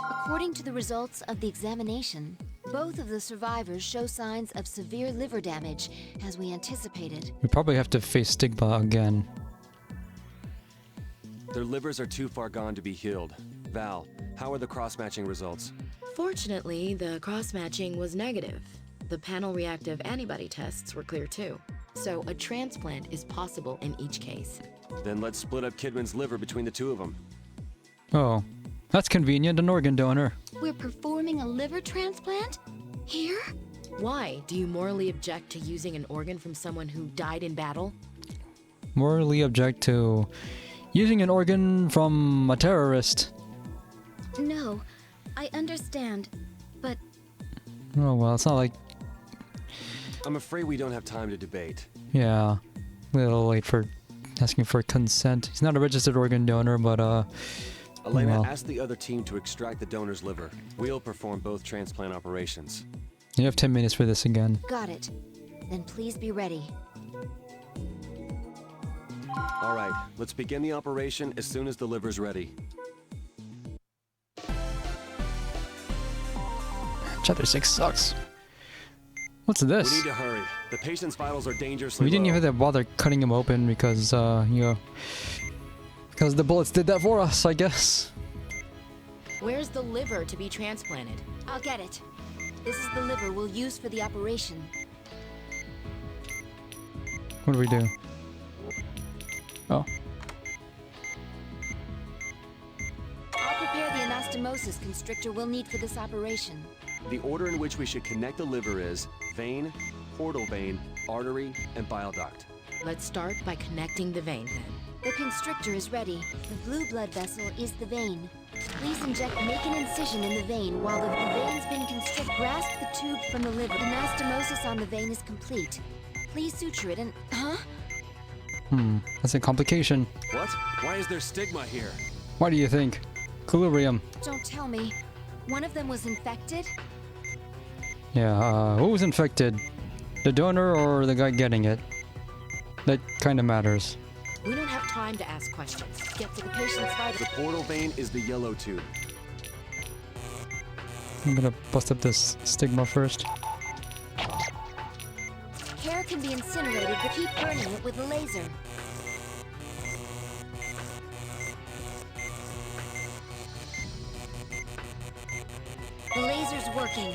According to the results of the examination, both of the survivors show signs of severe liver damage, as we anticipated. We probably have to face Stigma again. Their livers are too far gone to be healed. Val, how are the cross-matching results? Fortunately, the cross-matching was negative. The panel-reactive antibody tests were clear too. So a transplant is possible in each case. Then let's split up Kidman's liver between the two of them. Oh, that's convenient, an organ donor. We're performing a liver transplant? Here? Why? Do you morally object to using an organ from someone who died in battle? Morally object to using an organ from a terrorist. No, I understand, but... Oh well, it's not like... I'm afraid we don't have time to debate. Yeah, a little late for asking for consent. He's not a registered organ donor, but Elena, well. ask the other team to extract the donor's liver. We'll perform both transplant operations. You have 10 minutes for this again. Got it. Then please be ready. All right, let's begin the operation as soon as the liver's ready. Chapter 6 sucks. What's this? We need to hurry. The patient's vitals are dangerously We didn't low. even have to bother cutting him open because, because the bullets did that for us, I guess. Where's the liver to be transplanted? I'll get it. This is the liver we'll use for the operation. What do we do? Oh. I'll prepare the anastomosis constrictor we'll need for this operation. The order in which we should connect the liver is vein, portal vein, artery, and bile duct. Let's start by connecting the vein then. The constrictor is ready. The blue blood vessel is the vein. Please make an incision in the vein while the vein's been constricted. Grasp the tube from the liver. Anastomosis on the vein is complete. Please suture it and... Huh? That's a complication. What? Why is there stigma here? What do you think? Colurium. Don't tell me. One of them was infected? Yeah, who was infected? The donor or the guy getting it? That kind of matters. We don't have time to ask questions. Get to the patient's vitals. The portal vein is the yellow tube. I'm gonna bust up this stigma first. Hair can be incinerated, but keep burning it with a laser. The laser's working.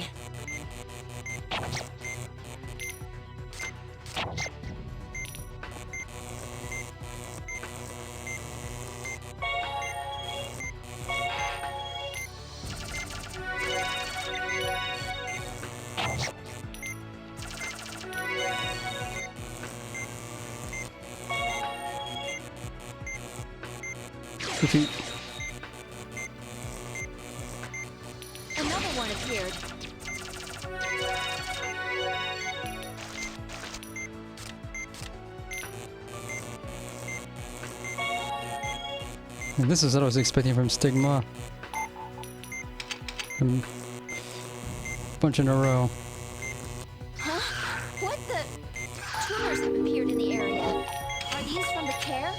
Another one appeared. And this is what I was expecting from Stigma. Bunch in a row. Huh? What the? Tumors have appeared in the area. Are these from the care?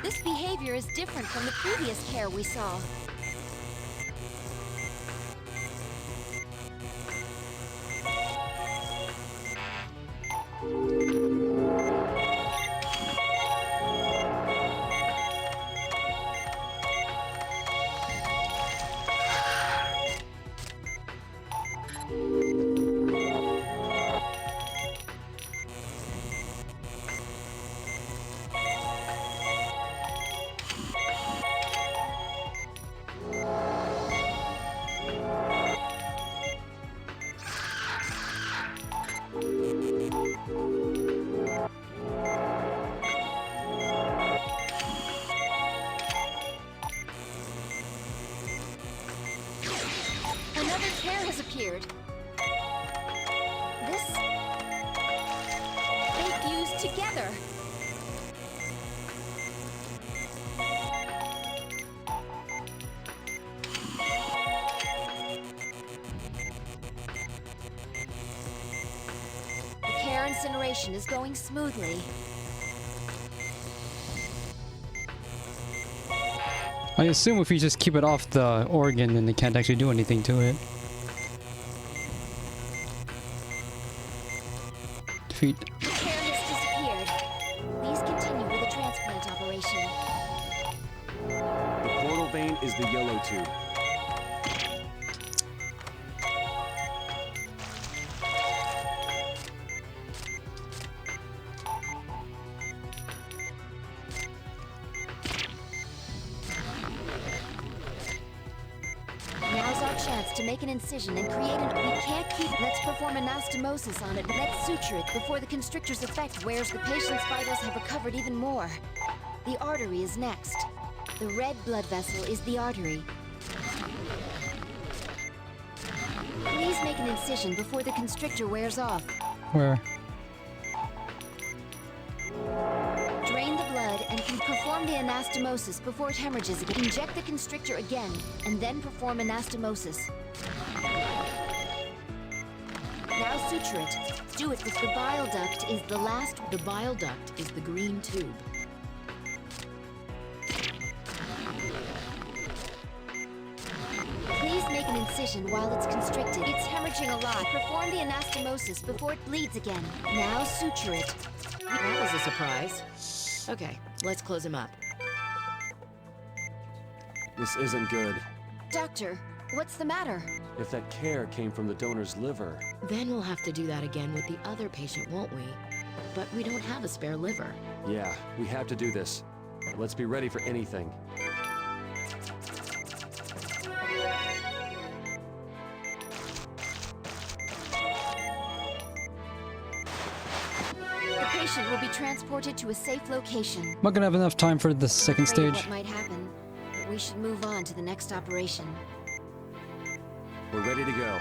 This behavior is different from the previous care we saw. disappeared. This... They fused together. The care incineration is going smoothly. I assume if you just keep it off the organ, then they can't actually do anything to it. Defeat. The care has disappeared. Please continue with the transplant operation. The portal vein is the yellow tube. Now's our chance to make an incision and create an... We can't keep... Let's perform anastomosis on it. Let's suture it before the constrictor's effect wears. The patient's vitals have recovered even more. The artery is next. The red blood vessel is the artery. Please make an incision before the constrictor wears off. Where? Drain the blood and can perform the anastomosis before it hemorrhages again. Inject the constrictor again, and then perform anastomosis. Now suture it. Do it with the bile duct is the last... The bile duct is the green tube. Please make an incision while it's constricted. It's hemorrhaging a lot. Perform the anastomosis before it bleeds again. Now suture it. That was a surprise. Okay, let's close him up. This isn't good. Doctor, what's the matter? If that care came from the donor's liver... Then we'll have to do that again with the other patient, won't we? But we don't have a spare liver. Yeah, we have to do this. Let's be ready for anything. The patient will be transported to a safe location. I'm not gonna have enough time for the second Afraid stage. What might happen, but we should move on to the next operation. We're ready to go.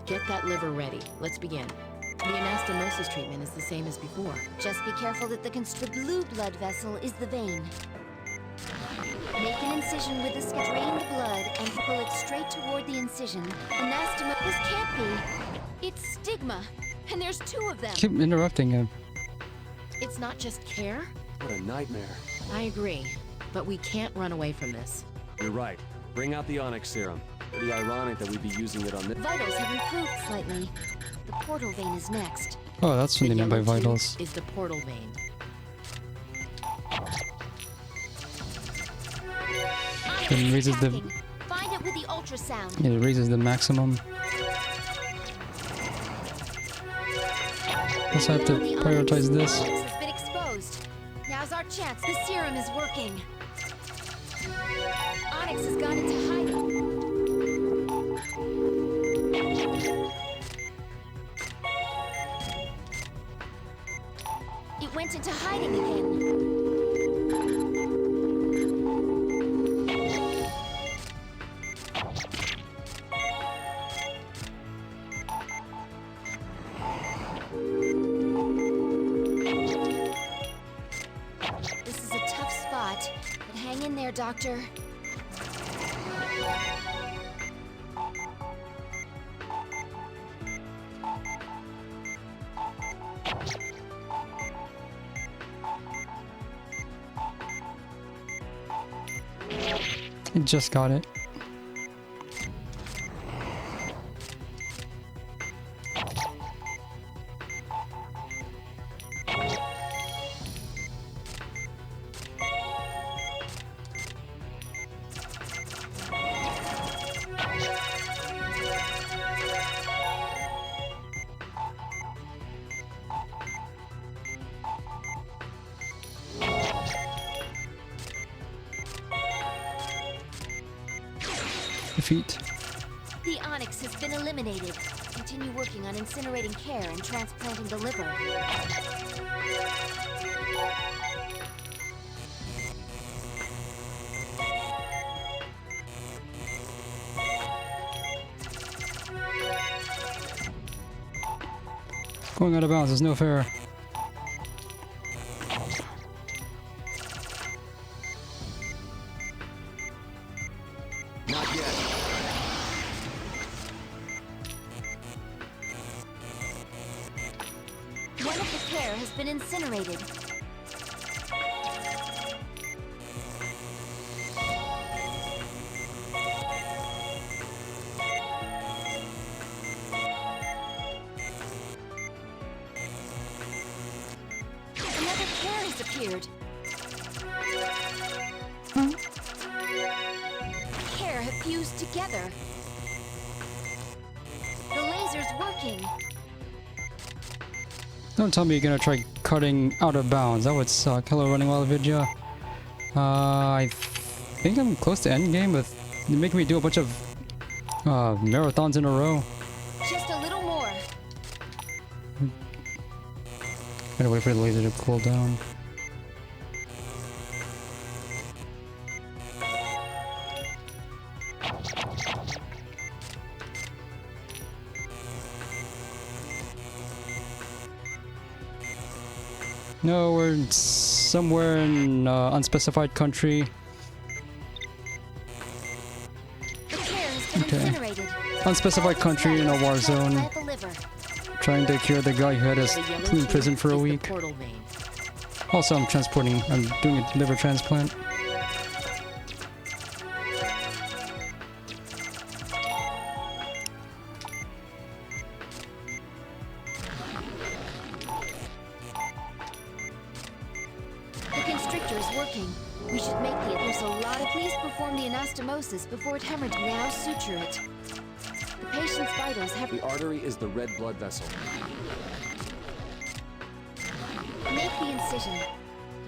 Get that liver ready. Let's begin. The anastomosis treatment is the same as before. Just be careful that the blue blood vessel is the vein. Make an incision with the drain the blood and pull it straight toward the incision. This can't be. It's stigma, and there's two of them. Keep interrupting him. It's not just care? What a nightmare. I agree, but we can't run away from this. You're right. Bring out the Onyx serum. Pretty ironic that we'd be using it on this. Vitals have improved slightly. The portal vein is next. Oh, that's what they meant by vitals. Is the portal vein. It raises the... Find it with the ultrasound. It raises the maximum. Guess I have to prioritize this. Onyx has been exposed. Now's our chance. The serum is working. Onyx has gone into hiding. It went into hiding again. This is a tough spot, but hang in there, Doctor. I just got it. Defeat. The Onyx has been eliminated. Continue working on incinerating care and transplanting the liver. Going out of bounds is no fair. Not yet. One of the pair has been incinerated. Another pair has appeared. Pair have fused together. The laser's working. Don't tell me you're gonna try cutting out of bounds. That would suck. Hello, Running Wild Vidya. I think I'm close to endgame, but you're making me do a bunch of marathons in a row. Just a little more. Gotta wait for the laser to cool down. No, we're somewhere in unspecified country. The pair has been Okay. incinerated. Unspecified country in a war zone. At the liver. Trying to cure the guy who had us in prison for a week. Also, I'm doing a liver transplant. The constrictor is working. We should make the there's a lot of please perform the anastomosis before it hemorrhages. Now suture it. The patient's vitals have The artery is the red blood vessel. make the incision.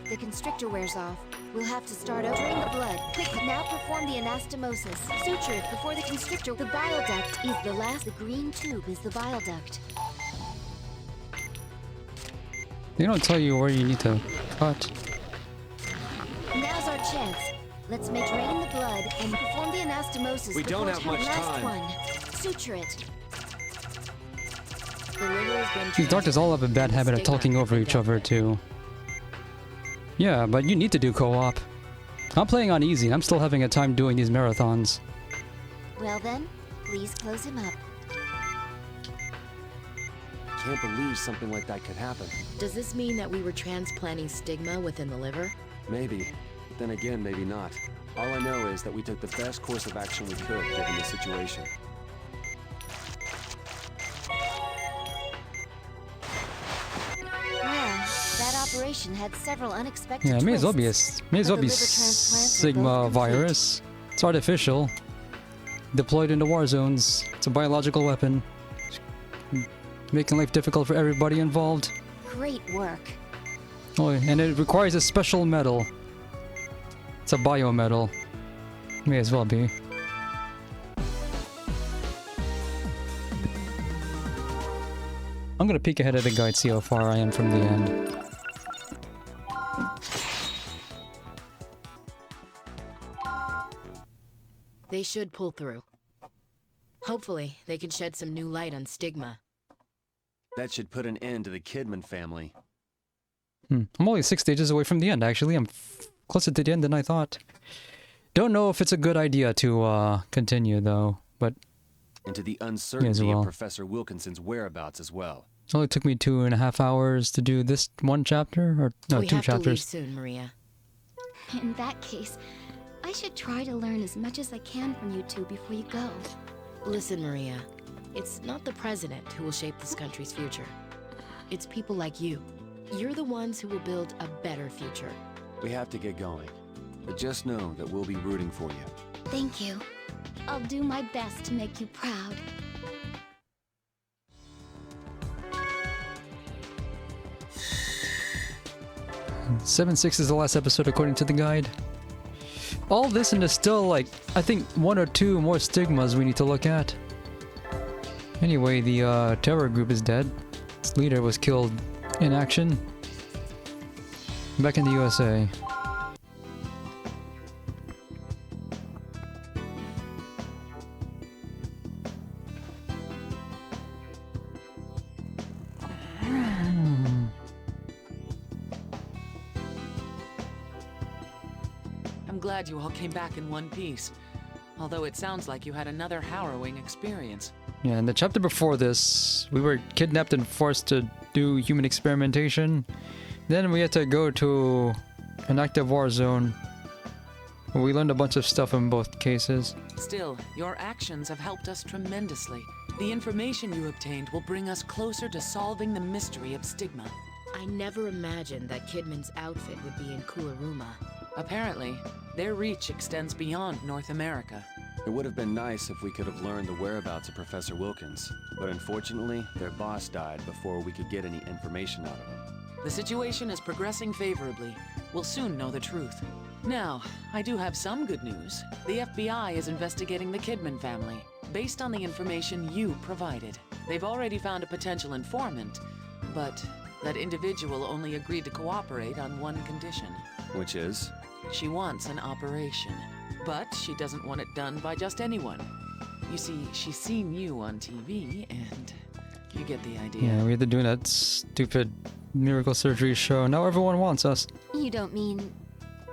If the constrictor wears off, we'll have to start over. Drain the blood. Quick, now perform the anastomosis. Suture it before the constrictor. The bile duct is the last. The green tube is the bile duct. They don't tell you where you need to cut. Now's our chance. Let's make drain the blood and perform the anastomosis. We don't before have much last time. one. Suture it. The liver has been These doctors all have a bad habit of talking over each other too. Yeah, but you need to do co-op. I'm playing on easy. I'm still having a time doing these marathons. Well then, please close him up. Can't believe something like that could happen. Does this mean that we were transplanting stigma within the liver? Maybe. Then again, maybe not. All I know is that we took the best course of action we could given the situation. Well, that operation had several unexpected Yeah, it may as well be twists, may as well but be the liver transplants are Sigma both complete. virus. It's artificial. Deployed into war zones. It's a biological weapon. Making life difficult for everybody involved. Great work. Oh, and it requires a special metal. It's a biometal. May as well be. I'm gonna peek ahead of the guide, see how far I am from the end. They should pull through. Hopefully, they can shed some new light on stigma. That should put an end to the Kidman family. I'm only 6 stages away from the end, actually. I'm closer to the end than I thought. Don't know if it's a good idea to continue, though, but And to the uncertainty well. of Professor Wilkinson's whereabouts as well. it only took me 2.5 hours to do this one chapter, or no, we 2 have to leave chapters. soon, Maria. In that case, I should try to learn as much as I can from you two before you go. Listen, Maria. It's not the president who will shape this country's future. It's people like you. You're the ones who will build a better future. We have to get going. But just know that we'll be rooting for you. Thank you. I'll do my best to make you proud. Seven 6 is the last episode according to the guide. All this and there's still like, I think 1 or 2 more stigmas we need to look at. Anyway, the terror group is dead. Its leader was killed in action. Back in the USA. glad you all came back in one piece. Although it sounds like you had another harrowing experience. Yeah, in the chapter before this, we were kidnapped and forced to do human experimentation. Then we had to go to an active war zone. We learned a bunch of stuff in both cases. Still, your actions have helped us tremendously. The information you obtained will bring us closer to solving the mystery of Stigma. I never imagined that Kidman's outfit would be in Kularuma. Apparently, their reach extends beyond North America. It would have been nice if we could have learned the whereabouts of Professor Wilkins, but unfortunately, their boss died before we could get any information out of him. The situation is progressing favorably. We'll soon know the truth. Now, I do have some good news. The FBI is investigating the Kidman family, based on the information you provided. They've already found a potential informant, but that individual only agreed to cooperate on one condition. Which is? She wants an operation, but she doesn't want it done by just anyone. You see, she's seen you on TV, and you get the idea. Yeah, we had to do that stupid miracle surgery show. Now everyone wants us. You don't mean...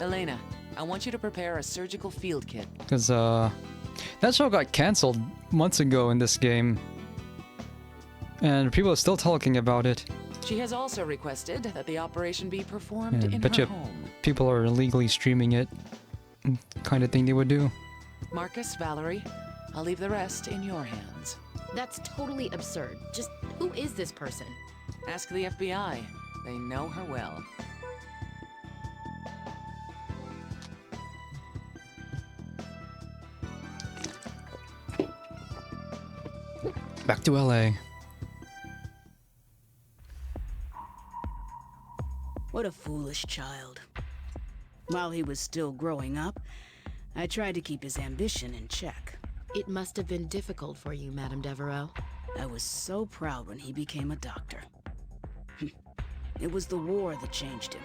Elena, I want you to prepare a surgical field kit. Because, that show got cancelled months ago in this game. And people are still talking about it. She has also requested that the operation be performed in bet her you home. people are illegally streaming it. Kind of thing they would do. Marcus, Valerie, I'll leave the rest in your hands. That's totally absurd. Just who is this person? Ask the FBI. They know her well. Back to LA. What a foolish child. While he was still growing up, I tried to keep his ambition in check. It must have been difficult for you, Madame Devereaux. I was so proud when he became a doctor. It was the war that changed him.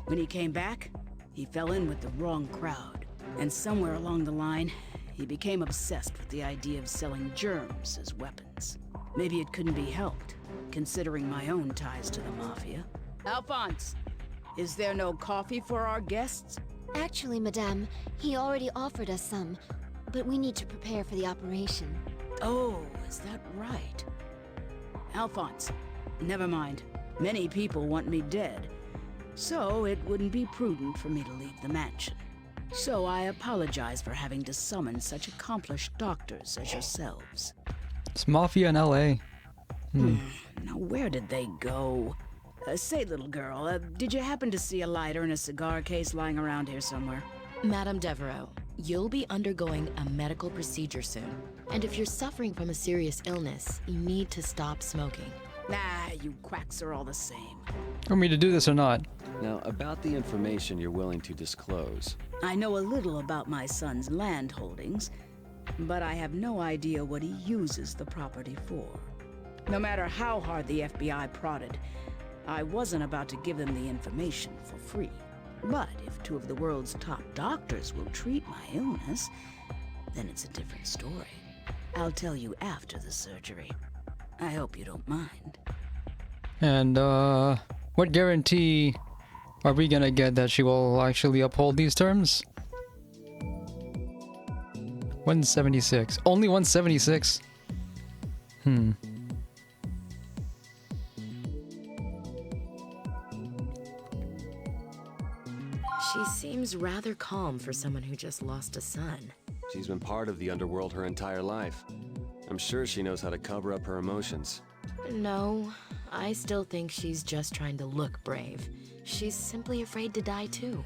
When he came back, he fell in with the wrong crowd. And somewhere along the line, he became obsessed with the idea of selling germs as weapons. Maybe it couldn't be helped, considering my own ties to the Mafia. Alphonse! Is there no coffee for our guests? Actually, Madame, he already offered us some, but we need to prepare for the operation. Oh, is that right? Alphonse, never mind. Many people want me dead, so it wouldn't be prudent for me to leave the mansion. So I apologize for having to summon such accomplished doctors as yourselves. It's Mafia in LA. Now, where did they go? Say, little girl, did you happen to see a lighter and a cigar case lying around here somewhere? Madame Devereaux, you'll be undergoing a medical procedure soon. And if you're suffering from a serious illness, you need to stop smoking. Nah, you quacks are all the same. Want me to do this or not? Now, about the information you're willing to disclose. I know a little about my son's land holdings, but I have no idea what he uses the property for. No matter how hard the FBI prodded, I wasn't about to give them the information for free. But if two of the world's top doctors will treat my illness, then it's a different story. I'll tell you after the surgery. I hope you don't mind. And, what guarantee are we gonna get that she will actually uphold these terms? 176. Only 176? She seems rather calm for someone who just lost a son. She's been part of the underworld her entire life. I'm sure she knows how to cover up her emotions. No, I still think she's just trying to look brave. She's simply afraid to die too.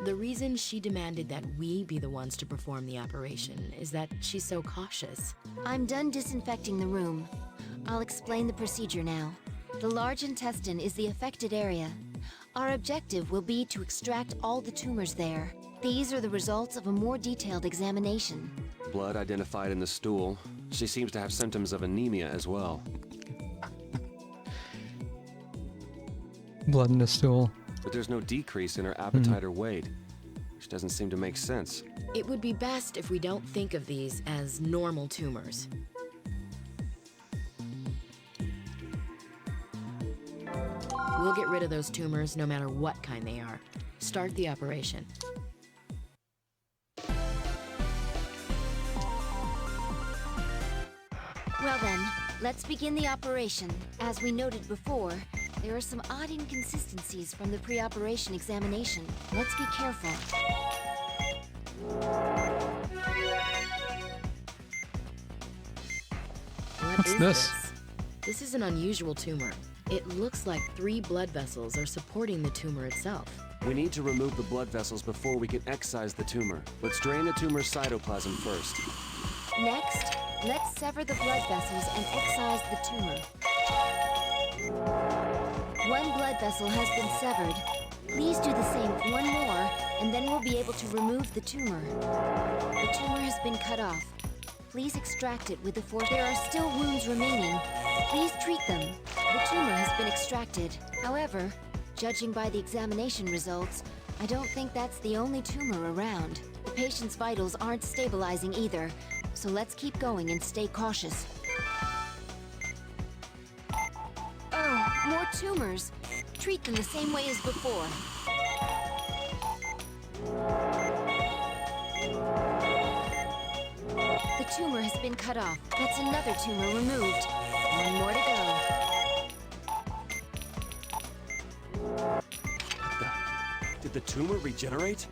The reason she demanded that we be the ones to perform the operation is that she's so cautious. I'm done disinfecting the room. I'll explain the procedure now. The large intestine is the affected area. Our objective will be to extract all the tumors there. These are the results of a more detailed examination. Blood identified in the stool. She seems to have symptoms of anemia as well. Blood in the stool. But there's no decrease in her appetite or weight, which doesn't seem to make sense. It would be best if we don't think of these as normal tumors. We'll get rid of those tumors no matter what kind they are. Start the operation. Let's begin the operation. As we noted before, there are some odd inconsistencies from the pre-operation examination. Let's be careful. What's this? This is an unusual tumor. It looks like 3 blood vessels are supporting the tumor itself. We need to remove the blood vessels before we can excise the tumor. Let's drain the tumor's cytoplasm first. Next, let's sever the blood vessels and excise the tumor. 1 blood vessel has been severed. Please do the same with 1 more, and then we'll be able to remove the tumor. The tumor has been cut off. Please extract it with the force. There are still wounds remaining. Please treat them. The tumor has been extracted. However, judging by the examination results, I don't think that's the only tumor around. The patient's vitals aren't stabilizing either, so let's keep going and stay cautious. Oh, more tumors. Treat them the same way as before. The tumor has been cut off. That's another tumor removed. 1 more to go. Did the tumor regenerate?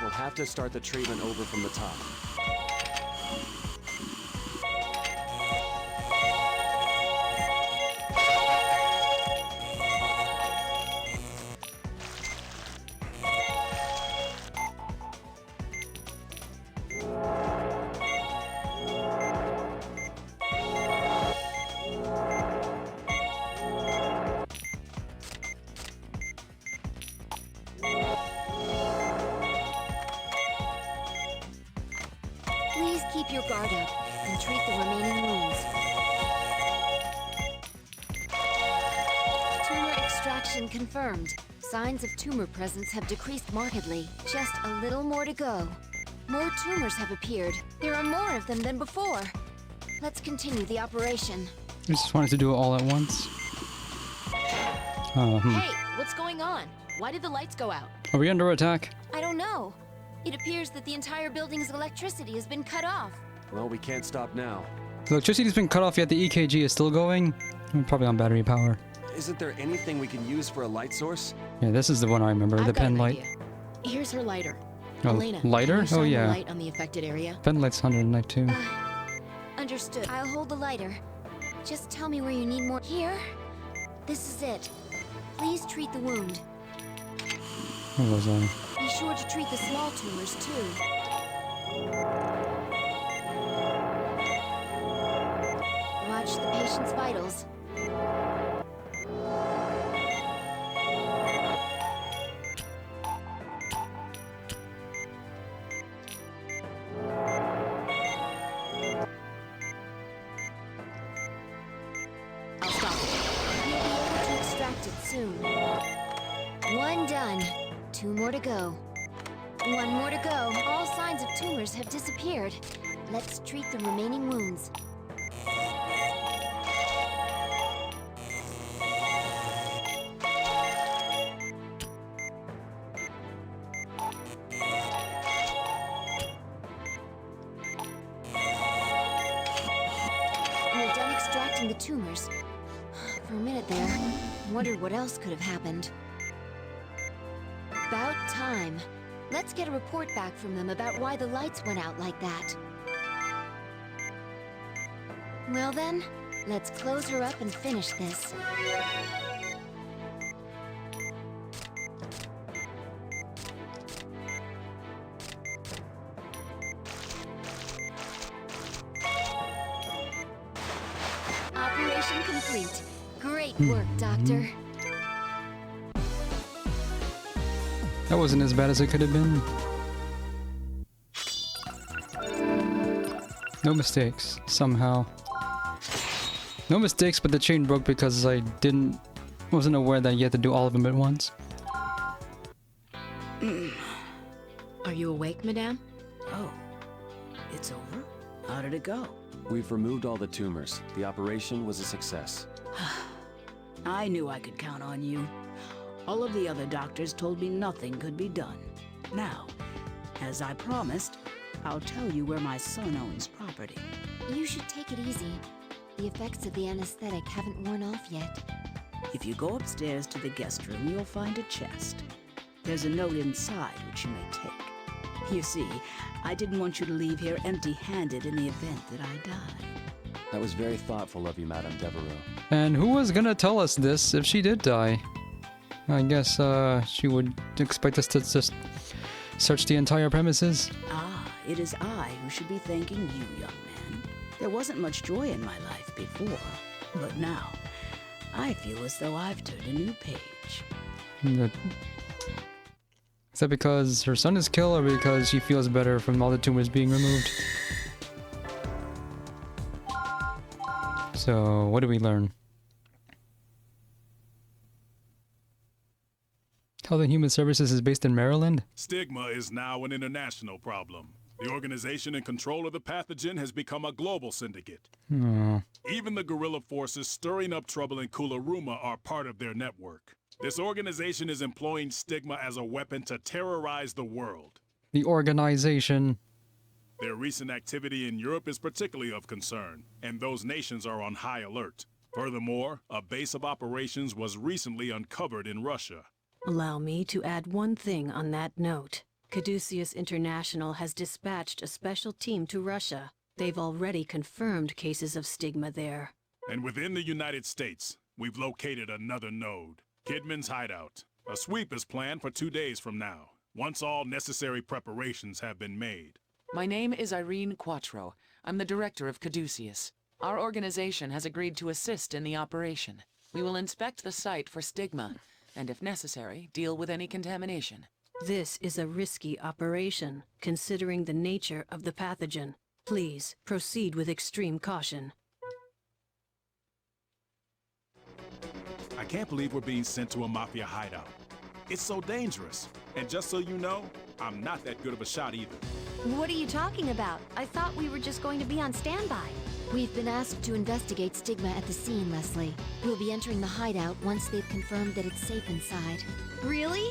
We'll have to start the treatment over from the top. Please keep your guard up and treat the remaining wounds. Tumor extraction confirmed. Signs of tumor presence have decreased markedly. Just a little more to go. More tumors have appeared. There are more of them than before. Let's continue the operation. I just wanted to do it all at once. Hey, what's going on? Why did the lights go out? Are we under attack? I don't know. It appears that the entire building's electricity has been cut off. Well, we can't stop now. The electricity's been cut off, yet the EKG is still going. We're probably on battery power. Isn't there anything we can use for a light source? Yeah, this is the one I remember, the I've got pen an light. idea. Here's her lighter. Oh, Elena, lighter? can you shine Oh, the yeah. light on the affected area? Pen light's under the night too. Understood. I'll hold the lighter. Just tell me where you need more. Here? This is it. Please treat the wound. Where was I? Be sure to treat the small tumors too. Watch the patient's vitals. I'll stop it. You'll be able to extract it soon. 1 done. 2 more to go. 1 more to go. All signs of tumors have disappeared. Let's treat the remaining wounds. We're done extracting the tumors. For a minute there, wondered what else could have happened. About time. Let's get a report back from them about why the lights went out like that. Well then, let's close her up and finish this. Operation complete. Great work, Doctor. That wasn't as bad as it could have been. No mistakes, somehow. No mistakes, but the chain broke because I wasn't aware that you had to do all of them at once. Are you awake, Madame? Oh, it's over? How did it go? We've removed all the tumors. The operation was a success. I knew I could count on you. All of the other doctors told me nothing could be done. Now, as I promised, I'll tell you where my son owns property. You should take it easy. The effects of the anesthetic haven't worn off yet. If you go upstairs to the guest room, you'll find a chest. There's a note inside which you may take. You see, I didn't want you to leave here empty-handed in the event that I died. That was very thoughtful of you, Madame Devereaux. And who was gonna tell us this if she did die? I guess she would expect us to just search the entire premises. Ah, it is I who should be thanking you, young man. There wasn't much joy in my life before, but now, I feel as though I've turned a new page. Is that because her son is killed or because she feels better from all the tumors being removed? So, what did we learn? Health and Human Services is based in Maryland? Stigma is now an international problem. The organization in control of the pathogen has become a global syndicate. Oh. Even the guerrilla forces stirring up trouble in Kularuma are part of their network. This organization is employing Stigma as a weapon to terrorize the world. The organization. Their recent activity in Europe is particularly of concern, and those nations are on high alert. Furthermore, a base of operations was recently uncovered in Russia. Allow me to add one thing on that note. Caduceus International has dispatched a special team to Russia. They've already confirmed cases of Stigma there. And within the United States, we've located another node, Kidman's hideout. A sweep is planned for 2 days from now, once all necessary preparations have been made. My name is Irene Quattro. I'm the director of Caduceus. Our organization has agreed to assist in the operation. We will inspect the site for Stigma, and if necessary, deal with any contamination. This is a risky operation, considering the nature of the pathogen. Please, proceed with extreme caution. I can't believe we're being sent to a Mafia hideout. It's so dangerous. And just so you know, I'm not that good of a shot either. What are you talking about? I thought we were just going to be on standby. We've been asked to investigate Stigma at the scene, Leslie. We'll be entering the hideout once they've confirmed that it's safe inside. Really?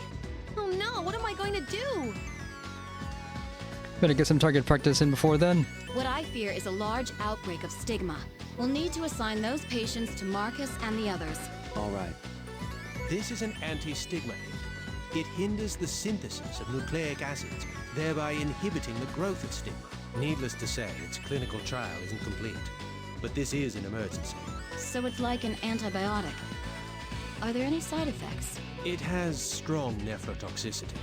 Oh no, what am I going to do? Better get some target practice in before then. What I fear is a large outbreak of Stigma. We'll need to assign those patients to Marcus and the others. All right. This is an anti-stigma agent. It hinders the synthesis of nucleic acids, thereby inhibiting the growth of stigma. Needless to say, its clinical trial isn't complete. But this is an emergency. So it's like an antibiotic. Are there any side effects? It has strong nephrotoxicity.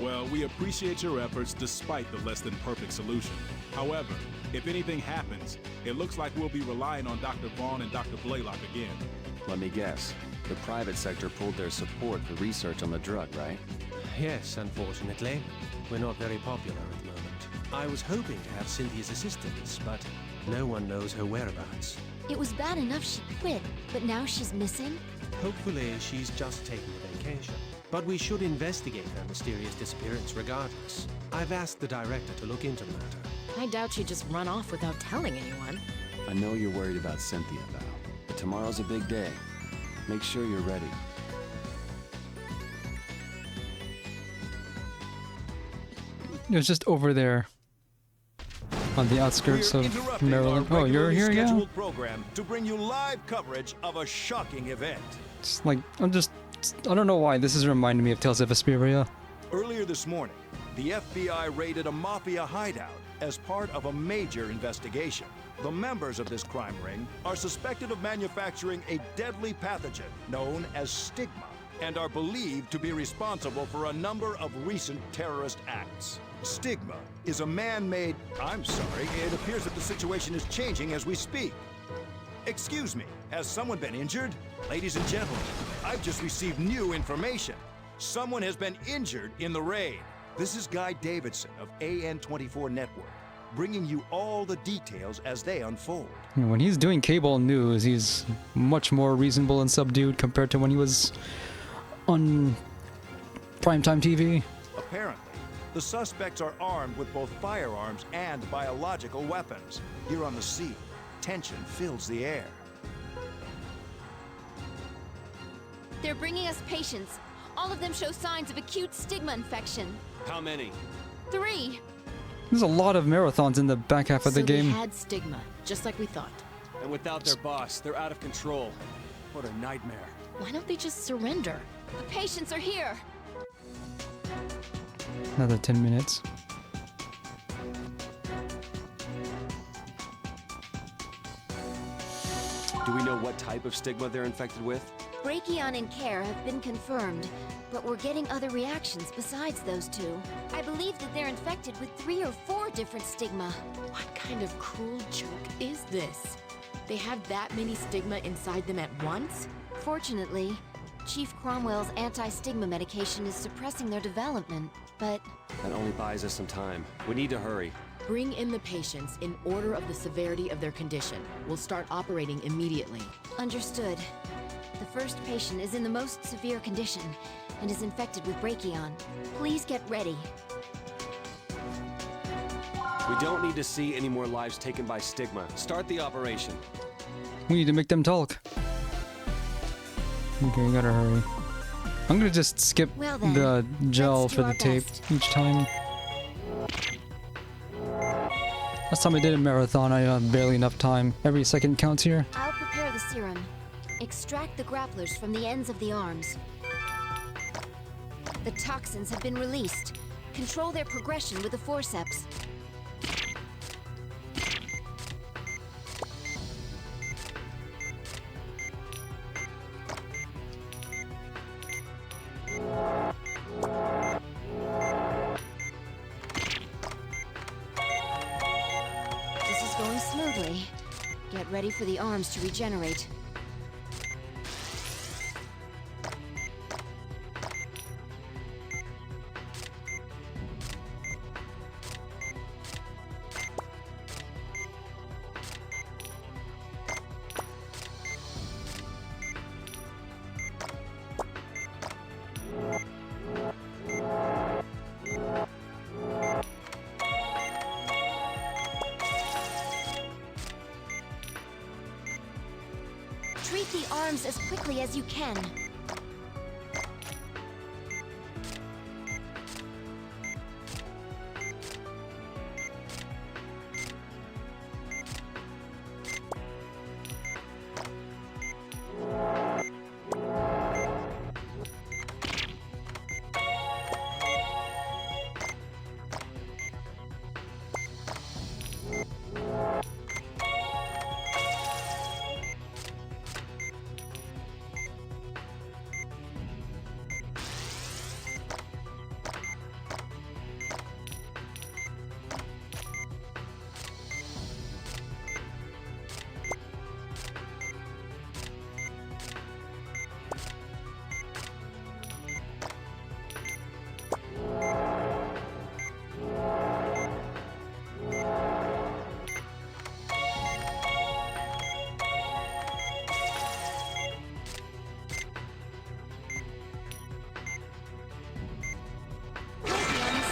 Well, we appreciate your efforts despite the less than perfect solution. However, if anything happens, it looks like we'll be relying on Dr. Vaughn and Dr. Blaylock again. Let me guess. The private sector pulled their support for research on the drug, right? Yes, unfortunately. We're not very popular at the moment. I was hoping to have Cynthia's assistance, but no one knows her whereabouts. It was bad enough she quit, but now she's missing? Hopefully, she's just taking a vacation. But we should investigate her mysterious disappearance regardless. I've asked the director to look into the matter. I doubt she'd just run off without telling anyone. I know you're worried about Cynthia, Val, but tomorrow's a big day. Make sure you're ready. It was just over there. On the outskirts of Maryland. Oh, you're here again? Program to bring you live coverage of a shocking event. It's like, I don't know why. This is reminding me of Tales of Vesperia. Earlier this morning, the FBI raided a Mafia hideout as part of a major investigation. The members of this crime ring are suspected of manufacturing a deadly pathogen known as Stigma and are believed to be responsible for a number of recent terrorist acts. Stigma is a man-made... I'm sorry, it appears that the situation is changing as we speak. Excuse me, has someone been injured? Ladies and gentlemen, I've just received new information. Someone has been injured in the raid. This is Guy Davidson of AN24 Network, bringing you all the details as they unfold. When he's doing cable news, he's much more reasonable and subdued compared to when he was on primetime TV. Apparently, the suspects are armed with both firearms and biological weapons. Here on the scene, tension fills the air. They're bringing us patients. All of them show signs of acute Stigma infection. How many? 3. There's a lot of marathons in the back half of the game. So they had Stigma, just like we thought. And without their boss, they're out of control. What a nightmare. Why don't they just surrender? The patients are here. Another 10 minutes. Do we know what type of stigma they're infected with? Brachion and Care have been confirmed, but we're getting other reactions besides those two. I believe that they're infected with 3 or 4 different stigma. What kind of cruel joke is this? They have that many stigma inside them at once? Fortunately, Chief Cromwell's anti-stigma medication is suppressing their development, but... That only buys us some time. We need to hurry. Bring in the patients in order of the severity of their condition. We'll start operating immediately. Understood. The first patient is in the most severe condition and is infected with Brachion. Please get ready. We don't need to see any more lives taken by stigma. Start the operation. We need to make them talk. Okay, we gotta hurry. I'm gonna just skip Well then, the gel let's for do the our tape best. each time. Last time I did a marathon, I had barely enough time. Every second counts here. I'll prepare the serum. Extract the grapplers from the ends of the arms. The toxins have been released. Control their progression with the forceps. This is going smoothly. Get ready for the arms to regenerate. Treat the arms as quickly as you can.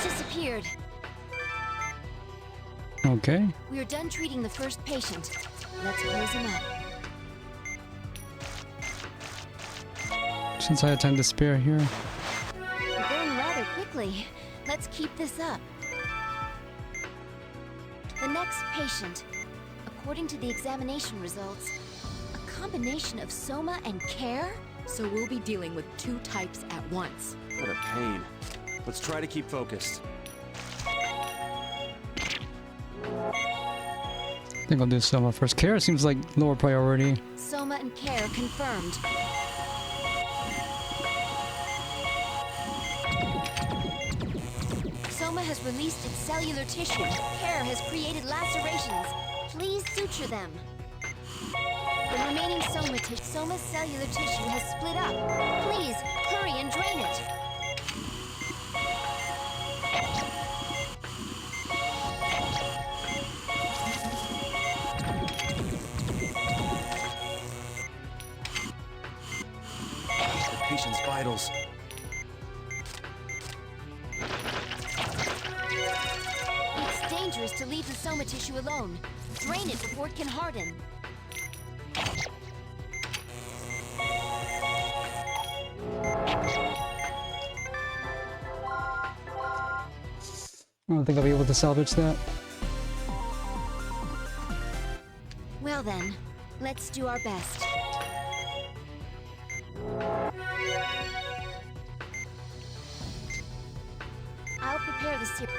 Disappeared. Okay. We are done treating the first patient. Let's close him up. Since I had time to spare here. We're going rather quickly. Let's keep this up. The next patient. According to the examination results, a combination of Soma and Care? So we'll be dealing with 2 types at once. What a pain. Let's try to keep focused. I think I'll do Soma first. Care seems like lower priority. Soma and Care confirmed. Soma has released its cellular tissue. Care has created lacerations. Please suture them. The remaining Soma's cellular tissue has split up. Please, hurry and drain it. The patient's vitals. It's dangerous to leave the Soma tissue alone. Drain it before it can harden. I don't think I'll be able to salvage that. Well then, Let's do our best. I'll prepare the serum.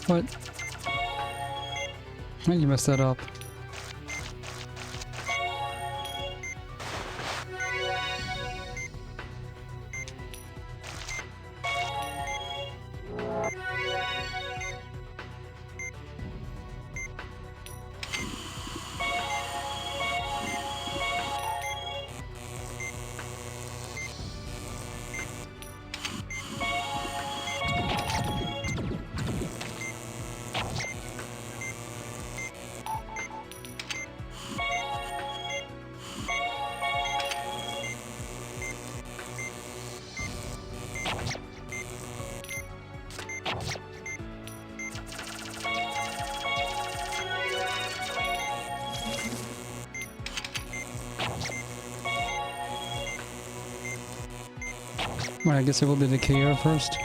What? You messed that up. Well, I guess I will do the KO first.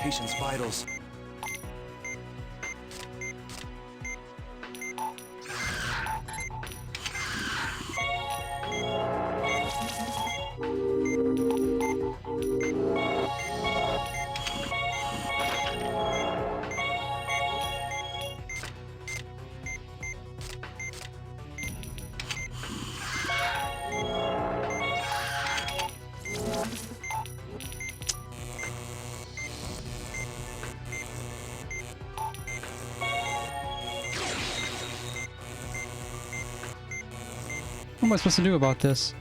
Patient's vitals. What am I supposed to do about this?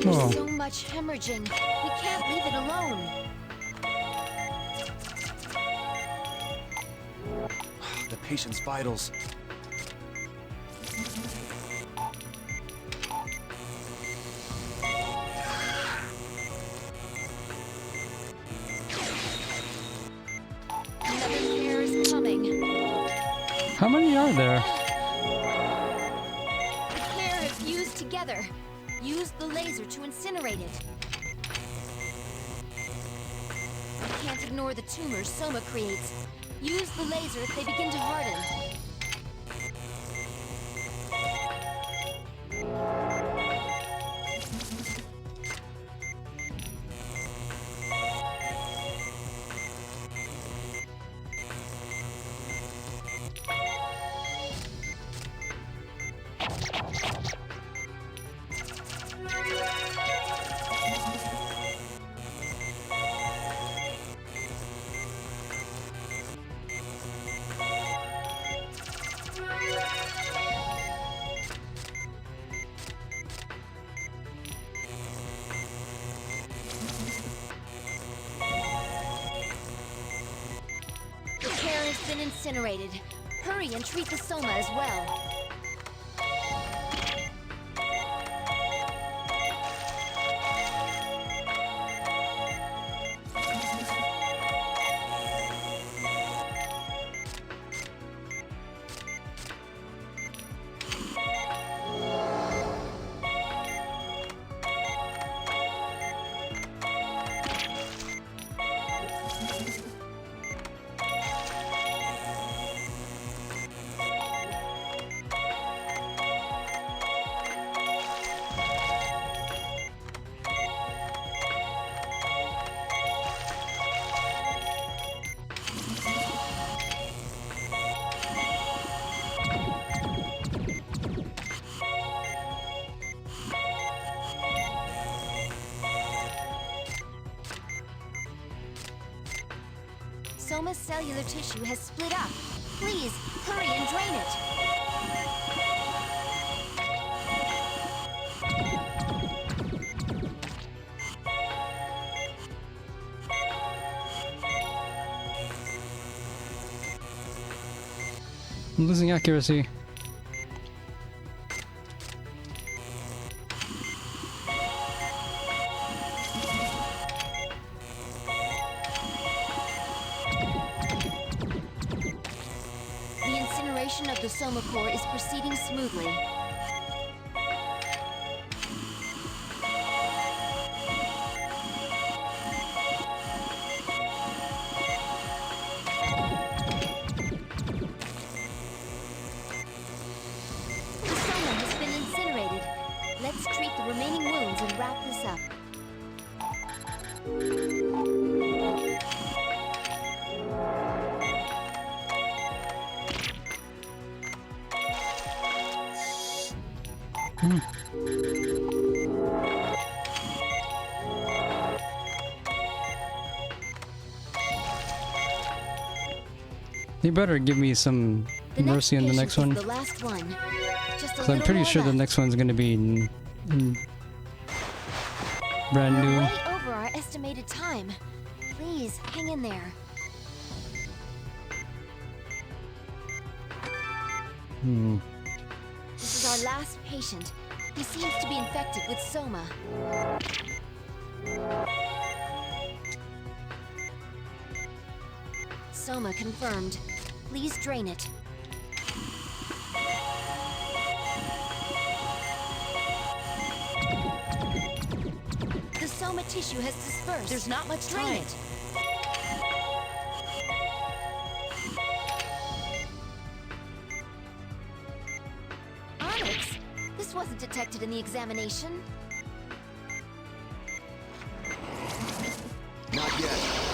There's Oh. so much hemorrhaging. We can't leave it alone. The patient's vitals. Another pair is coming. How many are there? The pair have fused together. Use the laser to incinerate it. We can't ignore the tumors Soma creates. Use the laser if they begin to harden. The pair has been incinerated. Hurry and treat the Soma as well. Soma's cellular tissue has split up. Please, hurry and drain it. I'm losing accuracy. The incineration of the Soma core is proceeding smoothly. The Soma has been incinerated. Let's treat the remaining wounds and wrap this up. You better give me some mercy on the next one. The last one. Just a Because I'm little pretty more sure the left. next one's gonna be brand We're new. way over our estimated time. Please, hang in there. This is our last patient. He seems to be infected with Soma. Soma confirmed. Please drain it. The Soma tissue has dispersed. There's not much Drain time. it. Onyx? This wasn't detected in the examination. Not yet.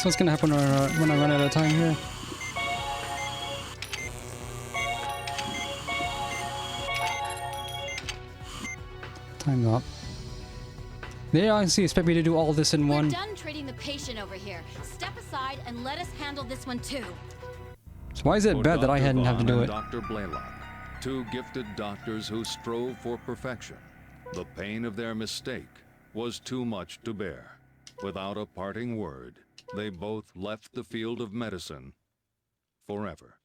So what's gonna happen when I run out of time here? Time's up. They honestly expect me to do all this in We're one. done treating the patient over here. Step aside and let us handle this one too. So why is it bad that I hadn't have to do it? Dr. Blaylock, two gifted doctors who strove for perfection. The pain of their mistake was too much to bear. Without a parting word, they both left the field of medicine forever.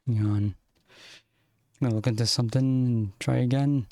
Hang on. I'm gonna look into something and try again.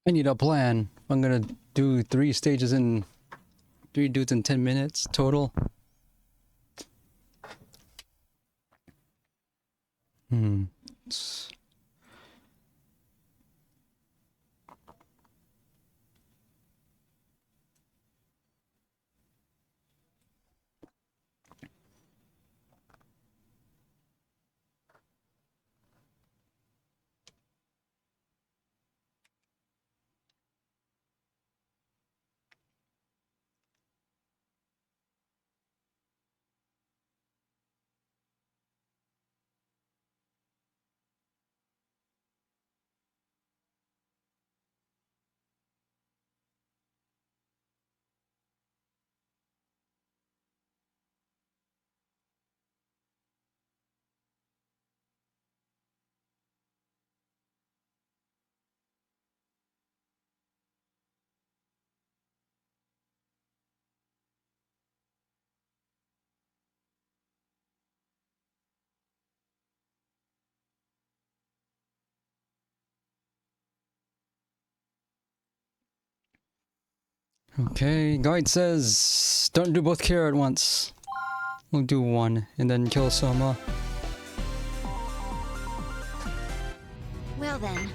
I need a plan. I'm gonna do 3 dudes in 10 minutes total. Okay, guide says don't do both care at once. We'll do one and then kill Soma. Well then.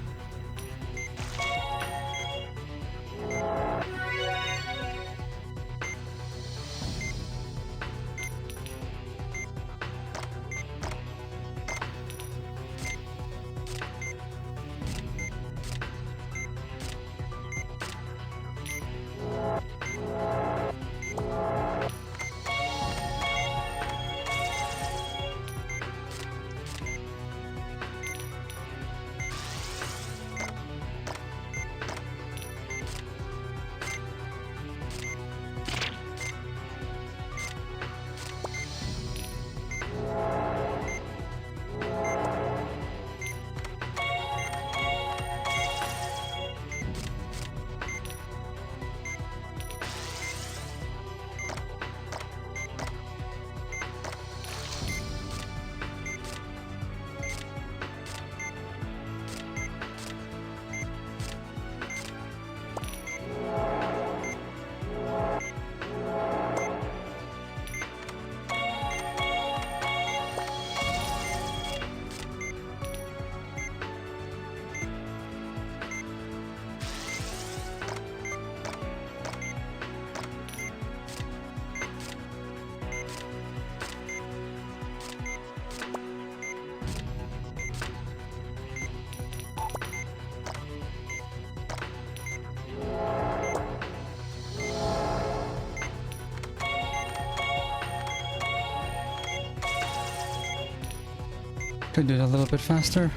Could do it a little bit faster.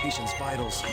patient's vitals.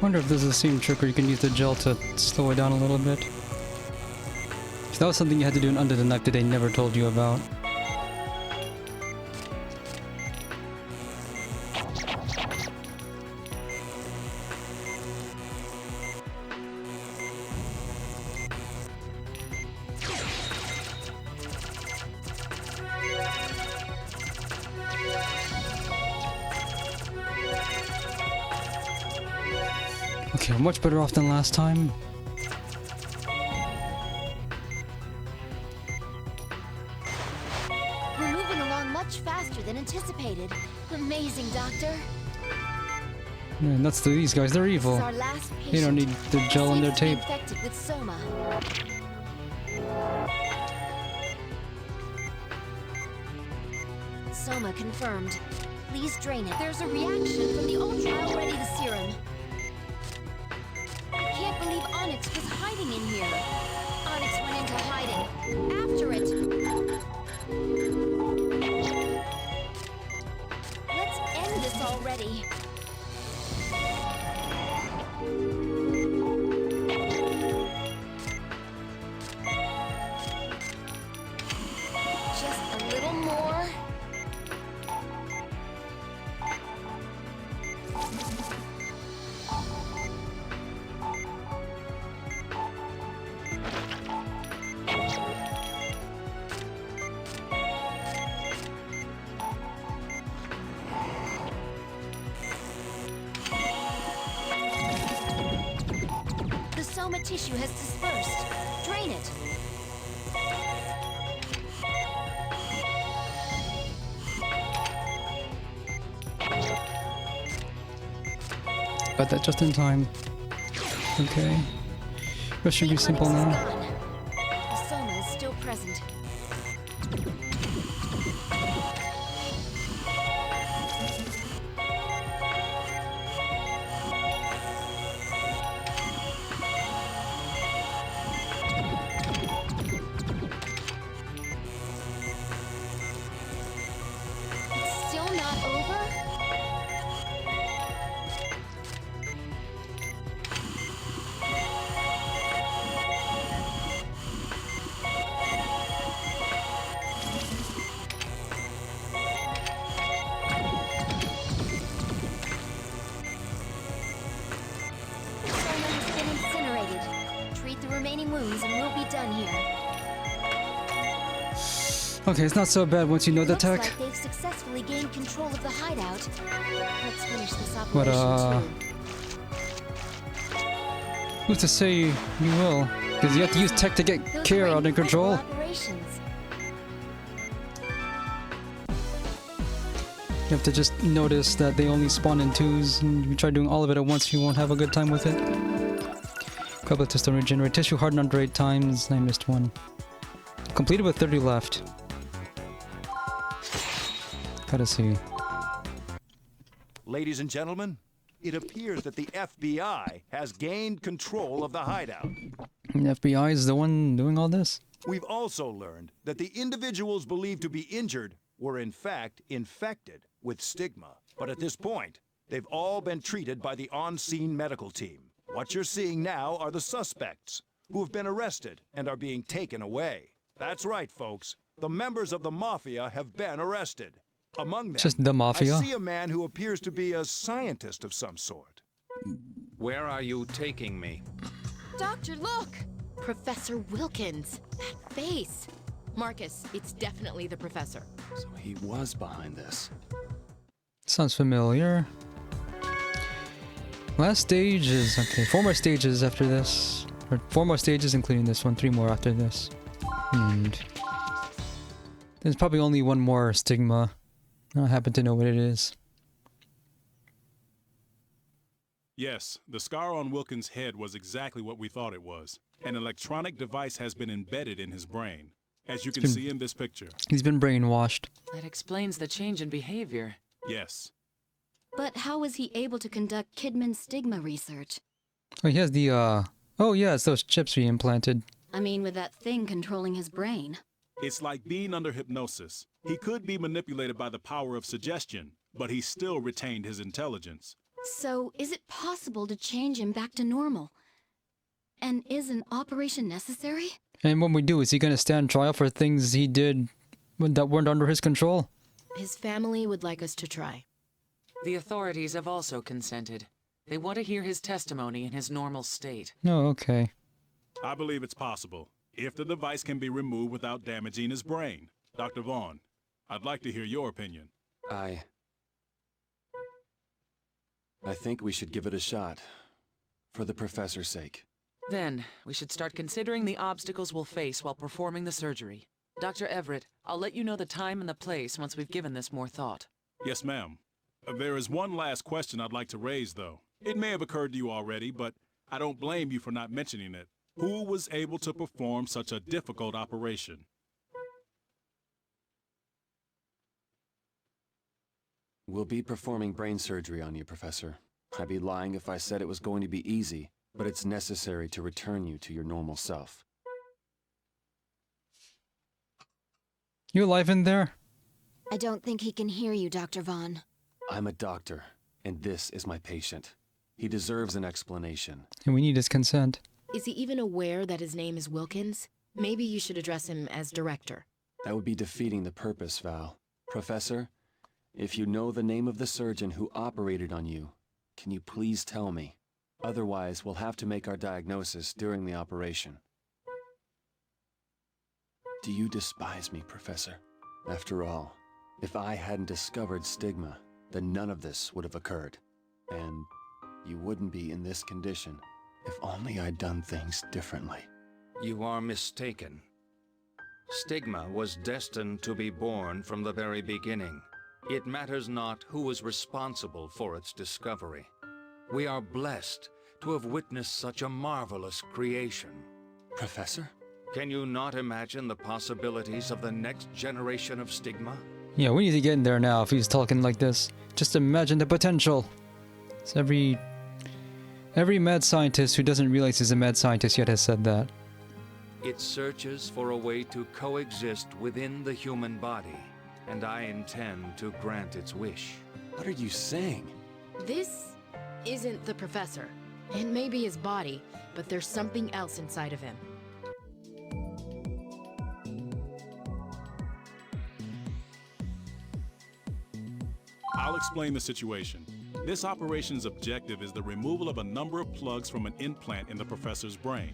Wonder if there's a same trick where you can use the gel to slow it down a little bit. 'Cause that was something you had to do in Under the Knife that they never told you about. Okay, we're much better off than last time. We're moving along much faster than anticipated. Amazing, Doctor. Man, that's these guys, they're evil. This is our last They don't need patient. the gel in their Seems to be tape. infected with Soma. Soma confirmed. Please drain it. There's a reaction from the Ultra. I'll ready the serum. I can't believe Onyx was hiding in here. Onyx went into hiding. After it. Let's end this already. Just a little more. The Soma tissue has dispersed. Drain it. Got that just in time. Okay. That should be simple now. The Soma is still present. It's still not over? The Soma has been incinerated. Treat the remaining wounds and we'll be done here. Okay, it's not so bad once you know the Looks tech. like they've successfully gained control of the hideout. Let's finish this But, operation too. who's to say you will? Because you have to use tech to get Those Kira are under control. incredible operations. You have to just notice that they only spawn in twos, and if you try doing all of it at once, you won't have a good time with it. Couple to stone regenerate tissue hardened under 8 times. I missed one. Completed with 30 left. Gotta see. Ladies and gentlemen, it appears that the FBI has gained control of the hideout. The FBI is the one doing all this? We've also learned that the individuals believed to be injured were in fact infected with stigma. But at this point, they've all been treated by the on-scene medical team. What you're seeing now are the suspects, who have been arrested and are being taken away. That's right, folks. The members of the Mafia have been arrested. Among them, just the Mafia? I see a man who appears to be a scientist of some sort. Where are you taking me? Doctor, look! Professor Wilkins. That face. Marcus, it's definitely the professor. So he was behind this. Sounds familiar. Last stage is... okay, 4 more stages after this. Or 4 more stages including this one, 3 more after this. And... there's probably only 1 more stigma. I don't happen to know what it is. Yes, the scar on Wilkins' head was exactly what we thought it was. An electronic device has been embedded in his brain, as you can see in this picture. He's been brainwashed. That explains the change in behavior. Yes. But how was he able to conduct Kidman's stigma research? Oh, he has the, oh yeah, it's those chips we implanted. I mean, with that thing controlling his brain. It's like being under hypnosis. He could be manipulated by the power of suggestion, but he still retained his intelligence. So, is it possible to change him back to normal? And is an operation necessary? And when we do, is he gonna stand trial for things he did that weren't under his control? His family would like us to try. The authorities have also consented. They want to hear his testimony in his normal state. Oh, okay. I believe it's possible, if the device can be removed without damaging his brain. Dr. Vaughn, I'd like to hear your opinion. I think we should give it a shot. For the professor's sake. Then, we should start considering the obstacles we'll face while performing the surgery. Dr. Everett, I'll let you know the time and the place once we've given this more thought. Yes, ma'am. There is one last question I'd like to raise, though. It may have occurred to you already, but I don't blame you for not mentioning it. Who was able to perform such a difficult operation? We'll be performing brain surgery on you, Professor. I'd be lying if I said it was going to be easy, but it's necessary to return you to your normal self. You alive in there? I don't think he can hear you, Dr. Vaughn. I'm a doctor, and this is my patient. He deserves an explanation. And we need his consent. Is he even aware that his name is Wilkins? Maybe you should address him as director. That would be defeating the purpose, Val. Professor, if you know the name of the surgeon who operated on you, can you please tell me? Otherwise, we'll have to make our diagnosis during the operation. Do you despise me, Professor? After all, if I hadn't discovered stigma, then none of this would have occurred. And you wouldn't be in this condition if only I'd done things differently. You are mistaken. Stigma was destined to be born from the very beginning. It matters not who was responsible for its discovery. We are blessed to have witnessed such a marvelous creation. Professor? Can you not imagine the possibilities of the next generation of stigma? Yeah, we need to get in there now if he's talking like this. Just imagine the potential. It's every mad scientist who doesn't realize he's a mad scientist yet has said that. It searches for a way to coexist within the human body, and I intend to grant its wish. What are you saying? This isn't the professor. It may be his body, but there's something else inside of him. I'll explain the situation. This operation's objective is the removal of a number of plugs from an implant in the professor's brain.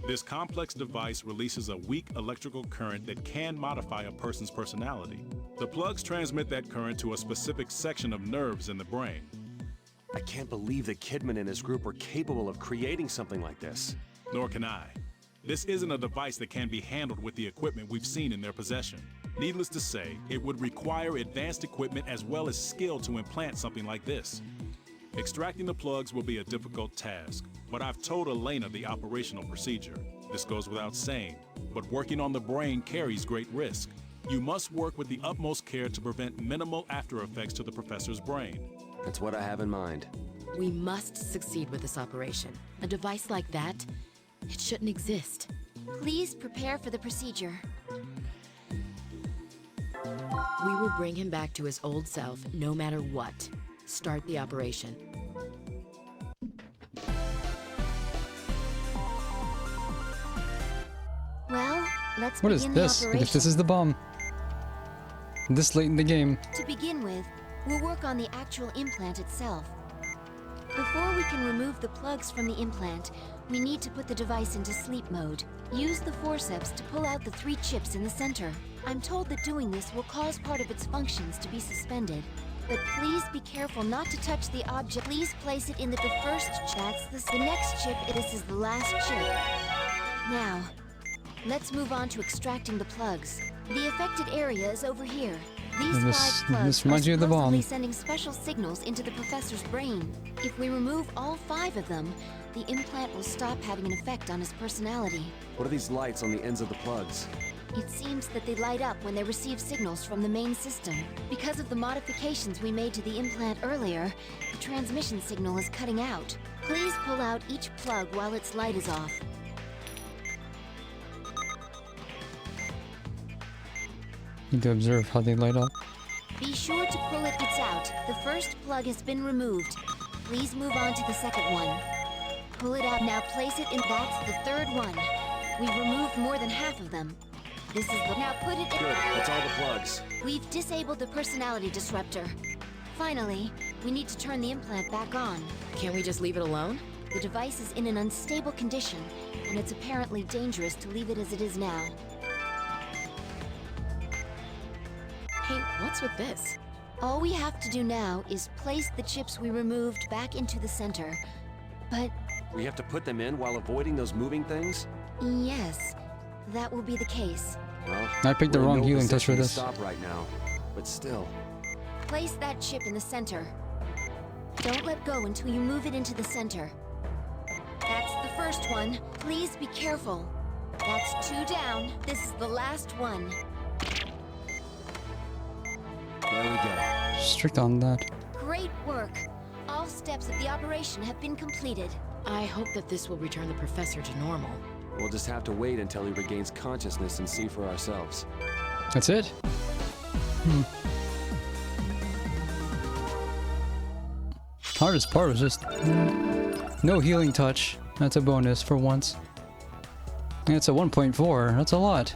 This complex device releases a weak electrical current that can modify a person's personality. The plugs transmit that current to a specific section of nerves in the brain. I can't believe that Kidman and his group were capable of creating something like this. Nor can I. This isn't a device that can be handled with the equipment we've seen in their possession. Needless to say, it would require advanced equipment as well as skill to implant something like this. Extracting the plugs will be a difficult task, but I've told Elena the operational procedure. This goes without saying, but working on the brain carries great risk. You must work with the utmost care to prevent minimal after effects to the professor's brain. That's what I have in mind. We must succeed with this operation. A device like that, it shouldn't exist. Please prepare for the procedure. We will bring him back to his old self no matter what. Start the operation. Well, let's What is begin this? the What if operation. this is the bomb? This late in the game. To begin with, we'll work on the actual implant itself. Before we can remove the plugs from the implant, we need to put the device into sleep mode. Use the forceps to pull out the 3 chips in the center. I'm told that doing this will cause part of its functions to be suspended. But please be careful not to touch the object. Please place it in the first chip. That's the next chip. This is the last chip. Now, let's move on to extracting the plugs. The affected area is over here. These This 5 plugs this reminds you of the supposedly bomb. sending special signals into the professor's brain. If we remove all 5 of them, the implant will stop having an effect on his personality. What are these lights on the ends of the plugs? It seems that they light up when they receive signals from the main system. Because of the modifications we made to the implant earlier, the transmission signal is cutting out. Please pull out each plug while its light is off. Need to observe how they light up. Be sure to pull it out. The first plug has been removed. Please move on to the second one. Pull it out. Now place it in. That's the third one. We've removed more than half of them. This is the... Now put it in. Good, that's all the plugs. We've disabled the personality disruptor. Finally, we need to turn the implant back on. Can't we just leave it alone? The device is in an unstable condition, and it's apparently dangerous to leave it as it is now. Hey, what's with this? All we have to do now is place the chips we removed back into the center. But We have to put them in while avoiding those moving things? yes, that will be the case. Well, I picked the we're in wrong no healing touch for position to this. Stop right now, but still. Place that chip in the center. Don't let go until you move it into the center. That's the first one. Please be careful. That's 2 down. This is the last one. There we go. Strict on that. Great work. All steps of the operation have been completed. I hope that this will return the professor to normal. We'll just have to wait until he regains consciousness and see for ourselves. That's it? Hardest part was just no healing touch. That's a bonus for once. And it's a 1.4. That's a lot.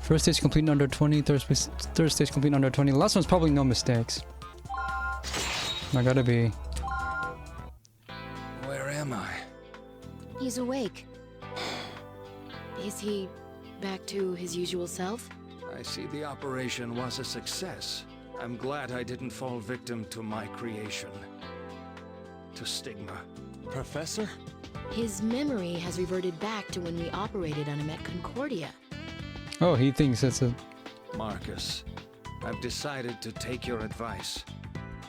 First stage complete in under 20. Third stage complete in under 20. The last one's probably no mistakes. I gotta be. Where am I? He's awake. Is he back to his usual self? I see the operation was a success. I'm glad I didn't fall victim to my creation. To Stigma. Professor? His memory has reverted back to when we operated on him at Concordia. Oh, he thinks it's a... Marcus, I've decided to take your advice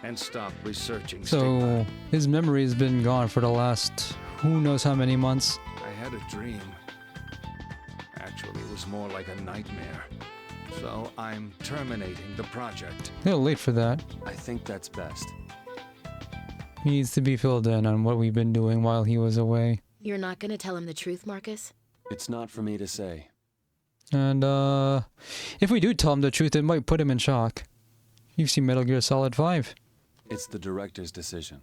and stop researching So, Stigma. his memory has been gone for the last who knows how many months. I had a dream. Actually, it was more like a nightmare. So I'm terminating the project. A little late for that. I think that's best. He needs to be filled in on what we've been doing while he was away. You're not gonna tell him the truth, Marcus? It's not for me to say. And, if we do tell him the truth, it might put him in shock. You've seen Metal Gear Solid 5. It's the director's decision.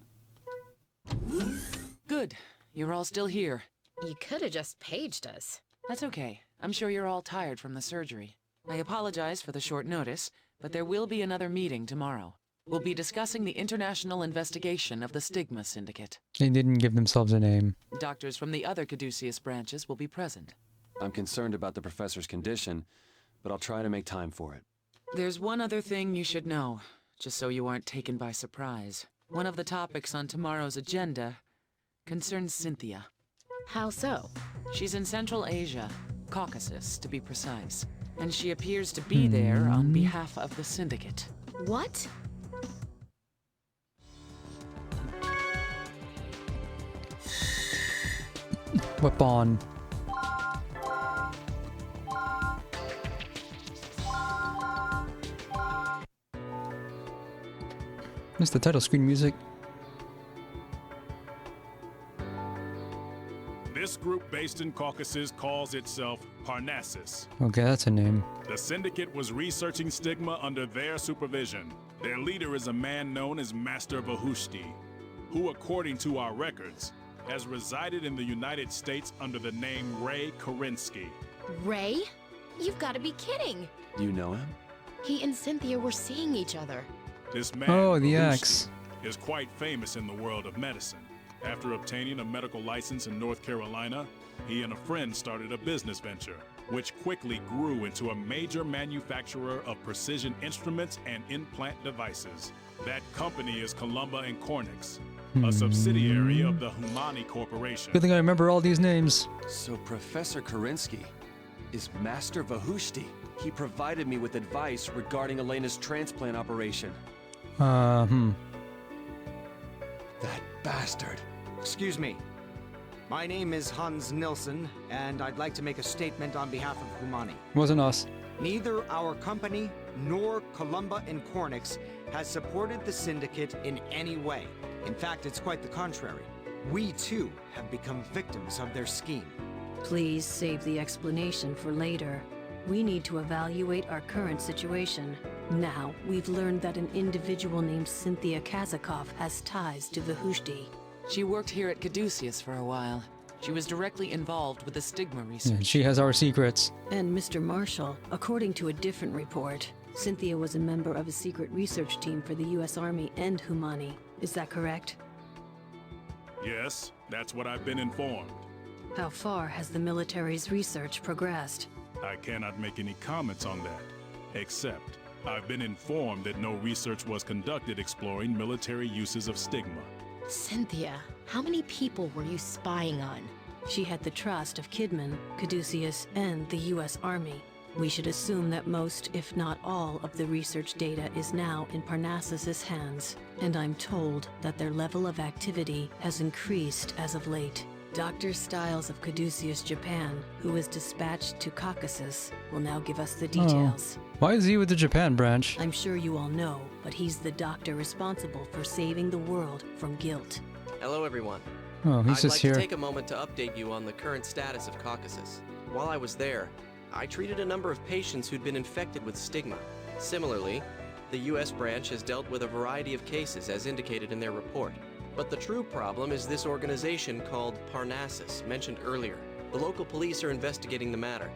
Good. You're all still here. You could have just paged us. That's okay. I'm sure you're all tired from the surgery. I apologize for the short notice, but there will be another meeting tomorrow. We'll be discussing the international investigation of the Stigma Syndicate. They didn't give themselves a name. Doctors from the other Caduceus branches will be present. I'm concerned about the professor's condition, but I'll try to make time for it. There's one other thing you should know, just so you aren't taken by surprise. One of the topics on tomorrow's agenda concerns Cynthia. How so? She's in Central Asia, Caucasus to be precise. and she appears to be there on behalf of the Syndicate. What? Weapon. That's the title screen music. This group based in Caucasus calls itself Parnassus. Okay, that's a name. The Syndicate was researching stigma under their supervision. Their leader is a man known as Master Vahushti, who, according to our records, has resided in the United States under the name Ray Kerensky. Ray? You've got to be kidding. You know him? He and Cynthia were seeing each other. This man, Oh, the Vahushti, axe. is quite famous in the world of medicine. After obtaining a medical license in North Carolina, he and a friend started a business venture, which quickly grew into a major manufacturer of precision instruments and implant devices. That company is Columba and Cornix, a subsidiary of the Humani Corporation. Good thing I remember all these names. So Professor Kerensky is Master Vahushti. He provided me with advice regarding Elena's transplant operation. That bastard. Excuse me. My name is Hans Nilsson, and I'd like to make a statement on behalf of Humani. Wasn't us. Neither our company nor Columba and Cornix has supported the Syndicate in any way. In fact, it's quite the contrary. We, too, have become victims of their scheme. Please save the explanation for later. We need to evaluate our current situation. Now, we've learned that an individual named Cynthia Kazakov has ties to Vahushti. She worked here at Caduceus for a while. She was directly involved with the stigma research. Yeah, she has our secrets. And Mr. Marshall, according to a different report, Cynthia was a member of a secret research team for the U.S. Army and Humani. Is that correct? Yes, that's what I've been informed. How far has the military's research progressed? I cannot make any comments on that, except I've been informed that no research was conducted exploring military uses of stigma. Cynthia, how many people were you spying on? She had the trust of Kidman, Caduceus, and the U.S. Army. We should assume that most, if not all, of the research data is now in Parnassus's hands, and I'm told that their level of activity has increased as of late. Dr. Stiles of Caduceus, Japan, who was dispatched to Caucasus, will now give us the details. Oh. Why is he with the Japan branch? I'm sure you all know, but he's the doctor responsible for saving the world from guilt. Hello, everyone. Oh, he's I'd just like here. to take a moment to update you on the current status of Caucasus. While I was there, I treated a number of patients who'd been infected with stigma. Similarly, the U.S. branch has dealt with a variety of cases as indicated in their report. But the true problem is this organization called Parnassus, mentioned earlier. The local police are investigating the matter,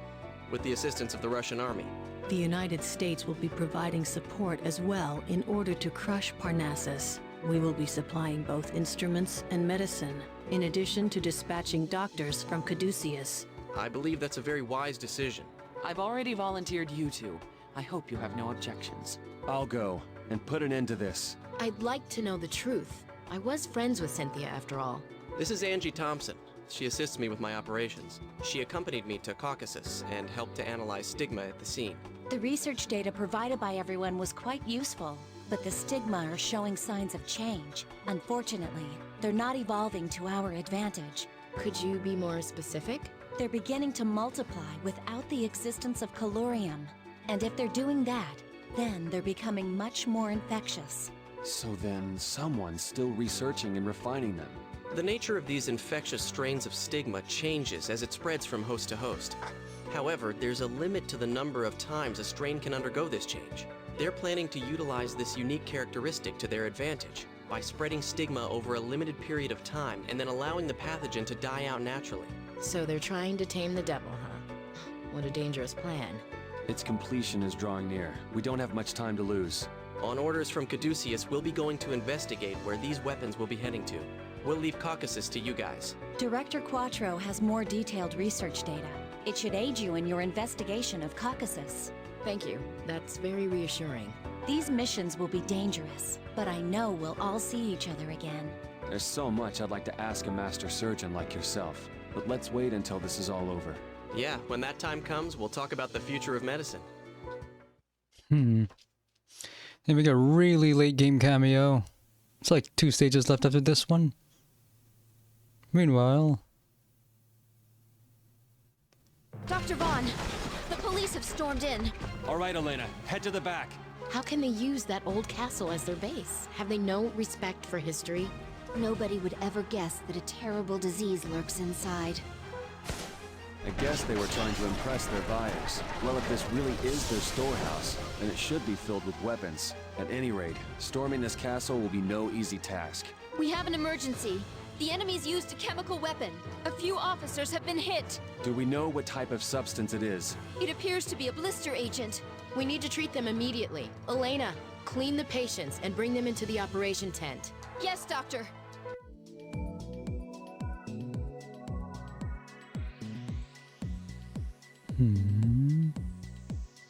with the assistance of the Russian army. The United States will be providing support as well in order to crush Parnassus. We will be supplying both instruments and medicine, in addition to dispatching doctors from Caduceus. I believe that's a very wise decision. I've already volunteered you two. I hope you have no objections. I'll go and put an end to this. I'd like to know the truth. I was friends with Cynthia after all. This is Angie Thompson. She assists me with my operations. She accompanied me to Caucasus and helped to analyze stigma at the scene. The research data provided by everyone was quite useful, but the stigma are showing signs of change. Unfortunately, they're not evolving to our advantage. Could you be more specific? They're beginning to multiply without the existence of colurium. And if they're doing that, then they're becoming much more infectious. So then, someone's still researching and refining them. The nature of these infectious strains of stigma changes as it spreads from host to host. However, there's a limit to the number of times a strain can undergo this change. They're planning to utilize this unique characteristic to their advantage by spreading stigma over a limited period of time and then allowing the pathogen to die out naturally. So they're trying to tame the devil, huh? What a dangerous plan. Its completion is drawing near. We don't have much time to lose. On orders from Caduceus, we'll be going to investigate where these weapons will be heading to. We'll leave Caucasus to you guys. Director Quattro has more detailed research data. It should aid you in your investigation of Caucasus. Thank you. That's very reassuring. These missions will be dangerous, but I know we'll all see each other again. There's so much I'd like to ask a master surgeon like yourself, but let's wait until this is all over. Yeah, when that time comes, we'll talk about the future of medicine. Then we got a really late game cameo. It's like 2 stages left after this one. Meanwhile... Dr. Vaughn, the police have stormed in. All right, Elena, head to the back. How can they use that old castle as their base? Have they no respect for history? Nobody would ever guess that a terrible disease lurks inside. I guess they were trying to impress their buyers. Well, if this really is their storehouse, then it should be filled with weapons. At any rate, storming this castle will be no easy task. We have an emergency. The enemy's used a chemical weapon. A few officers have been hit. Do we know what type of substance it is? It appears to be a blister agent. We need to treat them immediately. Elena, clean the patients and bring them into the operation tent. Yes, Doctor.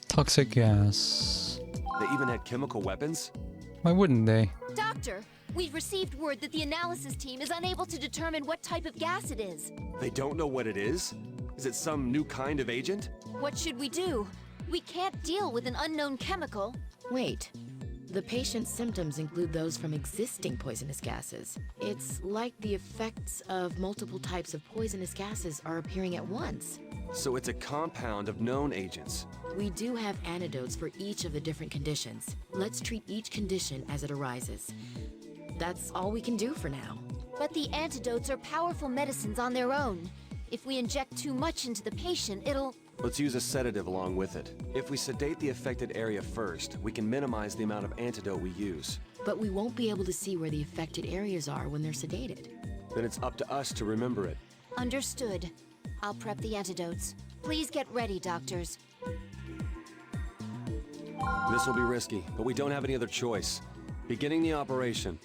Toxic gas. They even had chemical weapons? Why wouldn't they? Doctor, we've received word that the analysis team is unable to determine what type of gas it is. They don't know what it is? Is it some new kind of agent? What should we do? We can't deal with an unknown chemical. Wait. The patient's symptoms include those from existing poisonous gases. It's like the effects of multiple types of poisonous gases are appearing at once. So it's a compound of known agents. We do have antidotes for each of the different conditions. Let's treat each condition as it arises. That's all we can do for now. But the antidotes are powerful medicines on their own. If we inject too much into the patient, it'll... Let's use a sedative along with it. If we sedate the affected area first, we can minimize the amount of antidote we use. But we won't be able to see where the affected areas are when they're sedated. Then it's up to us to remember it. Understood. I'll prep the antidotes. Please get ready, doctors. This will be risky, but we don't have any other choice. Beginning the operation.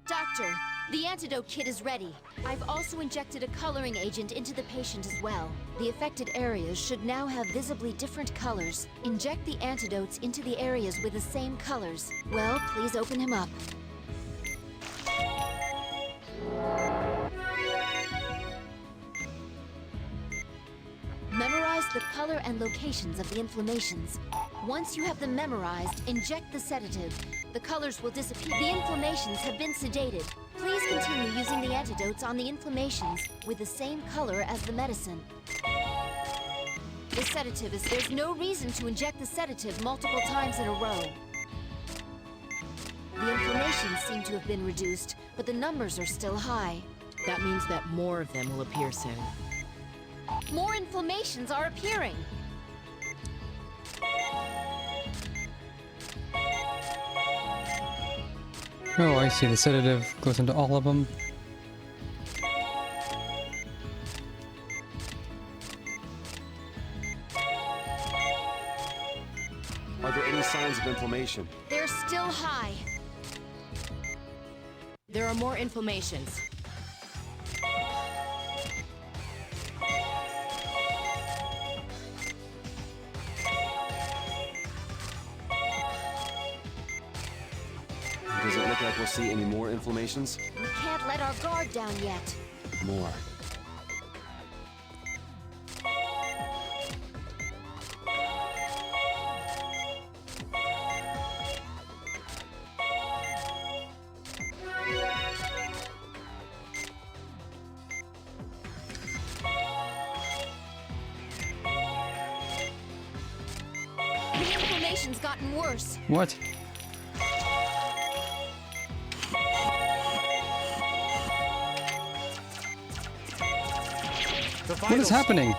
Doctor, the antidote kit is ready. I've also injected a coloring agent into the patient as well. The affected areas should now have visibly different colors. Inject the antidotes into the areas with the same colors. Well, please open him up. Memorize the color and locations of the inflammations. Once you have them memorized, inject the sedative. The colors will disappear. The inflammations have been sedated. Please continue using the antidotes on the inflammations with the same color as the medicine. The sedative is... There's no reason to inject the sedative multiple times in a row. The inflammations seem to have been reduced, but the numbers are still high. That means that more of them will appear soon. More inflammations are appearing. Oh, I see. The sedative goes into all of them. Are there any signs of inflammation? They're still high. There are more inflammations. Does it look like we'll see any more inflammations? We can't let our guard down yet. More. The inflammation's gotten worse. What? What is happening?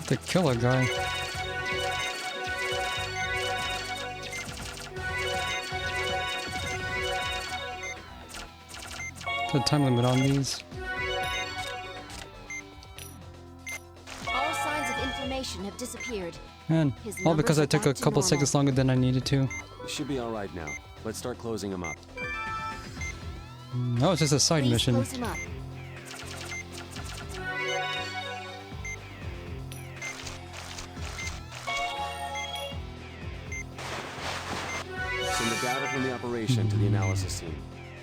The killer guy. The time limit on these. All signs of inflammation have disappeared. Man, His all because numbers I are took a back to couple normal. seconds longer than I needed to. We should be alright now. Let's start closing them up. That was just a side Please mission. close him up. Send the data from the operation to the analysis team.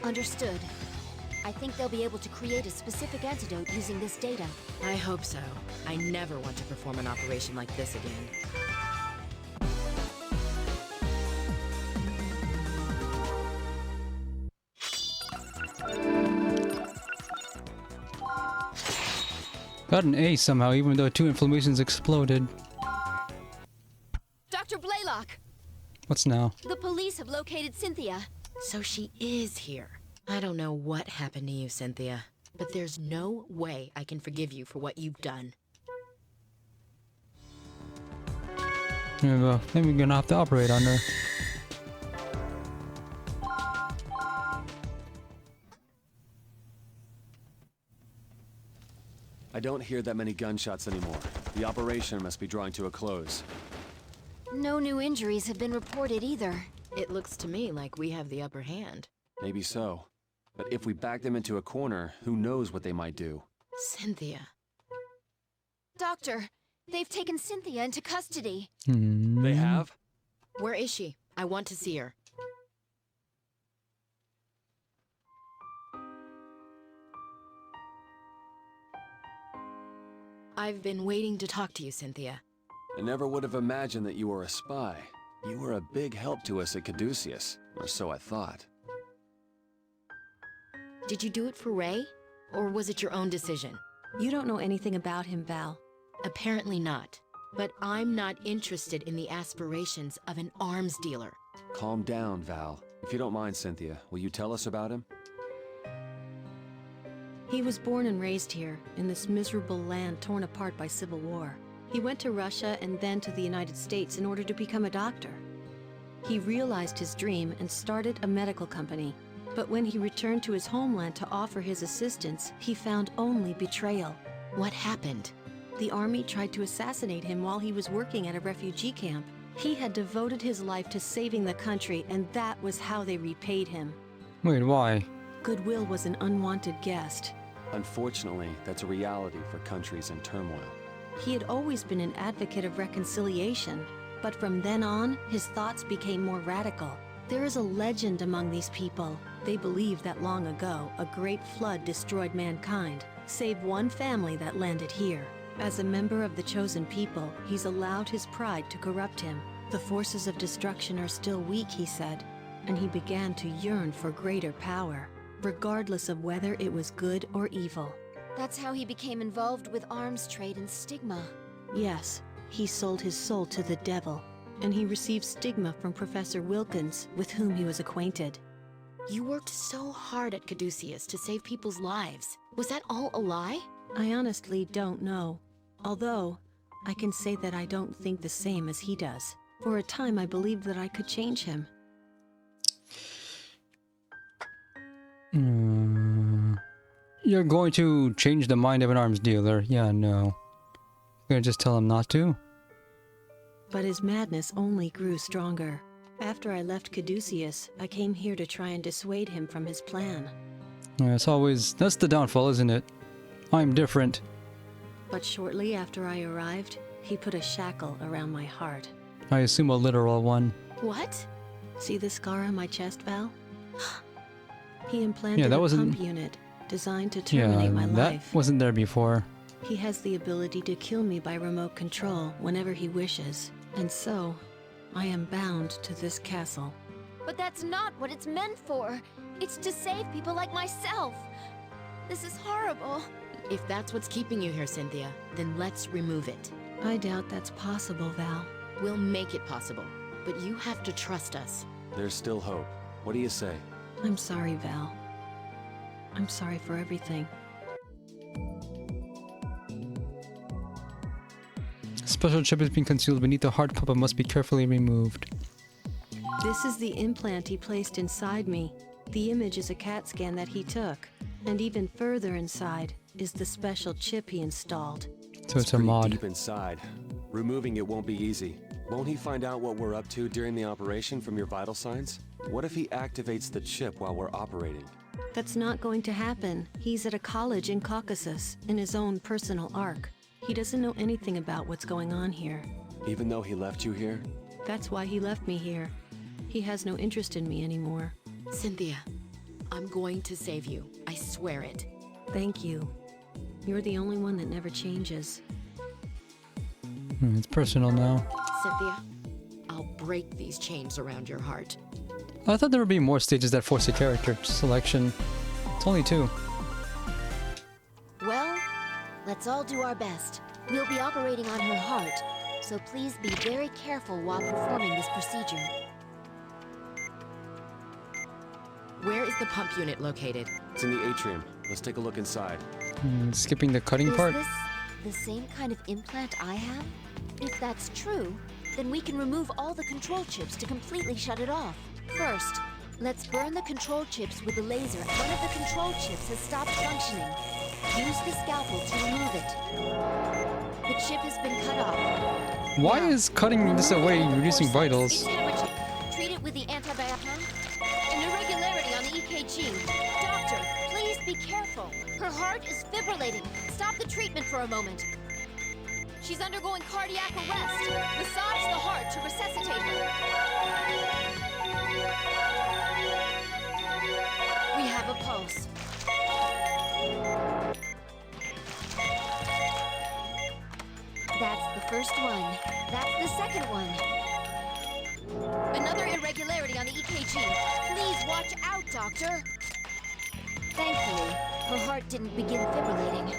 Understood. I think they'll be able to create a specific antidote using this data. I hope so. I never want to perform an operation like this again. Got an A somehow, even though 2 inflammations exploded. Dr. Blaylock! What's now? The police have located Cynthia. So she is here. I don't know what happened to you, Cynthia, but there's no way I can forgive you for what you've done. Yeah, well, then we're gonna have to operate on her. I don't hear that many gunshots anymore. The operation must be drawing to a close. No new injuries have been reported either. It looks to me like we have the upper hand. Maybe so. But if we back them into a corner, who knows what they might do? Cynthia. Doctor, they've taken Cynthia into custody. They have? Where is she? I want to see her. I've been waiting to talk to you, Cynthia. I never would have imagined that you were a spy. You were a big help to us at Caduceus, or so I thought. Did you do it for Ray? Or was it your own decision? You don't know anything about him, Val. Apparently not. But I'm not interested in the aspirations of an arms dealer. Calm down, Val. If you don't mind, Cynthia, will you tell us about him? He was born and raised here, in this miserable land torn apart by civil war. He went to Russia and then to the United States in order to become a doctor. He realized his dream and started a medical company. But when he returned to his homeland to offer his assistance, he found only betrayal. What happened? The army tried to assassinate him while he was working at a refugee camp. He had devoted his life to saving the country, and that was how they repaid him. Wait, why? Goodwill was an unwanted guest. Unfortunately, that's a reality for countries in turmoil. He had always been an advocate of reconciliation, but from then on, his thoughts became more radical. There is a legend among these people. They believe that long ago, a great flood destroyed mankind, save one family that landed here. As a member of the chosen people, he's allowed his pride to corrupt him. The forces of destruction are still weak, he said, and he began to yearn for greater power, regardless of whether it was good or evil. That's how he became involved with arms trade and stigma. Yes, he sold his soul to the devil, and he received stigma from Professor Wilkins, with whom he was acquainted. You worked so hard at Caduceus to save people's lives. Was that all a lie? I honestly don't know. Although, I can say that I don't think the same as he does. For a time, I believed that I could change him. You're going to change the mind of an arms dealer? Yeah, no. You're gonna just tell him not to? But his madness only grew stronger. After I left Caduceus, I came here to try and dissuade him from his plan. Yeah, it's always... that's the downfall, isn't it? I'm different. But shortly after I arrived, he put a shackle around my heart. I assume a literal one. What? See the scar on my chest, Val? He implanted that a wasn't... pump unit designed to terminate my life. That wasn't there before. He has the ability to kill me by remote control whenever he wishes. And so, I am bound to this castle. But that's not what it's meant for. It's to save people like myself. This is horrible. If that's what's keeping you here, Cynthia, then let's remove it. I doubt that's possible, Val. We'll make it possible, but you have to trust us. There's still hope. What do you say? I'm sorry, Val. I'm sorry for everything. Special chip has been concealed beneath the heart cup and must be carefully removed. This is the implant he placed inside me. The image is a CAT scan that he took. And even further inside is the special chip he installed. So it's a mod. Deep inside. Removing it won't be easy. Won't he find out what we're up to during the operation from your vital signs? What if he activates the chip while we're operating? That's not going to happen. He's at a college in Caucasus, in his own personal ark. He doesn't know anything about what's going on here. Even though he left you here? That's why he left me here. He has no interest in me anymore. Cynthia, I'm going to save you. I swear it. Thank you. You're the only one that never changes. It's personal now. Cynthia, I'll break these chains around your heart. I thought there would be more stages that force a character selection. It's only 2. Well, let's all do our best. We'll be operating on her heart, so please be very careful while performing this procedure. Where is the pump unit located? It's in the atrium. Let's take a look inside. Skipping the cutting part? Is this the same kind of implant I have? If that's true, then we can remove all the control chips to completely shut it off. First, let's burn the control chips with the laser. One of the control chips has stopped functioning. Use the scalpel to remove it. The chip has been cut off. Why is cutting this away reducing vitals? It's hemorrhaging. Treat it with the antibiotic. An irregularity on the EKG. Doctor, please be careful. Her heart is fibrillating. Stop the treatment for a moment. She's undergoing cardiac arrest. Massage the heart to resuscitate her. We have a pulse. That's the first one. That's the second one. Another irregularity on the EKG. Please watch out, Doctor. Thankfully, her heart didn't begin fibrillating.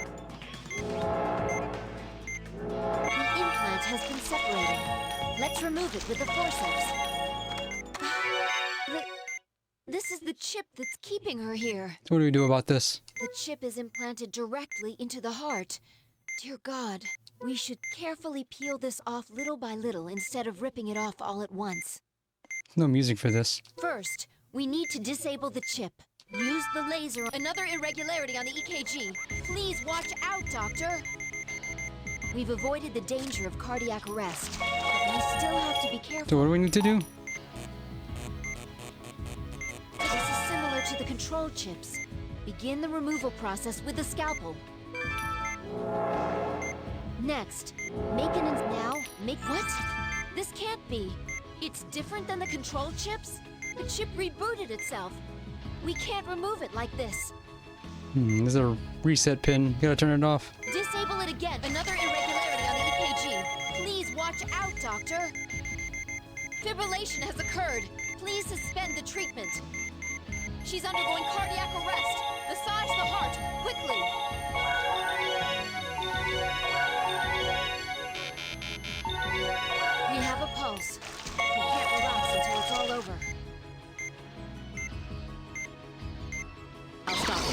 The implant has been separated. Let's remove it with the forceps. This is the chip that's keeping her here. What do we do about this? The chip is implanted directly into the heart. Dear God, we should carefully peel this off little by little instead of ripping it off all at once. No music for this. First, we need to disable the chip. Use the laser. Another irregularity on the EKG. Please watch out, Doctor. We've avoided the danger of cardiac arrest, but we still have to be careful. So what do we need to do? This is similar to the control chips. Begin the removal process with the scalpel. Next, make what? This can't be. It's different than the control chips? The chip rebooted itself. We can't remove it like this. There's a reset pin. You gotta turn it off. Disable it again. Another irregularity on the EKG. Please watch out, Doctor. Fibrillation has occurred. Please suspend the treatment. She's undergoing cardiac arrest. Massage the heart, quickly. We have a pulse. We can't relax until it's all over. I'll stop it.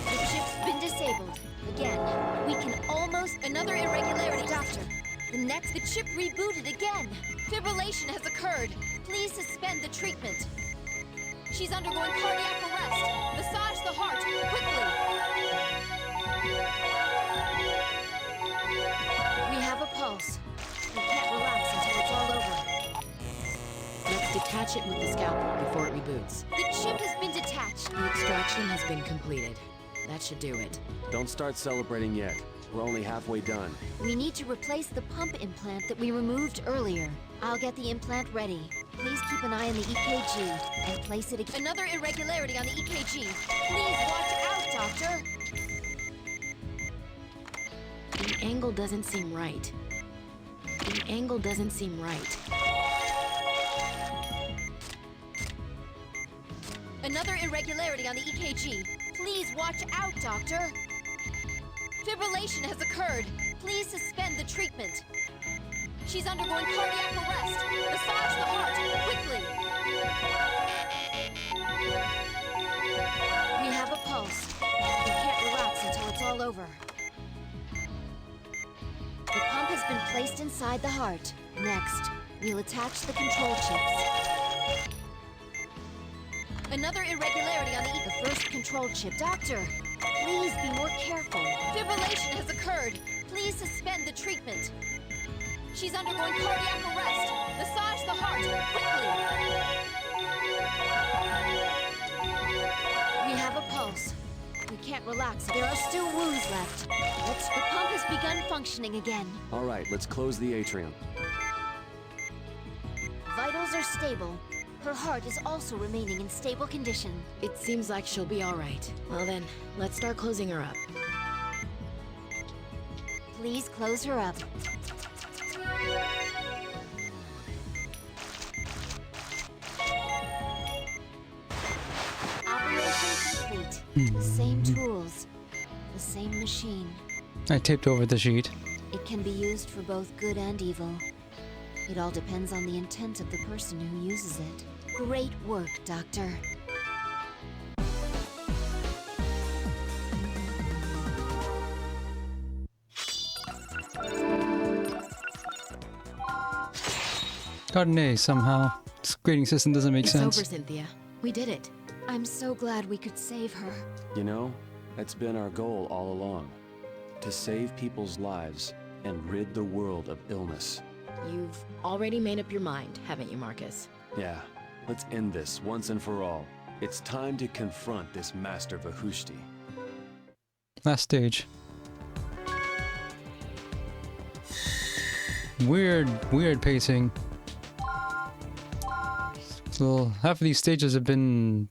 The chip's been disabled. Again, we can almost... Another irregularity, Doctor. The chip rebooted again. Fibrillation has occurred. Please suspend the treatment. She's undergoing cardiac arrest. Massage the heart, quickly. We have a pulse. We can't relax until it's all over. Let's detach it with the scalpel before it reboots. The chip has been detached. The extraction has been completed. That should do it. Don't start celebrating yet. We're only halfway done. We need to replace the pump implant that we removed earlier. I'll get the implant ready. Please keep an eye on the EKG and place it again. Another irregularity on the EKG. Please watch out, Doctor. The angle doesn't seem right. The angle doesn't seem right. Another irregularity on the EKG. Please watch out, Doctor. Fibrillation has occurred. Please suspend the treatment. She's undergoing cardiac arrest. Massage the heart, quickly. We have a pulse. We can't relax until it's all over. The pump has been placed inside the heart. Next, we'll attach the control chips. Another irregularity on the first control chip. Doctor, please be more careful. Fibrillation has occurred. Please suspend the treatment. She's undergoing cardiac arrest. Massage the heart, quickly. We have a pulse. We can't relax. There are still wounds left. The pump has begun functioning again. All right, let's close the atrium. Vitals vitals are stable. Her heart is also remaining in stable condition. It seems like she'll be all right. Well then, let's start closing her up. Please close her up. Operation complete. Same tools. The same machine. I taped over the sheet. It can be used for both good and evil. It all depends on the intent of the person who uses it. Great work, Doctor. Got an A somehow. This grading system doesn't make It's sense. over, Cynthia. We did it. I'm so glad we could save her. You know, that's been our goal all along. To save people's lives and rid the world of illness. You've already made up your mind, haven't you, Marcus? Yeah, let's end this once and for all. It's time to confront this Master Vahushti. Last stage. Weird pacing. So half of these stages have been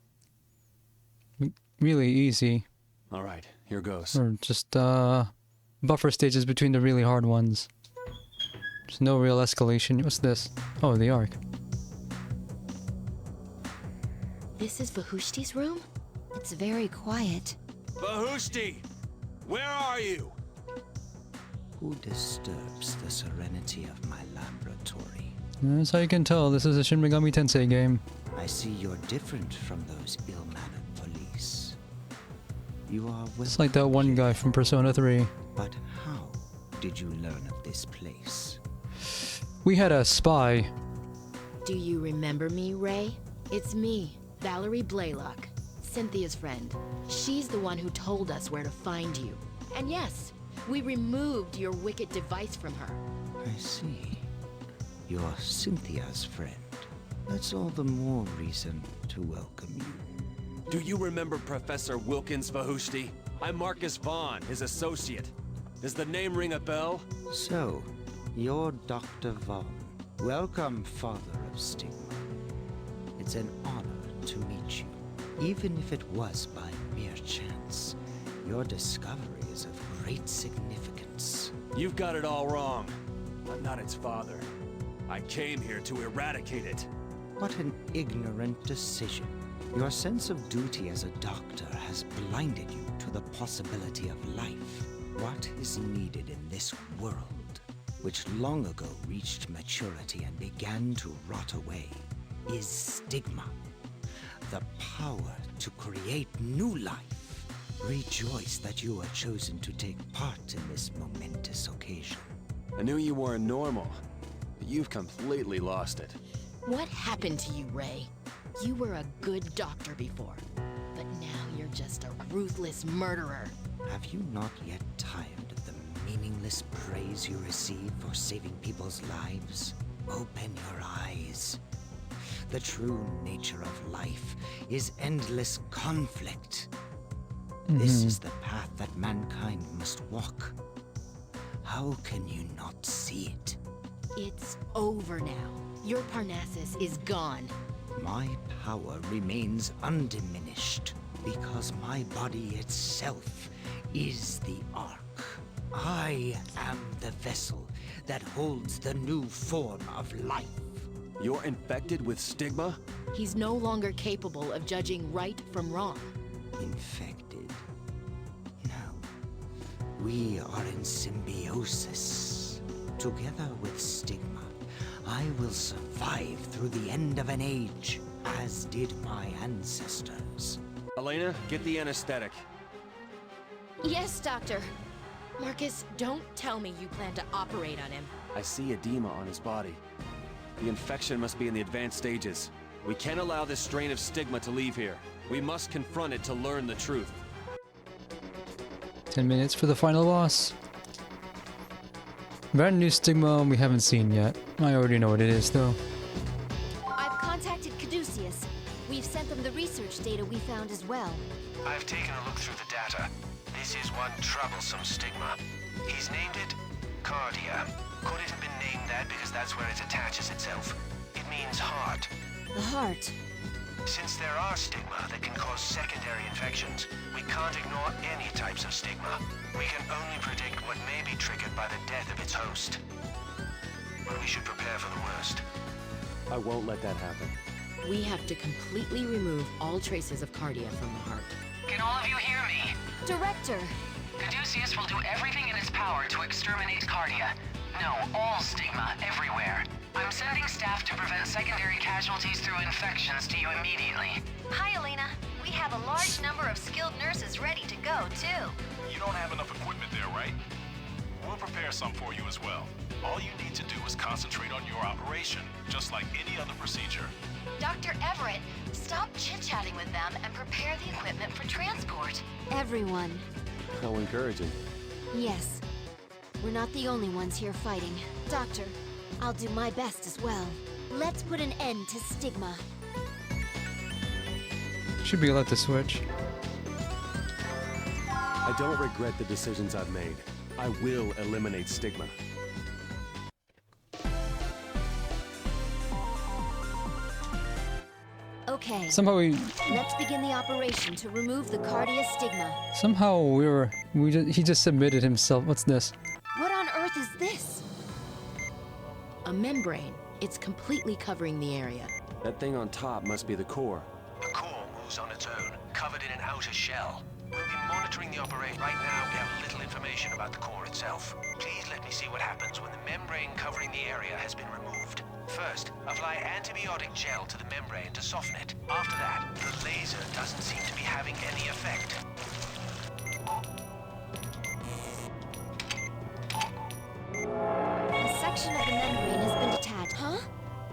really easy. All right, here goes. Or just buffer stages between the really hard ones. There's no real escalation. What's this? Oh, the Ark. This is Vahushti's room? It's very quiet. Vahushti! Where are you? Who disturbs the serenity of my laboratory? That's how you can tell this is a Shin Megami Tensei game. I see you're different from those ill-mannered police. You are well. It's like that one guy from Persona 3. But how did you learn of this place? We had a spy. Do you remember me, Ray? It's me, Valerie Blaylock, Cynthia's friend. She's the one who told us where to find you. And yes, we removed your wicked device from her. I see. You're Cynthia's friend. That's all the more reason to welcome you. Do you remember Professor Wilkins, Vahushti? I'm Marcus Vaughn, his associate. Does the name ring a bell? So, you're Dr. Vaughn. Welcome, Father of Stigma. It's an honor to meet you. Even if it was by mere chance, your discovery is of great significance. You've got it all wrong. I'm not its father. I came here to eradicate it. What an ignorant decision. Your sense of duty as a doctor has blinded you to the possibility of life. What is needed in this world, which long ago reached maturity and began to rot away, is stigma. The power to create new life. Rejoice that you are chosen to take part in this momentous occasion. I knew you weren't normal, but you've completely lost it. What happened to you, Ray? You were a good doctor before, but now you're just a ruthless murderer. Have you not yet tired of the meaningless praise you receive for saving people's lives? Open your eyes. The true nature of life is endless conflict. This is the path that mankind must walk. How can you not see it? It's over now. Your Parnassus is gone. My power remains undiminished because my body itself is the Ark. I am the vessel that holds the new form of life. You're infected with stigma? He's no longer capable of judging right from wrong. Infected? No. We are in symbiosis. Together with stigma, I will survive through the end of an age, as did my ancestors. Elena, get the anesthetic. Yes, Doctor. Marcus, don't tell me you plan to operate on him. I see edema on his body. The infection must be in the advanced stages. We can't allow this strain of stigma to leave here. We must confront it to learn the truth. 10 minutes for the final boss. Brand new stigma we haven't seen yet. I already know what it is though. I've contacted Caduceus. We've sent them the research data we found as well. I've taken a look through the data. This is one troublesome stigma. He's named it Cardia. Could it have been named that because that's where it attaches itself? It means heart. The heart. Since there are stigma that can cause secondary infections, we can't ignore any types of stigma. We can only predict what may be triggered by the death of its host. But we should prepare for the worst. I won't let that happen. We have to completely remove all traces of cardia from the heart. Can all of you hear me? Director! Caduceus will do everything in his power to exterminate cardia. No, all stigma, everywhere. I'm sending staff to prevent secondary casualties through infections to you immediately. Hi, Elena. We have a large number of skilled nurses ready to go, too. You don't have enough equipment there, right? We'll prepare some for you as well. All you need to do is concentrate on your operation, just like any other procedure. Dr. Everett, stop chit-chatting with them and prepare the equipment for transport. Everyone. How encouraging. Yes. We're not the only ones here fighting. Doctor, I'll do my best as well. Let's put an end to stigma. Should be allowed to switch. I don't regret the decisions I've made. I will eliminate stigma. Okay. Somehow Let's begin the operation to remove the cardia stigma. he just submitted himself. What's this? What on earth is this? A membrane. It's completely covering the area. That thing on top must be the core. The core moves on its own, covered in an outer shell. We'll be monitoring the operation. Right now, we have little information about the core itself. Please let me see what happens when the membrane covering the area has been removed. First, apply antibiotic gel to the membrane to soften it. After that, the laser doesn't seem to be having any effect. A section of the membrane has been detached. Huh?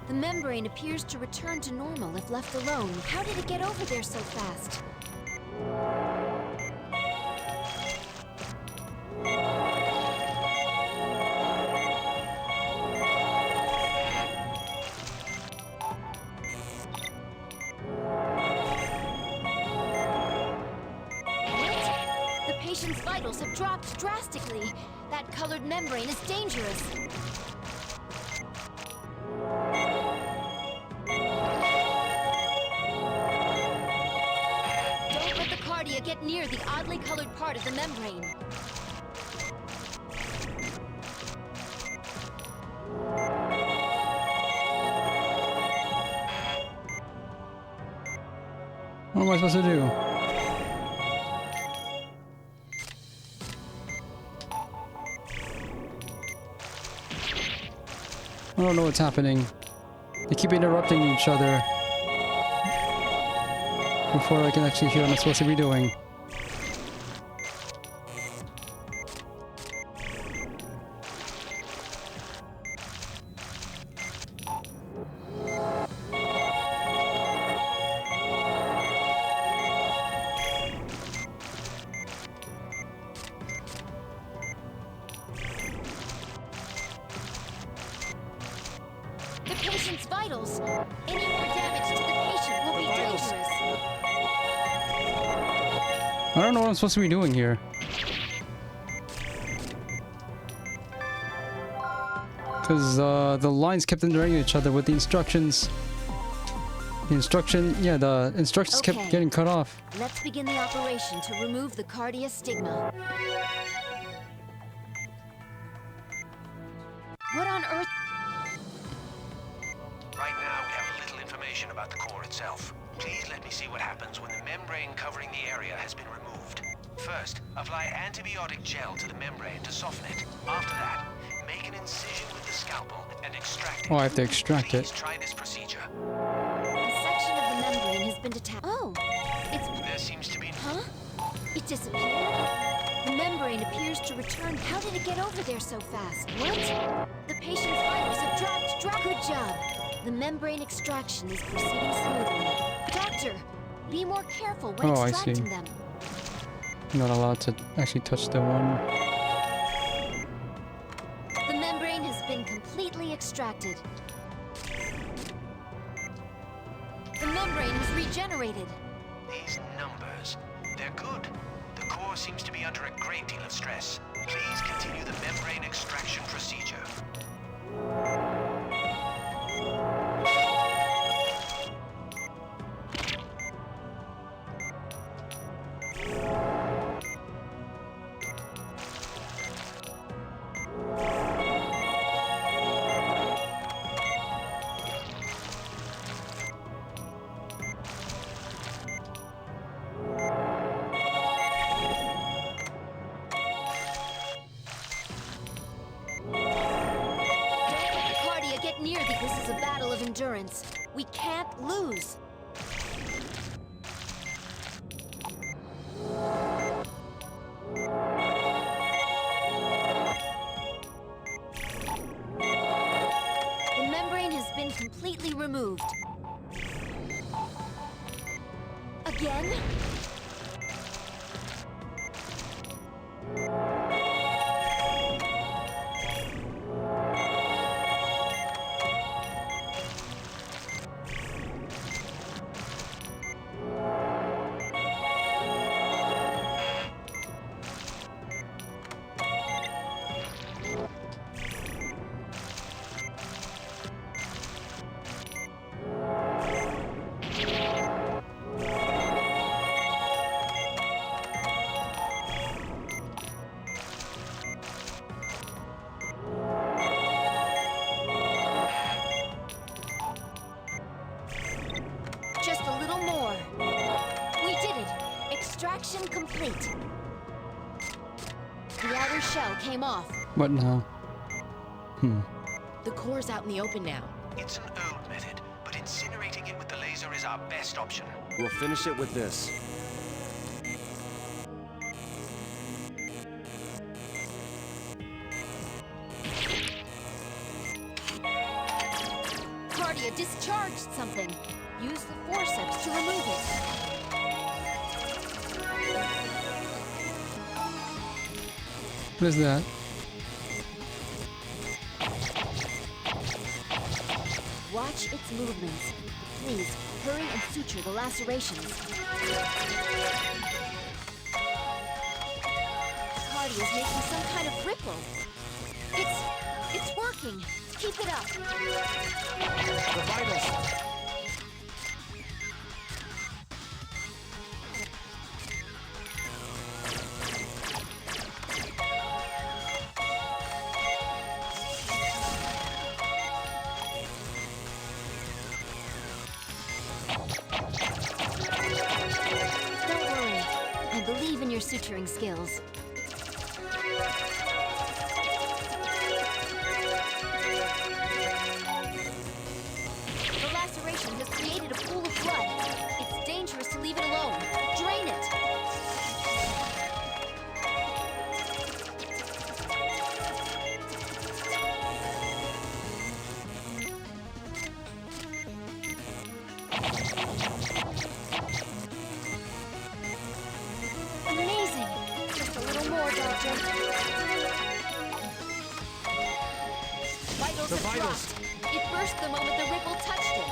The membrane appears to return to normal if left alone. How did it get over there so fast? The patient's vitals have dropped drastically. That colored membrane is dangerous. Don't let the cardia get near the oddly colored part of the membrane. What am I supposed to do? I don't know what's happening. They keep interrupting each other before I can actually hear what I'm supposed to be doing. The patient's vitals. Any more damage to the patient will be dangerous. I don't know what I'm supposed to be doing here. Because the lines kept interrupting each other with the instructions. The instructions kept Okay. getting cut off. Let's begin the operation to remove the cardia stigma. What on earth? Right now, we have little information about the core itself. Please let me see what happens when the membrane covering the area has been removed. First, apply antibiotic gel to the membrane to soften it. After that, make an incision with the scalpel and extract it. Oh, I have to extract Please it. try this procedure. A section of the membrane has been detached. Oh, it's... There seems to be... Huh? It disappeared? The membrane appears to return. How did it get over there so fast? What? The patient's vitals have dropped. Good job. The membrane extraction is proceeding smoothly. Doctor, be more careful when Oh, I extracting see. them. I'm not allowed to actually touch the one. The membrane has been completely extracted. The membrane was regenerated. These numbers, they're good. The core seems to be under a great deal of stress. Please continue the membrane extraction procedure. near the... This is a battle of endurance. We can't lose. The membrane has been completely removed. Again? Just a little more. We did it! Extraction complete. The outer shell came off. What now? The core's out in the open now. It's an old method, but incinerating it with the laser is our best option. We'll finish it with this. Cardia discharged something. Use the forceps to remove it. What is that? Watch its movements. Please, hurry and suture the lacerations. Cardia's making some kind of ripple. It's working. Keep it up. The vitals. Don't worry. I believe in your suturing skills. The laceration has created a pool of blood. It's dangerous to leave it alone. Drain it. Amazing! Just a little more, Doctor. Vitals The have vitals. dropped. It burst the moment the ripple touched it.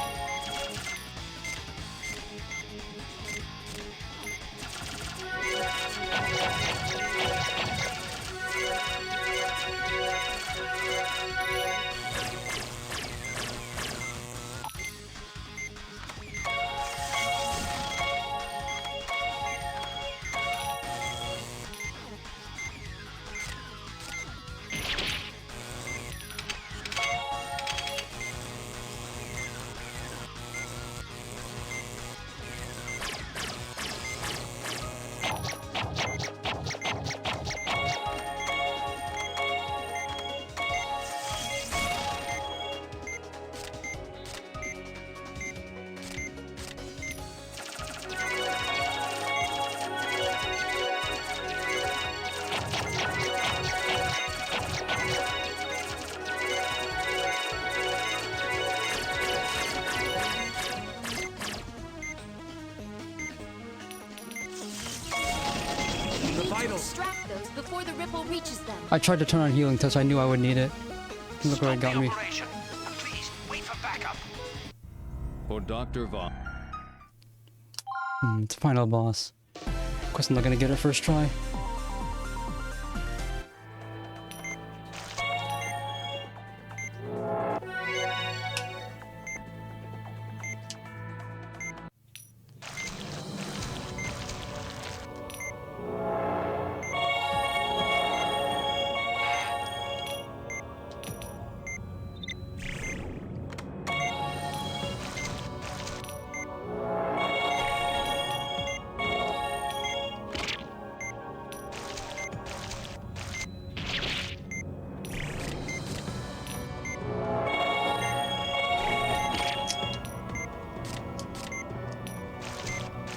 Extract those before the ripple reaches them. I tried to turn on healing touch. I knew I would need it. Look where it got me. For Dr. Vaughn. It's final boss. Of course I'm not gonna get it first try.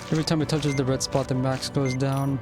Every time it touches the red spot, the max goes down.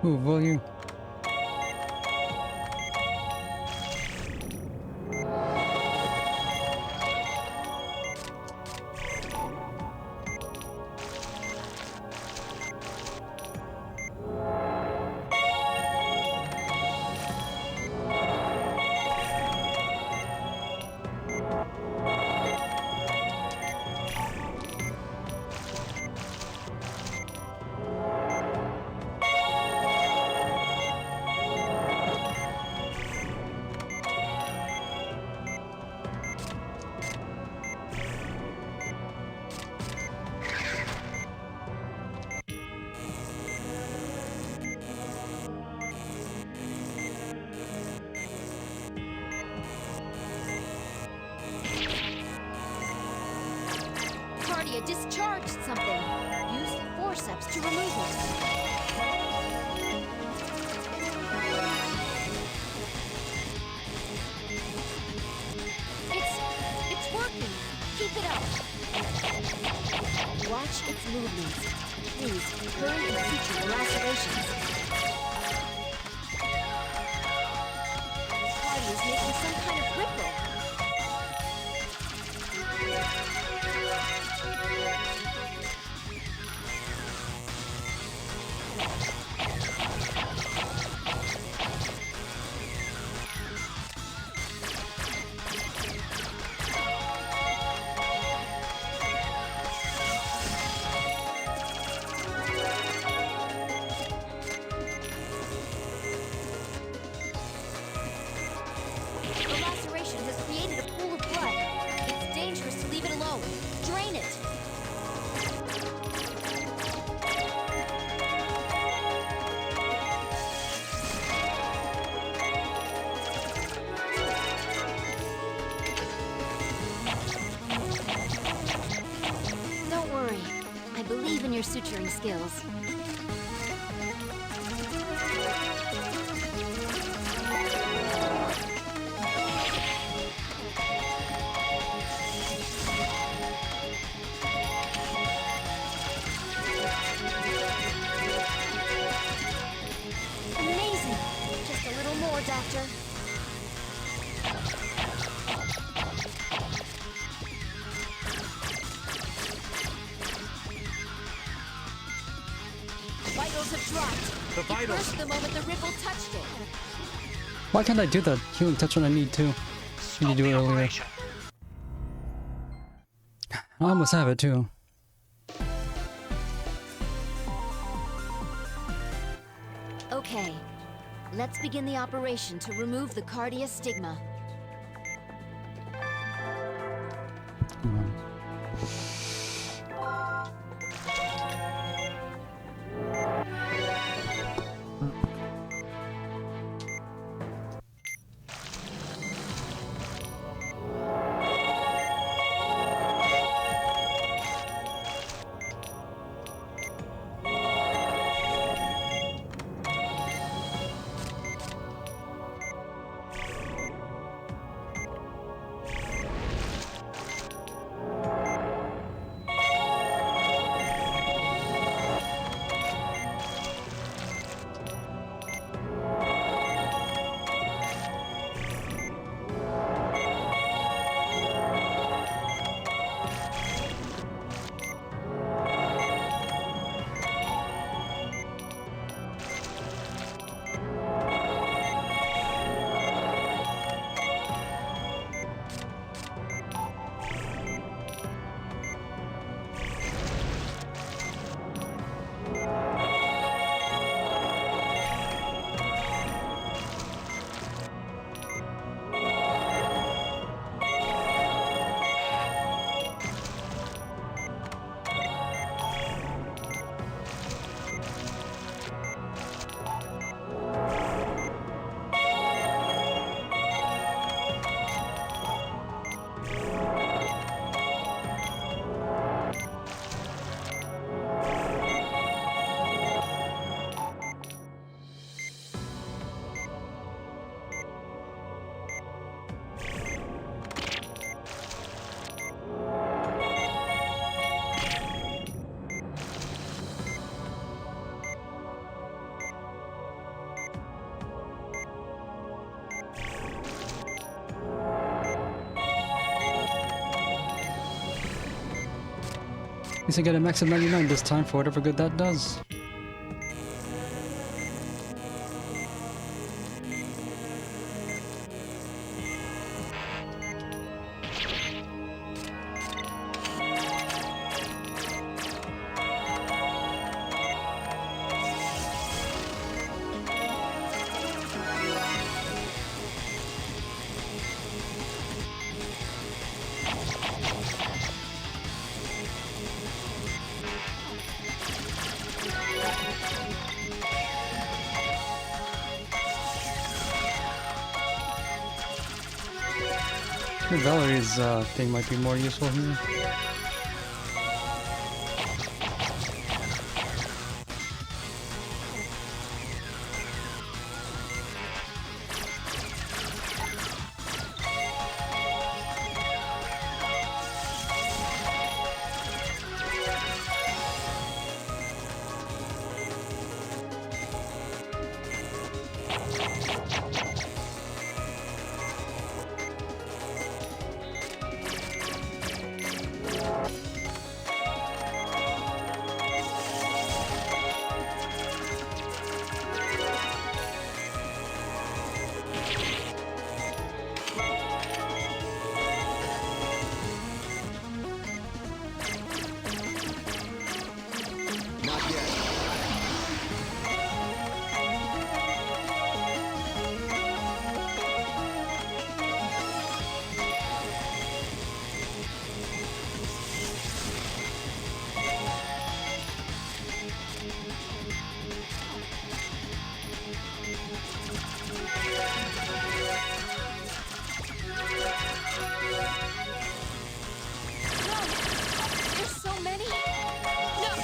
Ooh, volume. Cardia discharged something. Use the forceps to remove it. It's working. Keep it up. Watch its movements. Please, hurry and suture the lacerations. Cardia's making some kind of ripple. Your suturing skills. Amazing! Just a little more, Doctor. Vitals have dropped. The vitals. It burst the moment the ripple touched it. Why can't I do that healing touch when I need to? I need to do it earlier. I almost have it too. Okay, let's begin the operation to remove the Cardia stigma. At least I get a max of 99 this time for whatever good that does. Valerie's thing might be more useful here.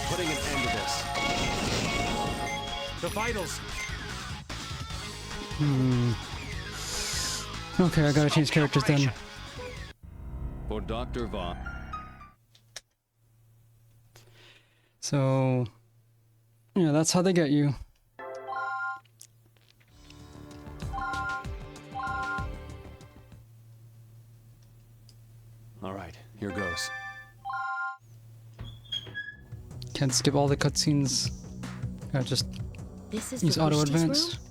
Putting an end to this. The vitals. Okay, I gotta change characters then. For Dr. Vaughn. So, yeah, that's how they get you. All right, here goes. Can't skip all the cutscenes. Gotta just This is use auto Vahishti's advance. room?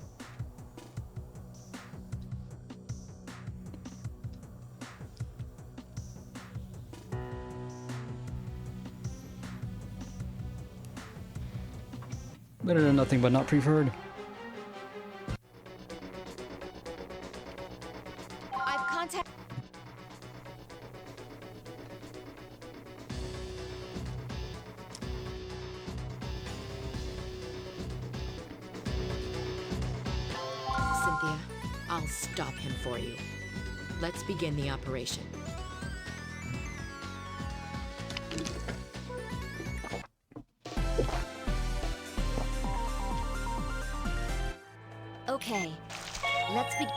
Better than nothing, but not preferred. I've contacted. Cynthia, I'll stop him for you. Let's begin the operation. Okay, let's begin.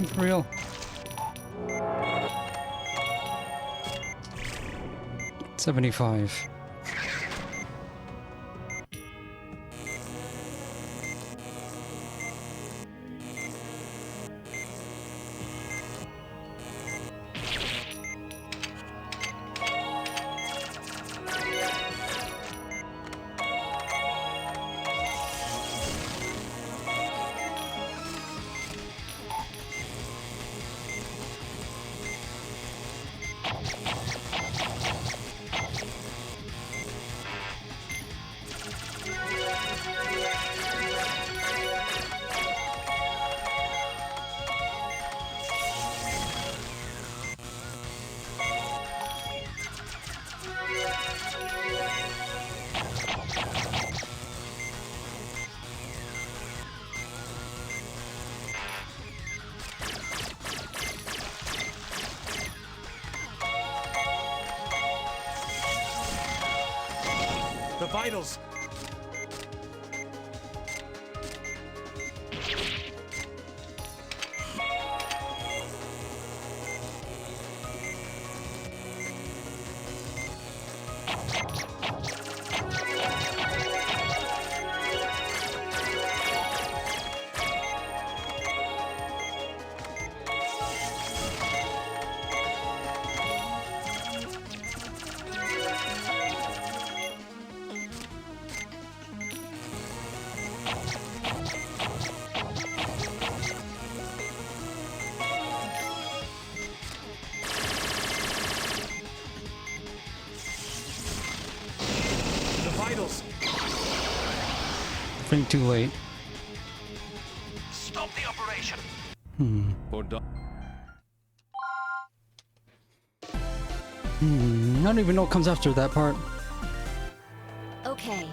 For real. $75. The vitals! I think too late. Stop the operation. I don't even know what comes after that part. Okay.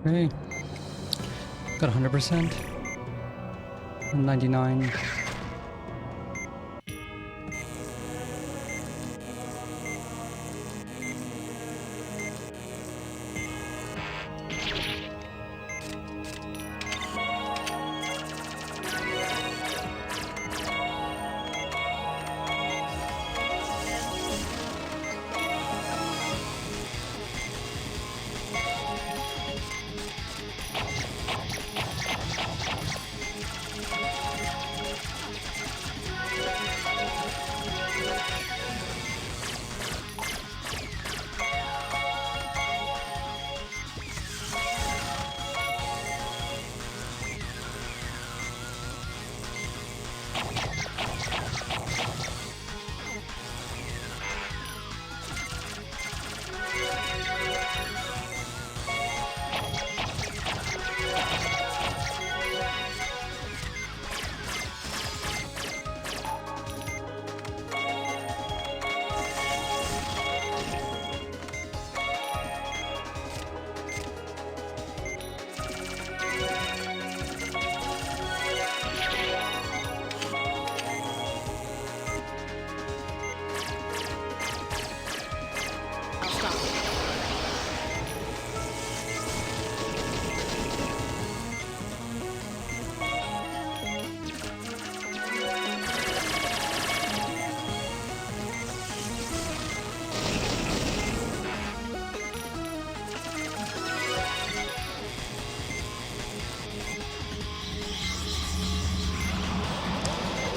Okay. Got 100%. 99.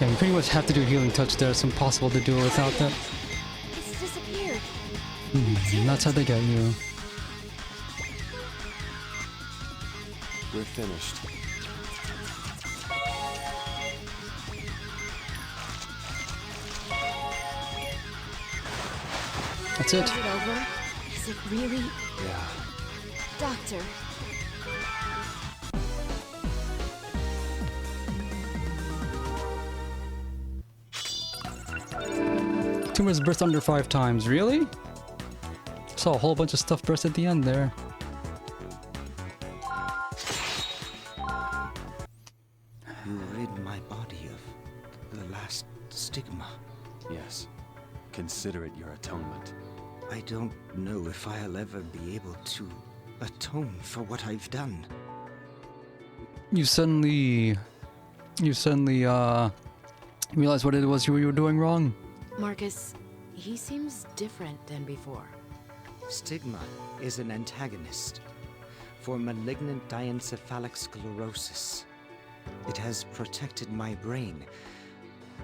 Yeah, you pretty much have to do healing touch there. It's impossible to do it without that. It's disappeared. That's how they get you. We're finished. That's it. Is it over? Is it really? Yeah. Doctor. Tumors burst under 5 times. Really? Saw a whole bunch of stuff burst at the end there. You rid my body of the last stigma. Yes. Consider it your atonement. I don't know if I'll ever be able to atone for what I've done. You suddenly realized what it was you were doing wrong. Marcus, he seems different than before. Stigma is an antagonist for malignant diencephalic sclerosis. It has protected my brain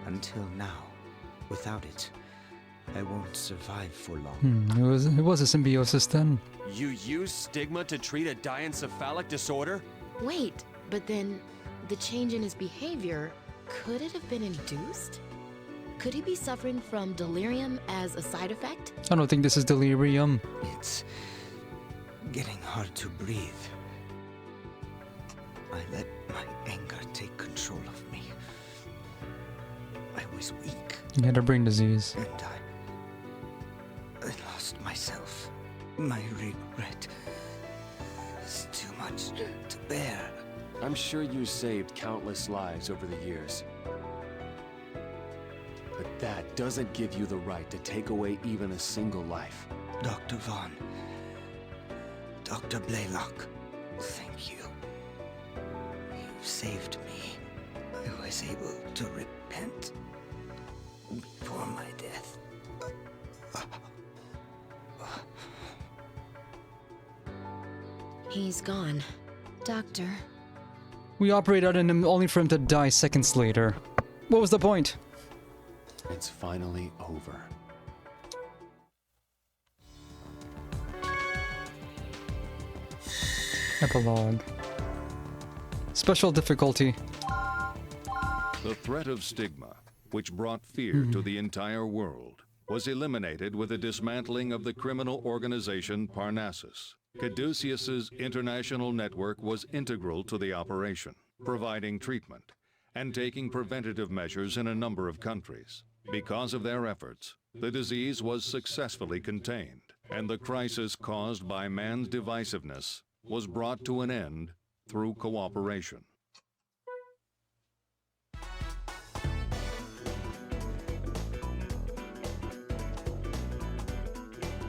until now. Without it, I won't survive for long. It was a symbiosis then. You use stigma to treat a diencephalic disorder? Wait, but then the change in his behavior, could it have been induced? Could he be suffering from delirium as a side effect? I don't think this is delirium. It's getting hard to breathe. I let my anger take control of me. I was weak. You had a brain disease. And I lost myself. My regret is too much to bear. I'm sure you saved countless lives over the years. But that doesn't give you the right to take away even a single life. Dr. Vaughn, Dr. Blaylock, thank you. You saved me. I was able to repent before my death. He's gone. Doctor. We operated on him only for him to die seconds later. What was the point? It's finally over. Epilogue. Special difficulty. The threat of stigma, which brought fear to the entire world, was eliminated with the dismantling of the criminal organization Parnassus. Caduceus's international network was integral to the operation, providing treatment and taking preventative measures in a number of countries. Because of their efforts, the disease was successfully contained, and the crisis caused by man's divisiveness was brought to an end through cooperation.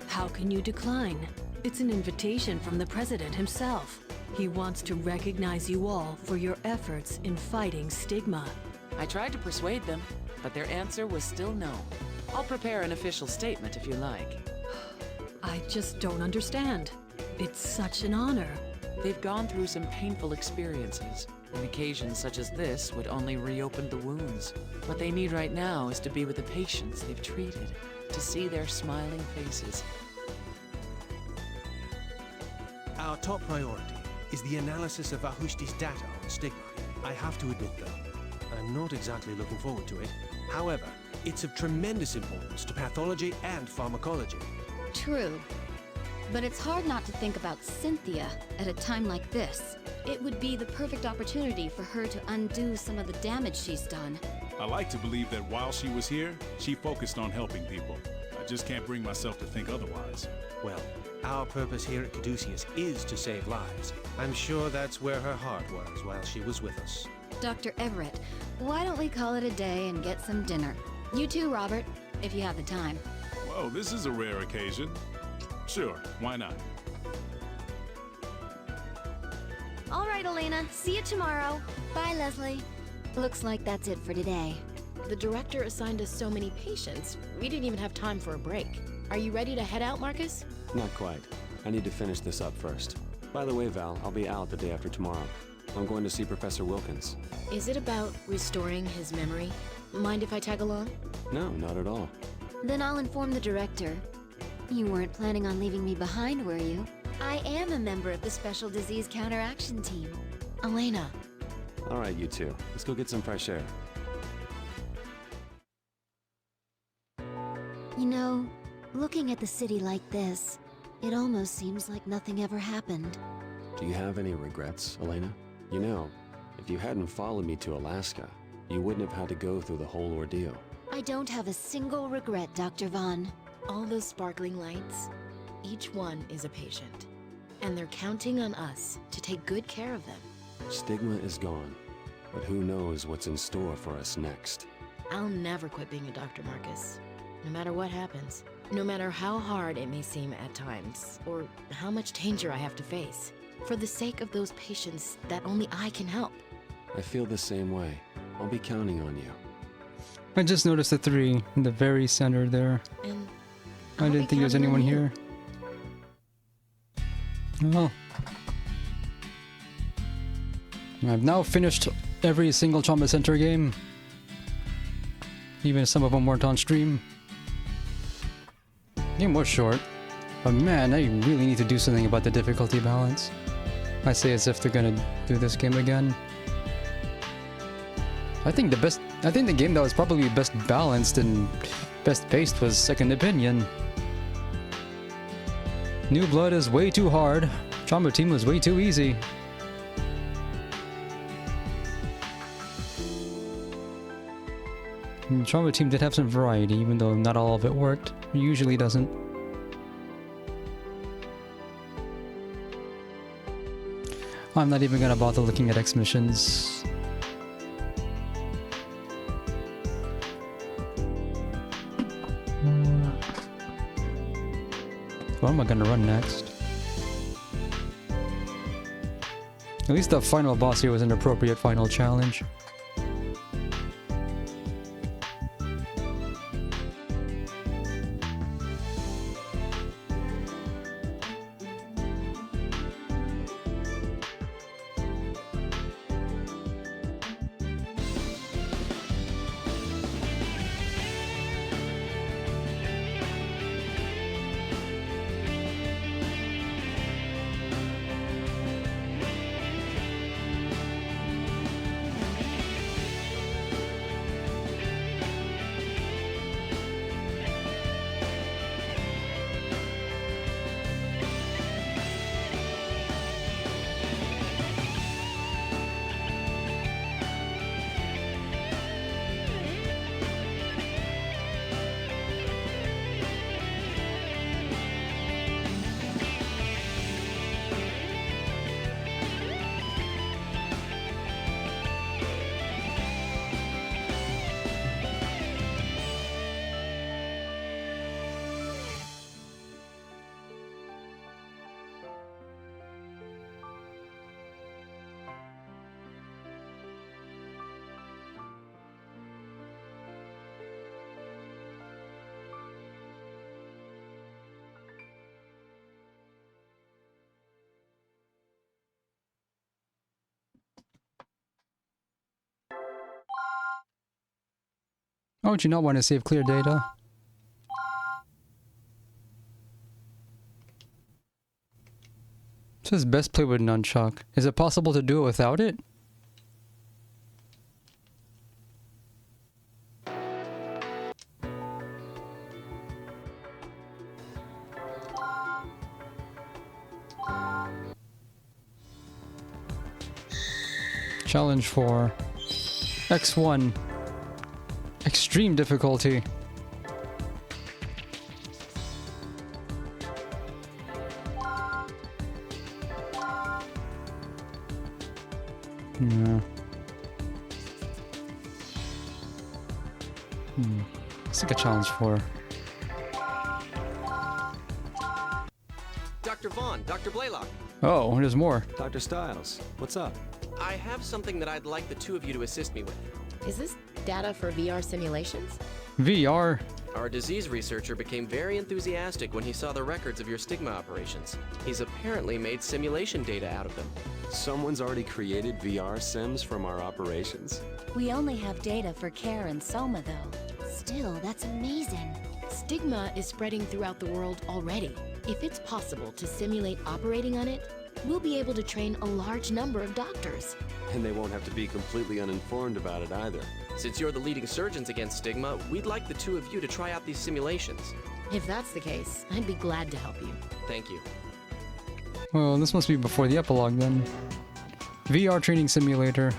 How can you decline? It's an invitation from the President himself. He wants to recognize you all for your efforts in fighting stigma. I tried to persuade them, but their answer was still no. I'll prepare an official statement if you like. I just don't understand. It's such an honor. They've gone through some painful experiences, and occasions such as this would only reopen the wounds. What they need right now is to be with the patients they've treated, to see their smiling faces. Our top priority is the analysis of Vahushti's data on stigma. I have to admit, though, I'm not exactly looking forward to it. However, it's of tremendous importance to pathology and pharmacology. True. But it's hard not to think about Cynthia at a time like this. It would be the perfect opportunity for her to undo some of the damage she's done. I like to believe that while she was here, she focused on helping people. I just can't bring myself to think otherwise. Well, our purpose here at Caduceus is to save lives. I'm sure that's where her heart was while she was with us. Dr. Everett, why don't we call it a day and get some dinner? You too, Robert, if you have the time. Whoa, this is a rare occasion. Sure, why not? All right, Elena, see you tomorrow. Bye, Leslie. Looks like that's it for today. The director assigned us so many patients, we didn't even have time for a break. Are you ready to head out, Marcus? Not quite. I need to finish this up first. By the way, Val, I'll be out the day after tomorrow. I'm going to see Professor Wilkins. Is it about restoring his memory? Mind if I tag along? No, not at all. Then I'll inform the director. You weren't planning on leaving me behind, were you? I am a member of the Special Disease Counteraction Team. Elena. All right, you two. Let's go get some fresh air. You know, looking at the city like this, it almost seems like nothing ever happened. Do you have any regrets, Elena? You know, if you hadn't followed me to Alaska, you wouldn't have had to go through the whole ordeal. I don't have a single regret, Dr. Vaughn. All those sparkling lights, each one is a patient. And they're counting on us to take good care of them. Stigma is gone, but who knows what's in store for us next. I'll never quit being a doctor, Marcus. No matter what happens. No matter how hard it may seem at times, or how much danger I have to face. For the sake of those patients that only I can help. I feel the same way. I'll be counting on you. I just noticed the 3 in the very center there. And I didn't think there was anyone here. Well, I've now finished every single Trauma Center game. Even some of them weren't on stream. Game was short, but man, I really need to do something about the difficulty balance. I say as if they're gonna do this game again. I think the game that was probably best balanced and best paced was Second Opinion. New Blood is way too hard. Trauma Team was way too easy. And Trauma Team did have some variety, even though not all of it worked. It usually doesn't. I'm not even gonna bother looking at X missions. What am I gonna run next? At least the final boss here was an appropriate final challenge. Why would you not want to save clear data? It says best play with nunchuck. Is it possible to do it without it? Challenge for X1. Extreme difficulty. Yeah. Let's take a challenge for. Dr. Vaughn, Dr. Blaylock. Oh, there's more. Dr. Styles, what's up? I have something that I'd like the two of you to assist me with. Is this data for VR simulations? VR. Our disease researcher became very enthusiastic when he saw the records of your stigma operations. He's apparently made simulation data out of them. Someone's already created VR sims from our operations. We only have data for Care and Soma, though. Still, that's amazing. Stigma is spreading throughout the world already. If it's possible to simulate operating on it, we'll be able to train a large number of doctors. And they won't have to be completely uninformed about it either. Since you're the leading surgeons against stigma, we'd like the two of you to try out these simulations. If that's the case, I'd be glad to help you. Thank you. Well, this must be before the epilogue then. VR training simulator.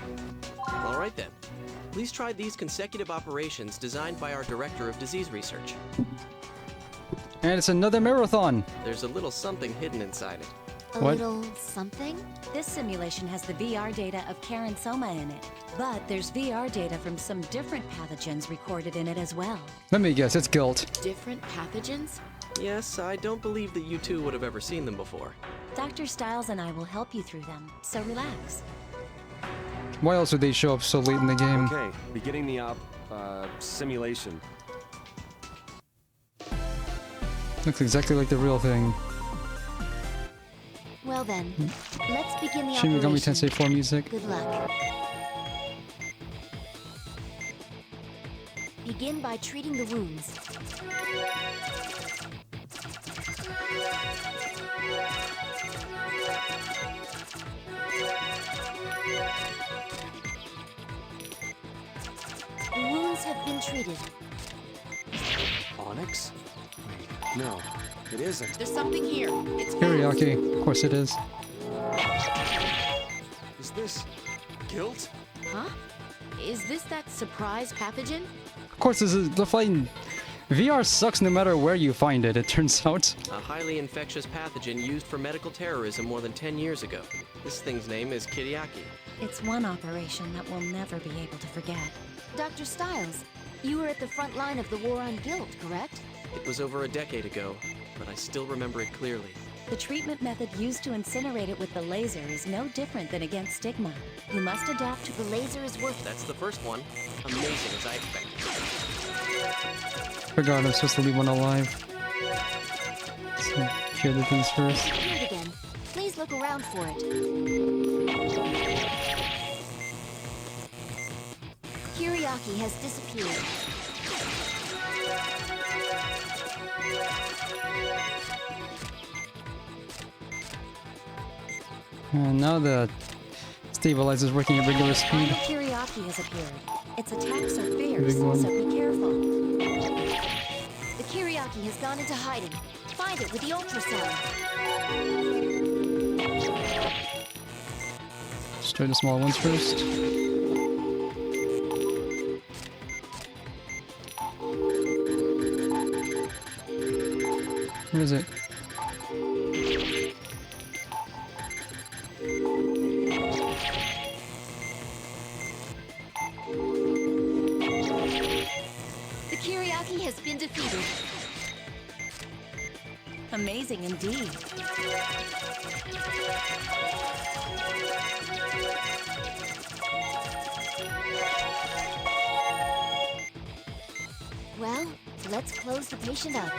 All right then. Please try these consecutive operations designed by our Director of Disease Research. And it's another marathon. There's a little something hidden inside it. A little something? This simulation has the VR data of Care and Soma in it, but there's VR data from some different pathogens recorded in it as well. Let me guess, it's guilt. Different pathogens? Yes, I don't believe that you two would have ever seen them before. Dr. Styles and I will help you through them, so relax. Why else would they show up so late in the game? Okay, beginning the simulation. Looks exactly like the real thing. Well then, let's begin the Shin Megami operation. Tensei 4 music. Good luck. Begin by treating the wounds. The wounds have been treated. Onyx? Wait, no, it isn't. There's something here. It's Kiriaki, of course it is. Is this guilt? Huh? Is this that surprise pathogen? Of course, this is the fighting. VR sucks no matter where you find it, it turns out. A highly infectious pathogen used for medical terrorism more than 10 years ago. This thing's name is Kiriaki. It's one operation that we'll never be able to forget. Dr. Styles, you were at the front line of the war on guilt, correct? It was over a decade ago, but I still remember it clearly. The treatment method used to incinerate it with the laser is no different than against stigma. You must adapt to the laser is worth. That's the first one. Amazing as I expected. Forgot I'm supposed to leave one alive. So, cure the things first. Here it again. Please look around for it. Kiriaki has disappeared. And now the stabilizer's working at regular speed. Final Kiriaki has appeared. Its attacks are fierce, Big one. so be careful. The Kiriaki has gone into hiding. Find it with the ultrasound. Destroy the small ones first. Where is it? The Kiriaki has been defeated. Amazing indeed. Well, let's close the patient up.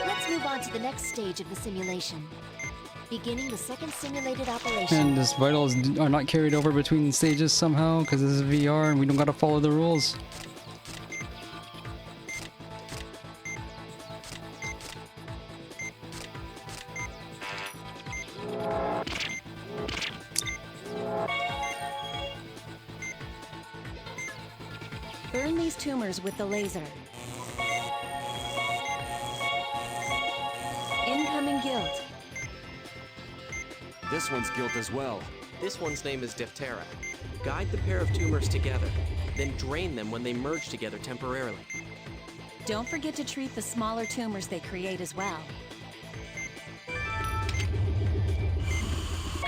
Let's move on to the next stage of the simulation. Beginning the second simulated operation. And his vitals are not carried over between stages somehow because this is VR and we don't gotta follow the rules. Burn these tumors with the laser. Incoming guilt. This one's guilt as well. This one's name is Deftera. Guide the pair of tumors together, then drain them when they merge together temporarily. Don't forget to treat the smaller tumors they create as well.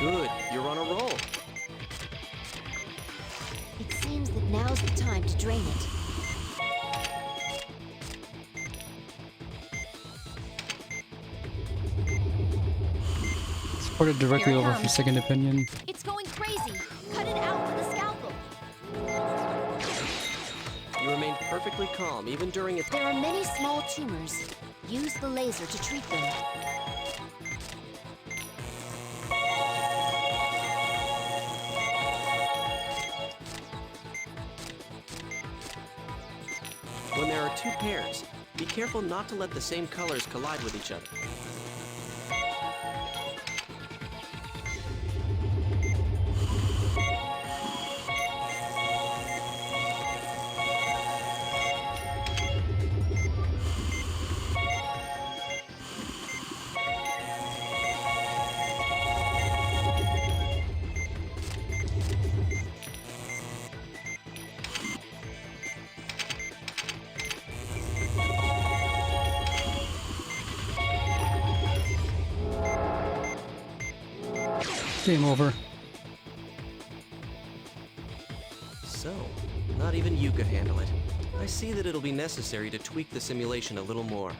Good, you're on a roll. It seems that now's the time to drain it. Put it directly over for second opinion. It's going crazy. Cut it out with a scalpel. You remain perfectly calm, even during its... There are many small tumors. Use the laser to treat them. When there are two pairs, be careful not to let the same colors collide with each other. Game over. So, not even you could handle it. I see that it'll be necessary to tweak the simulation a little more.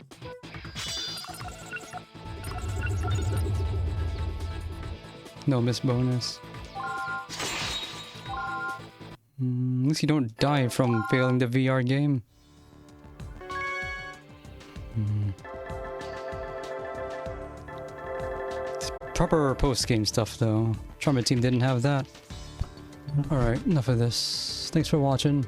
No miss bonus. At least you don't die from failing the VR game. It's proper post-game stuff though. Trauma Team didn't have that. Alright, enough of this. Thanks for watching.